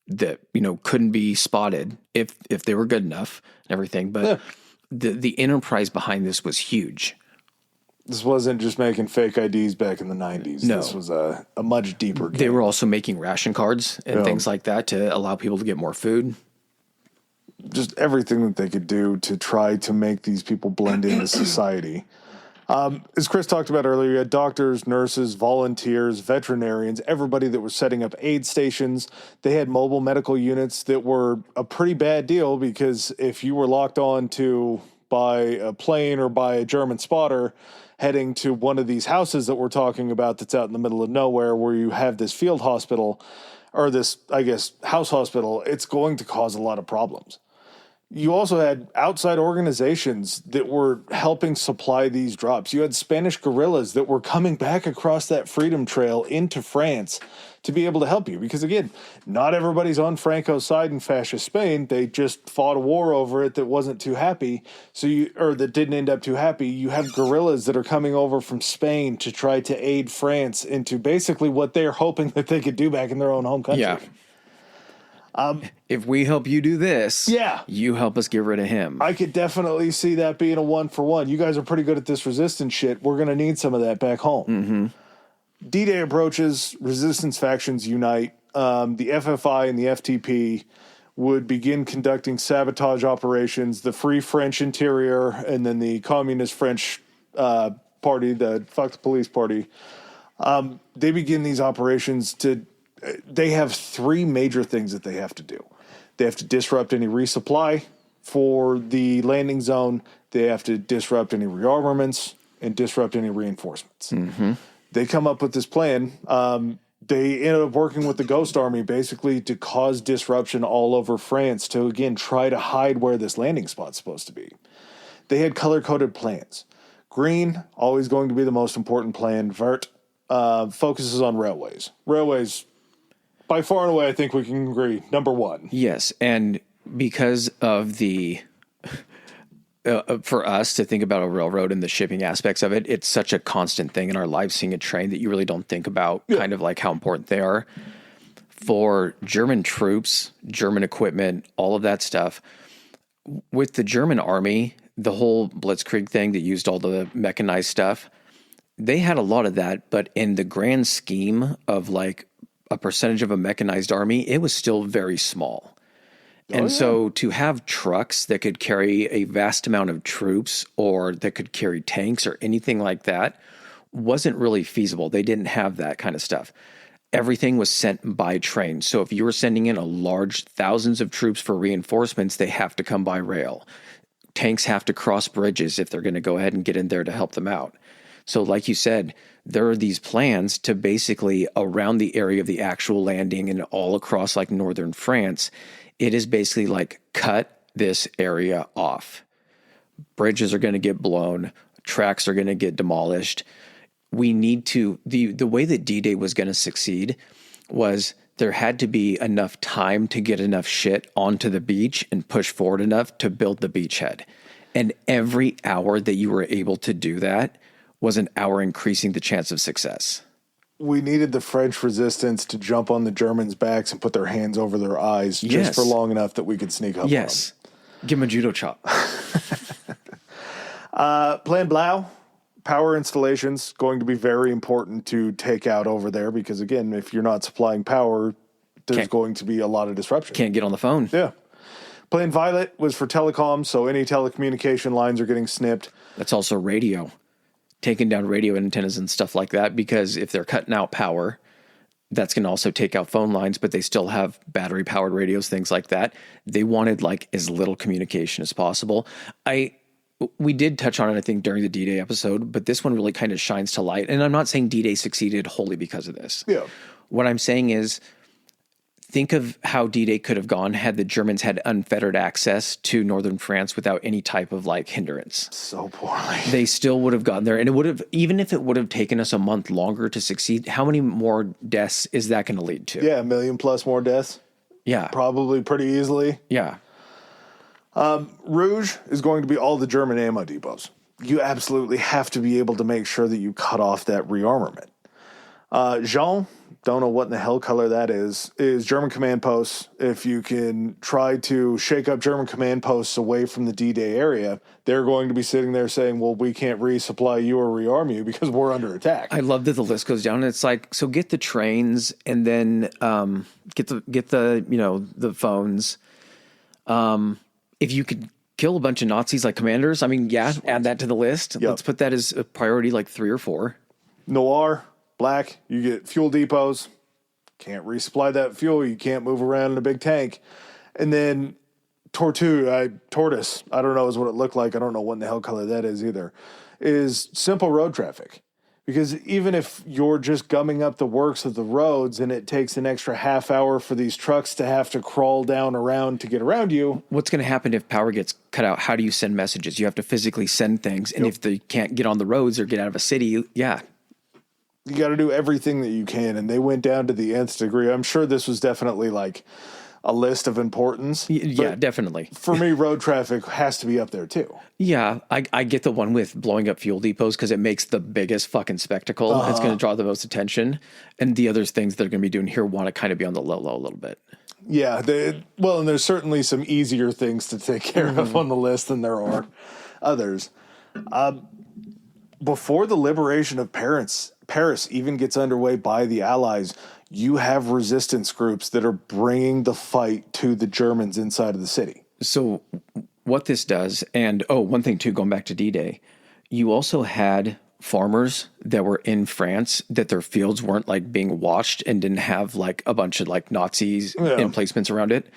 that, couldn't be spotted if they were good enough and everything. But the enterprise behind this was huge. This wasn't just making fake IDs back in the 90s. No. This was a much deeper game. They were also making ration cards and things like that to allow people to get more food. Just everything that they could do to try to make these people blend into society. As Chris talked about earlier, you had doctors, nurses, volunteers, veterinarians, everybody that was setting up aid stations. They had mobile medical units that were a pretty bad deal because if you were locked on to by a plane or by a German spotter heading to one of these houses that we're talking about that's out in the middle of nowhere where you have this field hospital or this, I guess, house hospital, it's going to cause a lot of problems. You also had outside organizations that were helping supply these drops. You had Spanish guerrillas that were coming back across that freedom trail into France to be able to help you. Because again, not everybody's on Franco's side in fascist Spain. They just fought a war over it that wasn't too happy. That didn't end up too happy. You have guerrillas that are coming over from Spain to try to aid France into basically what they're hoping that they could do back in their own home country. Yeah. If we help you do this, yeah, you help us get rid of him. I could definitely see that being a 1-for-1. You guys are pretty good at this resistance shit. We're going to need some of that back home. Mm-hmm. D-Day approaches, resistance factions unite. The FFI and the FTP would begin conducting sabotage operations. The Free French Interior and then the Communist French party, the Fuck the Police party, they begin these operations they have three major things that they have to do. They have to disrupt any resupply for the landing zone. They have to disrupt any rearmaments and disrupt any reinforcements. Mm-hmm. They come up with this plan. They ended up working with the Ghost Army basically to cause disruption all over France to, again, try to hide where this landing spot's supposed to be. They had color-coded plans. Green, always going to be the most important plan. Vert focuses on railways. Railways, by far and away, I think we can agree, number one. Yes, and because of the for us to think about a railroad and the shipping aspects of it, it's such a constant thing in our lives, seeing a train that you really don't think about kind of like how important they are. For German troops, German equipment, all of that stuff, with the German army, the whole Blitzkrieg thing that used all the mechanized stuff, they had a lot of that, but in the grand scheme of like a percentage of a mechanized army, it was still very small. So to have trucks that could carry a vast amount of troops or that could carry tanks or anything like that wasn't really feasible. They didn't have that kind of stuff. Everything was sent by train. So if you were sending in a large thousands of troops for reinforcements, they have to come by rail. Tanks have to cross bridges if they're going to go ahead and get in there to help them out. So like you said, there are these plans to basically around the area of the actual landing and all across like northern France, it is basically like cut this area off. Bridges are going to get blown. Tracks are going to get demolished. We need to, the way that D-Day was going to succeed was there had to be enough time to get enough shit onto the beach and push forward enough to build the beachhead. And every hour that you were able to do that was an hour increasing the chance of success. We needed the French resistance to jump on the Germans' backs and put their hands over their eyes just for long enough that we could sneak up on them. Give them a judo chop. Plan Blau, power installations, going to be very important to take out over there because, again, if you're not supplying power, there's going to be a lot of disruption. Can't get on the phone. Yeah. Plan Violet was for telecom, so any telecommunication lines are getting snipped. That's also radio. taking down radio antennas and stuff like that, because if they're cutting out power, that's going to also take out phone lines, but they still have battery powered radios, things like that. They wanted like as little communication as possible. We did touch on it, I think, during the D-Day episode, but this one really kind of shines to light. And I'm not saying D-Day succeeded wholly because of this. Yeah. What I'm saying is, think of how D-Day could have gone had the Germans had unfettered access to northern France without any type of like hindrance. So poorly. They still would have gotten there. And it would have, even if it would have taken us a month longer to succeed, how many more deaths is that going to lead to? Yeah, 1 million plus more deaths. Yeah. Probably pretty easily. Yeah. Rouge is going to be all the German ammo depots. You absolutely have to be able to make sure that you cut off that rearmament. Jean, don't know what in the hell color that is German command posts. If you can try to shake up German command posts away from the D-Day area, they're going to be sitting there saying, well, we can't resupply you or rearm you because we're under attack. I love that the list goes down. And it's like, so get the trains and then get the the phones. If you could kill a bunch of Nazis like commanders, I mean, yeah, add that to the list. Yep. Let's put that as a priority, like 3 or 4. Noir, black, you get fuel depots. Can't resupply that fuel. You can't move around in a big tank. And then tortoise, I don't know is what it looked like. I don't know what in the hell color that is either, is simple road traffic. Because even if you're just gumming up the works of the roads and it takes an extra half hour for these trucks to have to crawl down around to get around you. What's going to happen if power gets cut out? How do you send messages? You have to physically send things. And if they can't get on the roads or get out of a city, yeah. You got to do everything that you can. And they went down to the nth degree. I'm sure this was definitely like a list of importance. Yeah, definitely. For me, road traffic has to be up there too. Yeah, I get the one with blowing up fuel depots because it makes the biggest fucking spectacle. It's going to draw the most attention. And the other things they're going to be doing here want to kind of be on the low a little bit. Yeah. And there's certainly some easier things to take care of on the list than there are others. Before the liberation of Paris even gets underway by the Allies, you have resistance groups that are bringing the fight to the Germans inside of the city. So what this does, and one thing too, going back to D-Day, you also had farmers that were in France that their fields weren't like being watched and didn't have like a bunch of like Nazis emplacements around it.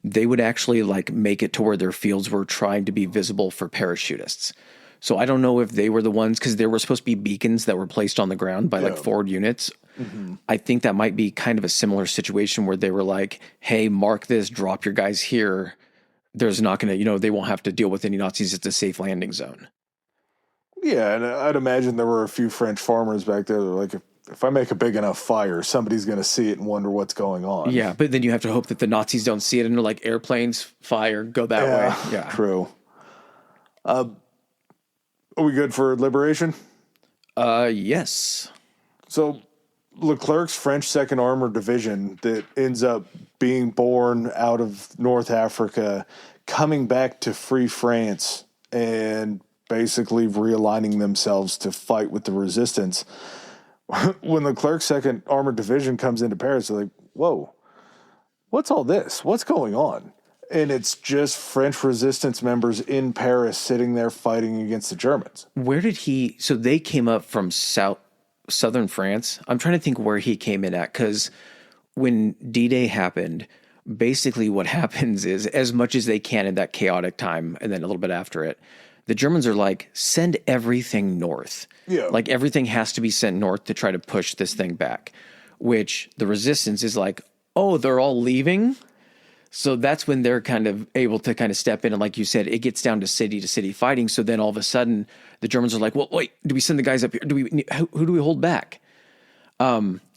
They would actually like make it to where their fields were trying to be visible for parachutists. So I don't know if they were the ones, because there were supposed to be beacons that were placed on the ground by like forward units. Mm-hmm. I think that might be kind of a similar situation where they were like, hey, mark this, drop your guys here. There's not going to, they won't have to deal with any Nazis. It's a safe landing zone. Yeah, and I'd imagine there were a few French farmers back there that were like, if I make a big enough fire, somebody's going to see it and wonder what's going on. Yeah, but then you have to hope that the Nazis don't see it and they're like, airplanes, fire, go that way. Yeah, true. Are we good for liberation? Yes. So Leclerc's French 2nd Armored Division that ends up being born out of North Africa, coming back to free France and basically realigning themselves to fight with the resistance. When Leclerc's 2nd Armored Division comes into Paris, they're like, whoa, what's all this? What's going on? And it's just French resistance members in Paris sitting there fighting against the Germans. Where did so they came up from southern France. I'm trying to think where he came in at, because when D-Day happened, basically what happens is, as much as they can in that chaotic time and then a little bit after it, the Germans are like, send everything north. Yeah. Like everything has to be sent north to try to push this thing back, which the resistance is like, oh, they're all leaving? So that's when they're kind of able to kind of step in. And like you said, it gets down to city fighting. So then all of a sudden the Germans are like, well, wait, do we send the guys up here? Who do we hold back?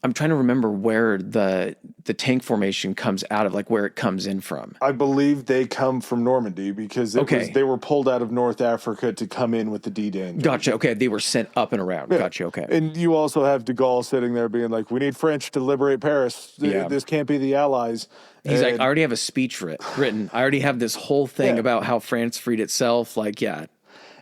I'm trying to remember where the tank formation comes out of, like where it comes in from. I believe they come from Normandy because they were pulled out of North Africa to come in with the D-Day. Gotcha. Okay. They were sent up and around. Yeah. Gotcha. Okay. And you also have de Gaulle sitting there being like, we need French to liberate Paris. This can't be the Allies. He's like, I already have a speech written. I already have this whole thing about how France freed itself. Like, yeah.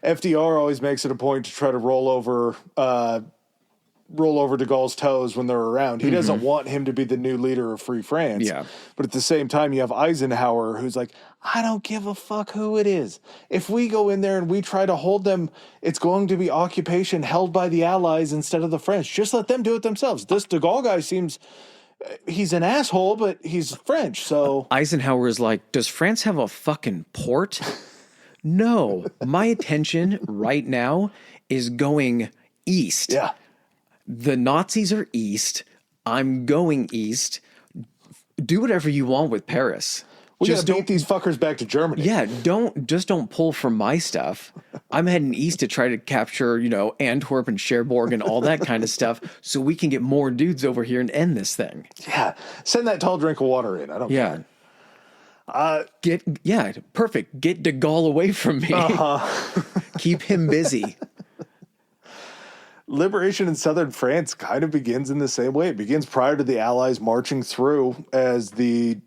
FDR always makes it a point to try to roll over de Gaulle's toes when they're around. He doesn't want him to be the new leader of Free France. Yeah. But at the same time, you have Eisenhower, who's like, I don't give a fuck who it is. If we go in there and we try to hold them, it's going to be occupation held by the Allies instead of the French. Just let them do it themselves. This de Gaulle guy seems, he's an asshole, but he's French, so. Eisenhower is like, does France have a fucking port? No, my attention right now is going east. Yeah. The Nazis are east. I'm going east. Do whatever you want with Paris. We just gotta beat these fuckers back to Germany. Yeah, don't pull from my stuff. I'm heading east to try to capture, Antwerp and Cherbourg and all that kind of stuff, so we can get more dudes over here and end this thing. Yeah, send that tall drink of water in. I don't care. Perfect. Get de Gaulle away from me. Keep him busy. Liberation in southern France kind of begins in the same way. It begins prior to the Allies marching through as the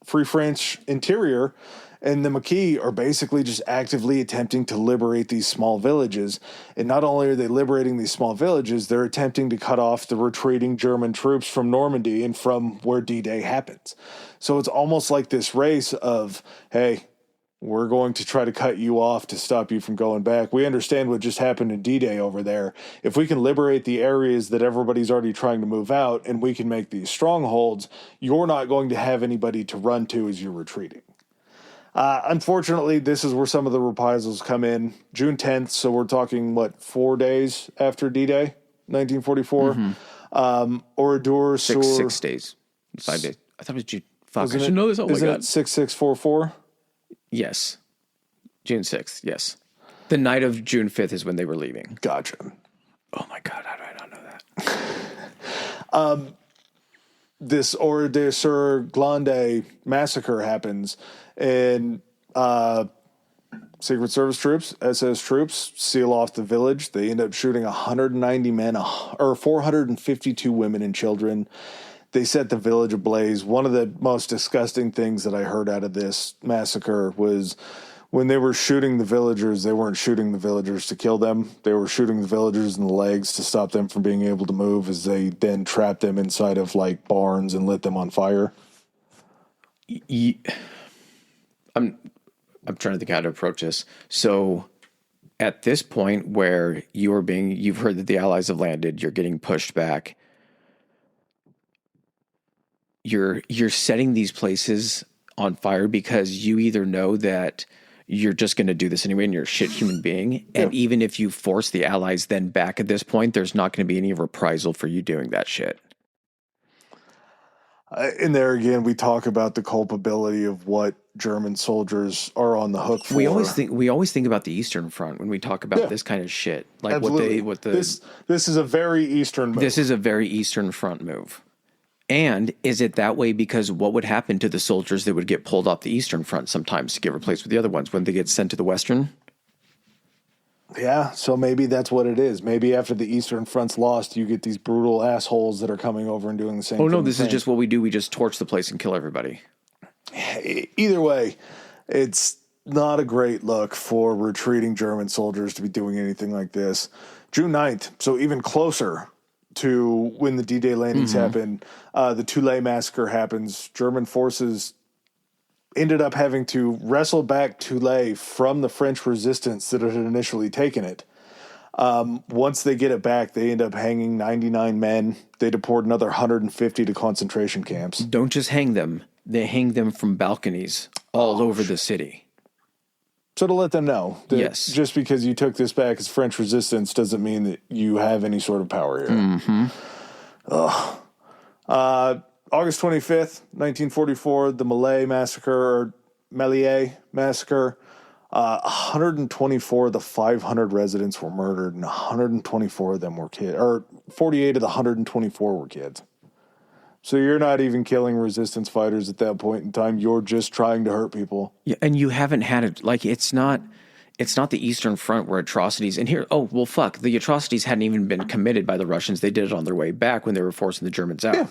Free French interior and the Maquis are basically just actively attempting to liberate these small villages. And not only are they liberating these small villages, they're attempting to cut off the retreating German troops from Normandy and from where D-Day happens. So it's almost like this race of, hey, we're going to try to cut you off to stop you from going back. We understand what just happened in D-Day over there. If we can liberate the areas that everybody's already trying to move out and we can make these strongholds, you're not going to have anybody to run to as you're retreating. Unfortunately, this is where some of the reprisals come in. June 10th, so we're talking, 4 days after D-Day, 1944? Mm-hmm. Oradour sur... 6 days. 5 days. I thought it was June. Fuck, I should know this. Oh, my God. Isn't it 6644? Yes. June 6th, yes. The night of June 5th is when they were leaving. Gotcha. Oh, my God. How do I not know that? This Oradour sur Glande massacre happens, and Secret Service troops, SS troops, seal off the village. They end up shooting 190 men, or 452 women and children. They set the village ablaze. One of the most disgusting things that I heard out of this massacre was when they were shooting the villagers, they weren't shooting the villagers to kill them. They were shooting the villagers in the legs to stop them from being able to move, as they then trapped them inside of barns and lit them on fire. I'm trying to think how to approach this. So at this point where you've heard that the Allies have landed, you're getting pushed back. You're setting these places on fire because you either know that you're just going to do this anyway and you're a shit human being. And even if you force the Allies then back at this point, there's not going to be any reprisal for you doing that shit. And there again, we talk about the culpability of what German soldiers are on the hook for. We always think about the Eastern Front when we talk about this kind of shit. Like absolutely. This is a very Eastern move. This is a very Eastern Front move. And is it that way because what would happen to the soldiers that would get pulled off the Eastern Front sometimes to get replaced with the other ones when they get sent to the Western? Yeah, so maybe that's what it is. Maybe after the Eastern Front's lost, you get these brutal assholes that are coming over and doing the same thing. Oh, no, this is just what we do. We just torch the place and kill everybody. Either way, it's not a great look for retreating German soldiers to be doing anything like this. June 9th, so even closer to when the D-Day landings happen, the Tulay massacre happens. German forces ended up having to wrestle back Tulay from the French resistance that had initially taken it. Once they get it back, they end up hanging 99 men. They deport another 150 to concentration camps. Don't just hang them. They hang them from balconies all over the city. So to let them know that yes. just because you took this back as French resistance doesn't mean that you have any sort of power here. Mm-hmm. August 25th, 1944, the Méliès massacre. 124 of the 500 residents were murdered, and 124 of them were kids, or 48 of the 124 were kids. So you're not even killing resistance fighters at that point in time. You're just trying to hurt people. Yeah, and you haven't had it. Like, it's not the Eastern Front where atrocities. And here, the atrocities hadn't even been committed by the Russians. They did it on their way back when they were forcing the Germans out.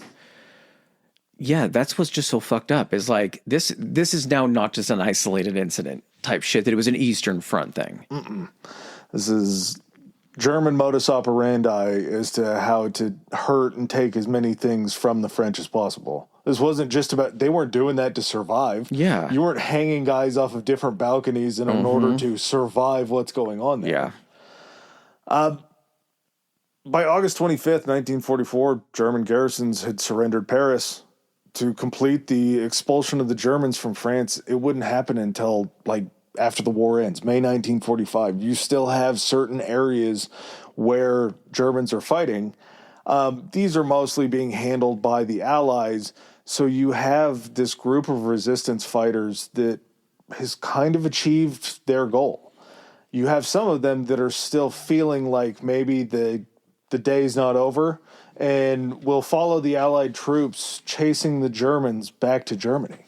Yeah, that's what's just so fucked up. Is like this is now not just an isolated incident type shit. That it was an Eastern Front thing. Mm-mm. This is German modus operandi as to how to hurt and take as many things from the French as possible. This wasn't just about, they weren't doing that to survive. Yeah. You weren't hanging guys off of different balconies in order to survive what's going on there. Yeah. By August 25th, 1944, German garrisons had surrendered Paris. To complete the expulsion of the Germans from France, it wouldn't happen until after the war ends, May 1945. You still have certain areas where Germans are fighting. These are mostly being handled by the Allies. So you have this group of resistance fighters that has kind of achieved their goal. You have some of them that are still feeling like maybe the day's not over, and will follow the Allied troops chasing the Germans back to Germany.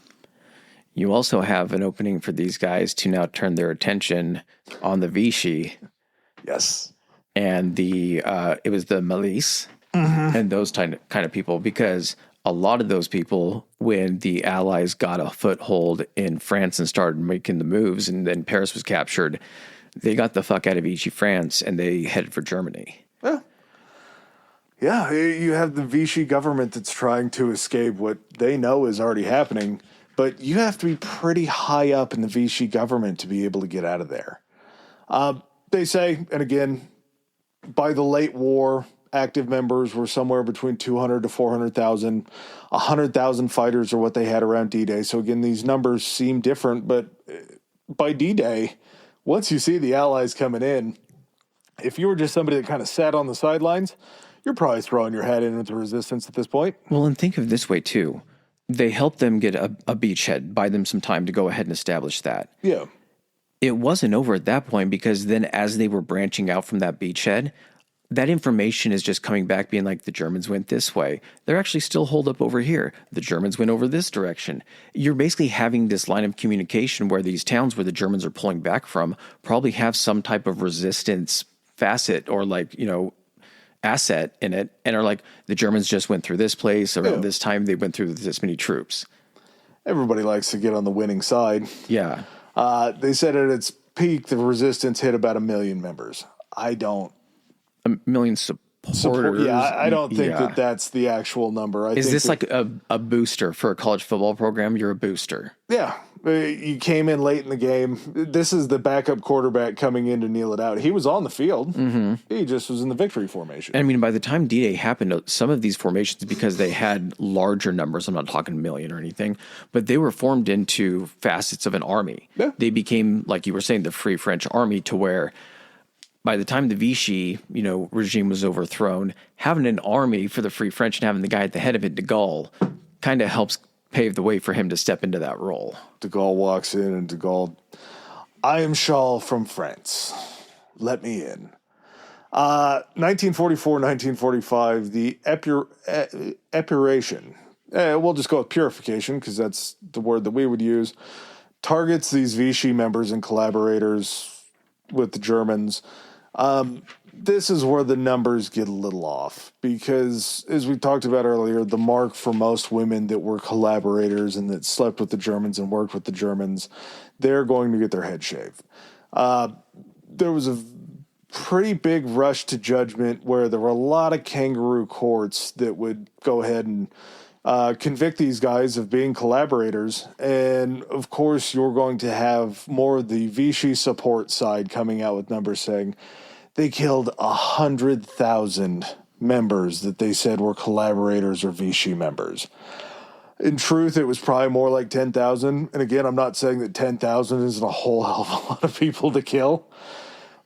You also have an opening for these guys to now turn their attention on the Vichy. Yes. And it was the milice and those kind of people, because a lot of those people, when the Allies got a foothold in France and started making the moves, and then Paris was captured, they got the fuck out of Vichy France and they headed for Germany. Yeah, you have the Vichy government that's trying to escape what they know is already happening, but you have to be pretty high up in the Vichy government to be able to get out of there. They say, and again, by the late war, active members were somewhere between 200 to 400,000. 100,000 fighters are what they had around D-Day. So again, these numbers seem different, but by D-Day, once you see the Allies coming in, if you were just somebody that kind of sat on the sidelines, you're probably throwing your hat in with the resistance at this point. Well, and think of it this way, too. They helped them get a beachhead, buy them some time to go ahead and establish that. Yeah. It wasn't over at that point, because then as they were branching out from that beachhead, that information is just coming back being like, the Germans went this way. They're actually still holed up over here. The Germans went over this direction. You're basically having this line of communication where these towns where the Germans are pulling back from probably have some type of resistance facet or asset in it, and are like, the Germans just went through this place around this time. They went through this many troops. Everybody likes to get on the winning side. Yeah. They said at its peak, the resistance hit about 1 million members. I don't. 1 million supporters. I don't think that that's the actual number. Is this like a booster for a college football program? You're a booster. Yeah. You came in late in the game. This is the backup quarterback coming in to kneel it out. He was on the field. Mm-hmm. He just was in the victory formation. And I mean, by the time D-Day happened, some of these formations, because they had larger numbers, I'm not talking million or anything, but they were formed into facets of an army. Yeah. They became, like you were saying, the Free French Army, to where by the time the Vichy, regime was overthrown, having an army for the Free French and having the guy at the head of it, de Gaulle, kind of helps pave the way for him to step into that role. De Gaulle walks in, and de Gaulle, I am Charles from France. Let me in. 1944, 1945, the epuration, we'll just go with purification because that's the word that we would use, targets these Vichy members and collaborators with the Germans. This is where the numbers get a little off because, as we talked about earlier, the mark for most women that were collaborators and that slept with the Germans and worked with the Germans, they're going to get their head shaved. There was a pretty big rush to judgment where there were a lot of kangaroo courts that would go ahead and convict these guys of being collaborators. And, of course, you're going to have more of the Vichy support side coming out with numbers saying, they killed 100,000 members that they said were collaborators or Vichy members. In truth, it was probably more like 10,000. And again, I'm not saying that 10,000 isn't a whole hell of a lot of people to kill.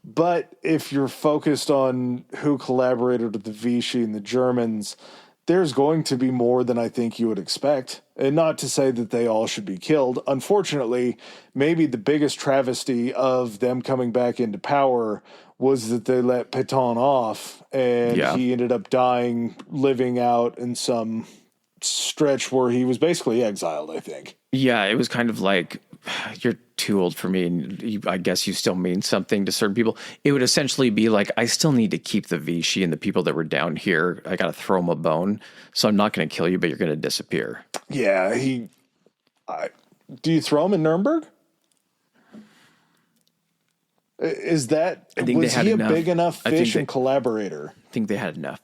But if you're focused on who collaborated with the Vichy and the Germans, there's going to be more than I think you would expect. And not to say that they all should be killed. Unfortunately, maybe the biggest travesty of them coming back into power was that they let Pétain off, and he ended up dying, living out in some stretch where he was basically exiled, I think. Yeah, it was kind of like, you're too old for me, and I guess you still mean something to certain people. It would essentially be like, I still need to keep the Vichy and the people that were down here. I got to throw them a bone, so I'm not going to kill you, but you're going to disappear. Yeah, do you throw him in Nuremberg? Was he a big enough fish and collaborator? I think they had enough.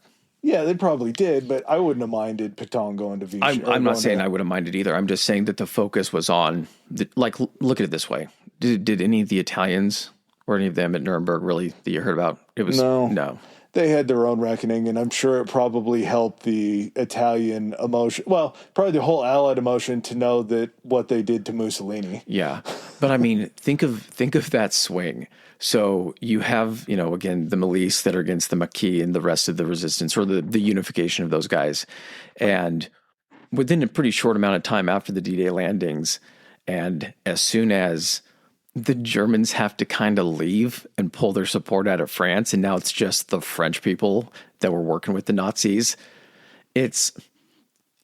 Yeah, they probably did, but I wouldn't have minded Pétain going to Vichy. I'm not saying I would have minded either. I'm just saying that the focus was on, look at it this way. Did any of the Italians or any of them at Nuremberg really that you heard about? It was no. They had their own reckoning, and I'm sure it probably helped the Italian emotion. Well, probably the whole Allied emotion to know that what they did to Mussolini. Yeah, but I mean, think of that swing. So you have, again, the milice that are against the Maquis and the rest of the resistance, or the unification of those guys, and within a pretty short amount of time after the D-Day landings, and as soon as the Germans have to kind of leave and pull their support out of France, and now it's just the French people that were working with the Nazis. It's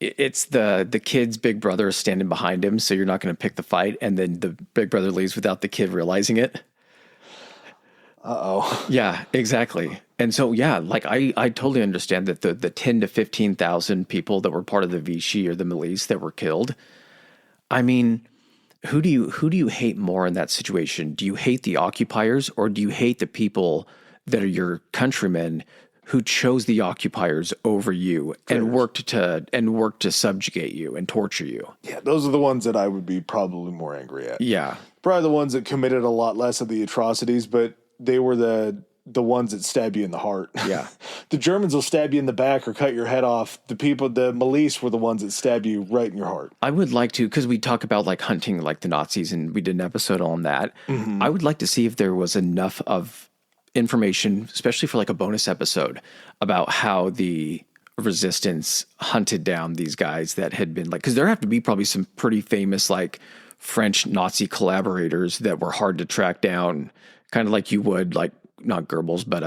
the kid's big brother standing behind him, so you're not going to pick the fight, and then the big brother leaves without the kid realizing it. Uh-oh. Yeah, exactly. And so, yeah, like I totally understand that the 10 to 15,000 people that were part of the Vichy or the milice that were killed. I mean, who do you hate more in that situation? Do you hate the occupiers, or do you hate the people that are your countrymen who chose the occupiers over you and worked to subjugate you and torture you? Yeah, those are the ones that I would be probably more angry at. Yeah. Probably the ones that committed a lot less of the atrocities, but they were the ones that stab you in the heart. Yeah. The Germans will stab you in the back or cut your head off. The milice were the ones that stab you right in your heart. I would like to, because we talk about like hunting like the Nazis, and we did an episode on that. Mm-hmm. I would like to see if there was enough of information, especially for like a bonus episode, about how the resistance hunted down these guys that had been like, because there have to be probably some pretty famous like French Nazi collaborators that were hard to track down, kind of like you would like, not Goebbels, but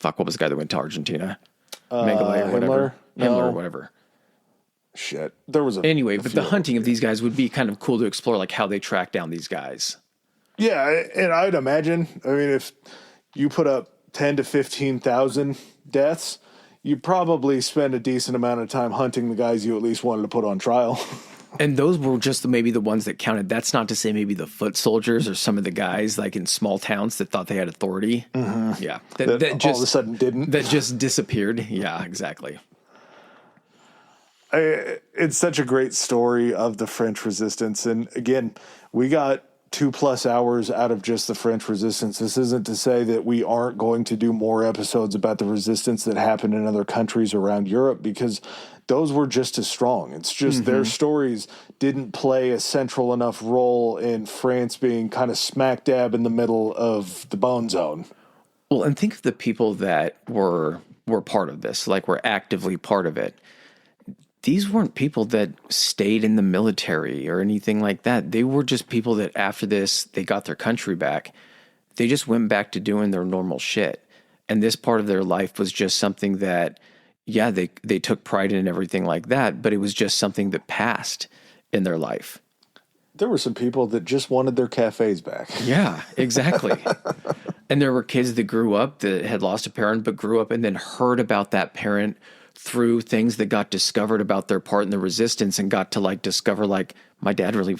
what was the guy that went to Argentina? Mengele or whatever. Himmler or whatever. Shit. There was Anyway, but the hunting of these guys would be kind of cool to explore, like how they track down these guys. Yeah, and I'd imagine, I mean, if you put up 10 to 15,000 deaths, you probably spend a decent amount of time hunting the guys you at least wanted to put on trial. And those were just maybe the ones that counted. That's not to say maybe the foot soldiers or some of the guys like in small towns that thought they had authority. Mm-hmm. Yeah. That just, all of a sudden didn't. That just disappeared. Yeah, exactly. It's such a great story of the French resistance. And again, we got 2+ hours out of just the French resistance. This isn't to say that we aren't going to do more episodes about the resistance that happened in other countries around Europe, because those were just as strong. It's just their stories didn't play a central enough role in France being kind of smack dab in the middle of the bone zone. Well, and think of the people that were part of this, like were actively part of it. These weren't people that stayed in the military or anything like that. They were just people that after this, they got their country back. They just went back to doing their normal shit. And this part of their life was just something that, yeah, they took pride in and everything like that, but it was just something that passed in their life. There were some people that just wanted their cafes back. Yeah, exactly. And there were kids that grew up that had lost a parent, but grew up and then heard about that parent through things that got discovered about their part in the resistance, and got to like discover like my dad really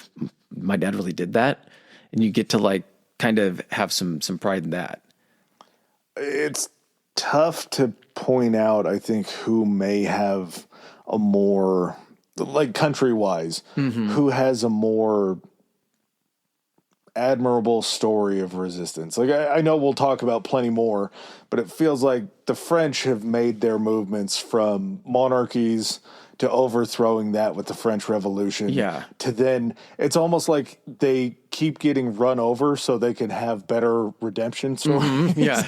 did that. And you get to like kind of have some pride in that. It's tough to point out, I think, who may have a more, like country-wise, who has a more admirable story of resistance. Like I know we'll talk about plenty more, but it feels like the French have made their movements from monarchies to overthrowing that with the French Revolution. Yeah. To then, it's almost like they keep getting run over so they can have better redemption stories. Yeah.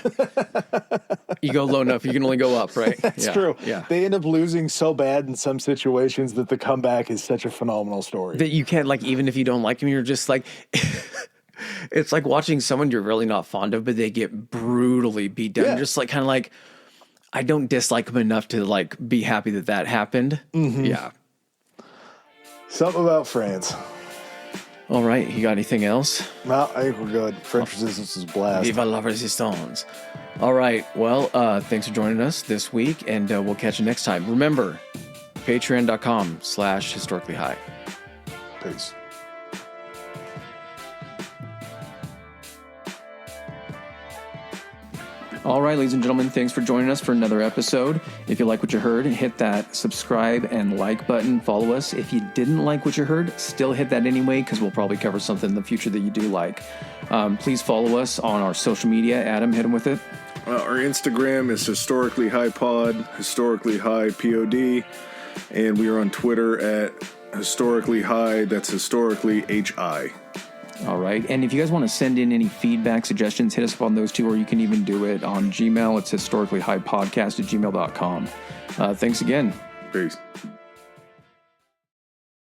You go low enough, you can only go up, right? That's true. Yeah. They end up losing so bad in some situations that the comeback is such a phenomenal story. That you can't, like, even if you don't like them, you're just like, it's like watching someone you're really not fond of, but they get brutally beat down. Yeah. You're just like, kind of like, I don't dislike them enough to like be happy that happened. Mm-hmm. Yeah. Something about France. All right. You got anything else? No, I think we're good. French resistance is a blast. Viva La Resistance. All right. Well, thanks for joining us this week, and we'll catch you next time. Remember, patreon.com/historicallyhigh. Peace. All right, ladies and gentlemen, thanks for joining us for another episode. If you like what you heard, hit that subscribe and like button. Follow us. If you didn't like what you heard, still hit that anyway, because we'll probably cover something in the future that you do like. Please follow us on our social media. Adam, hit him with it. Our Instagram is historically high pod, historically high pod, and we are on Twitter at historically high. That's historically HI. All right. And if you guys want to send in any feedback, suggestions, hit us up on those two, or you can even do it on Gmail. It's historicallyhighpodcast@gmail.com. Thanks again. Peace.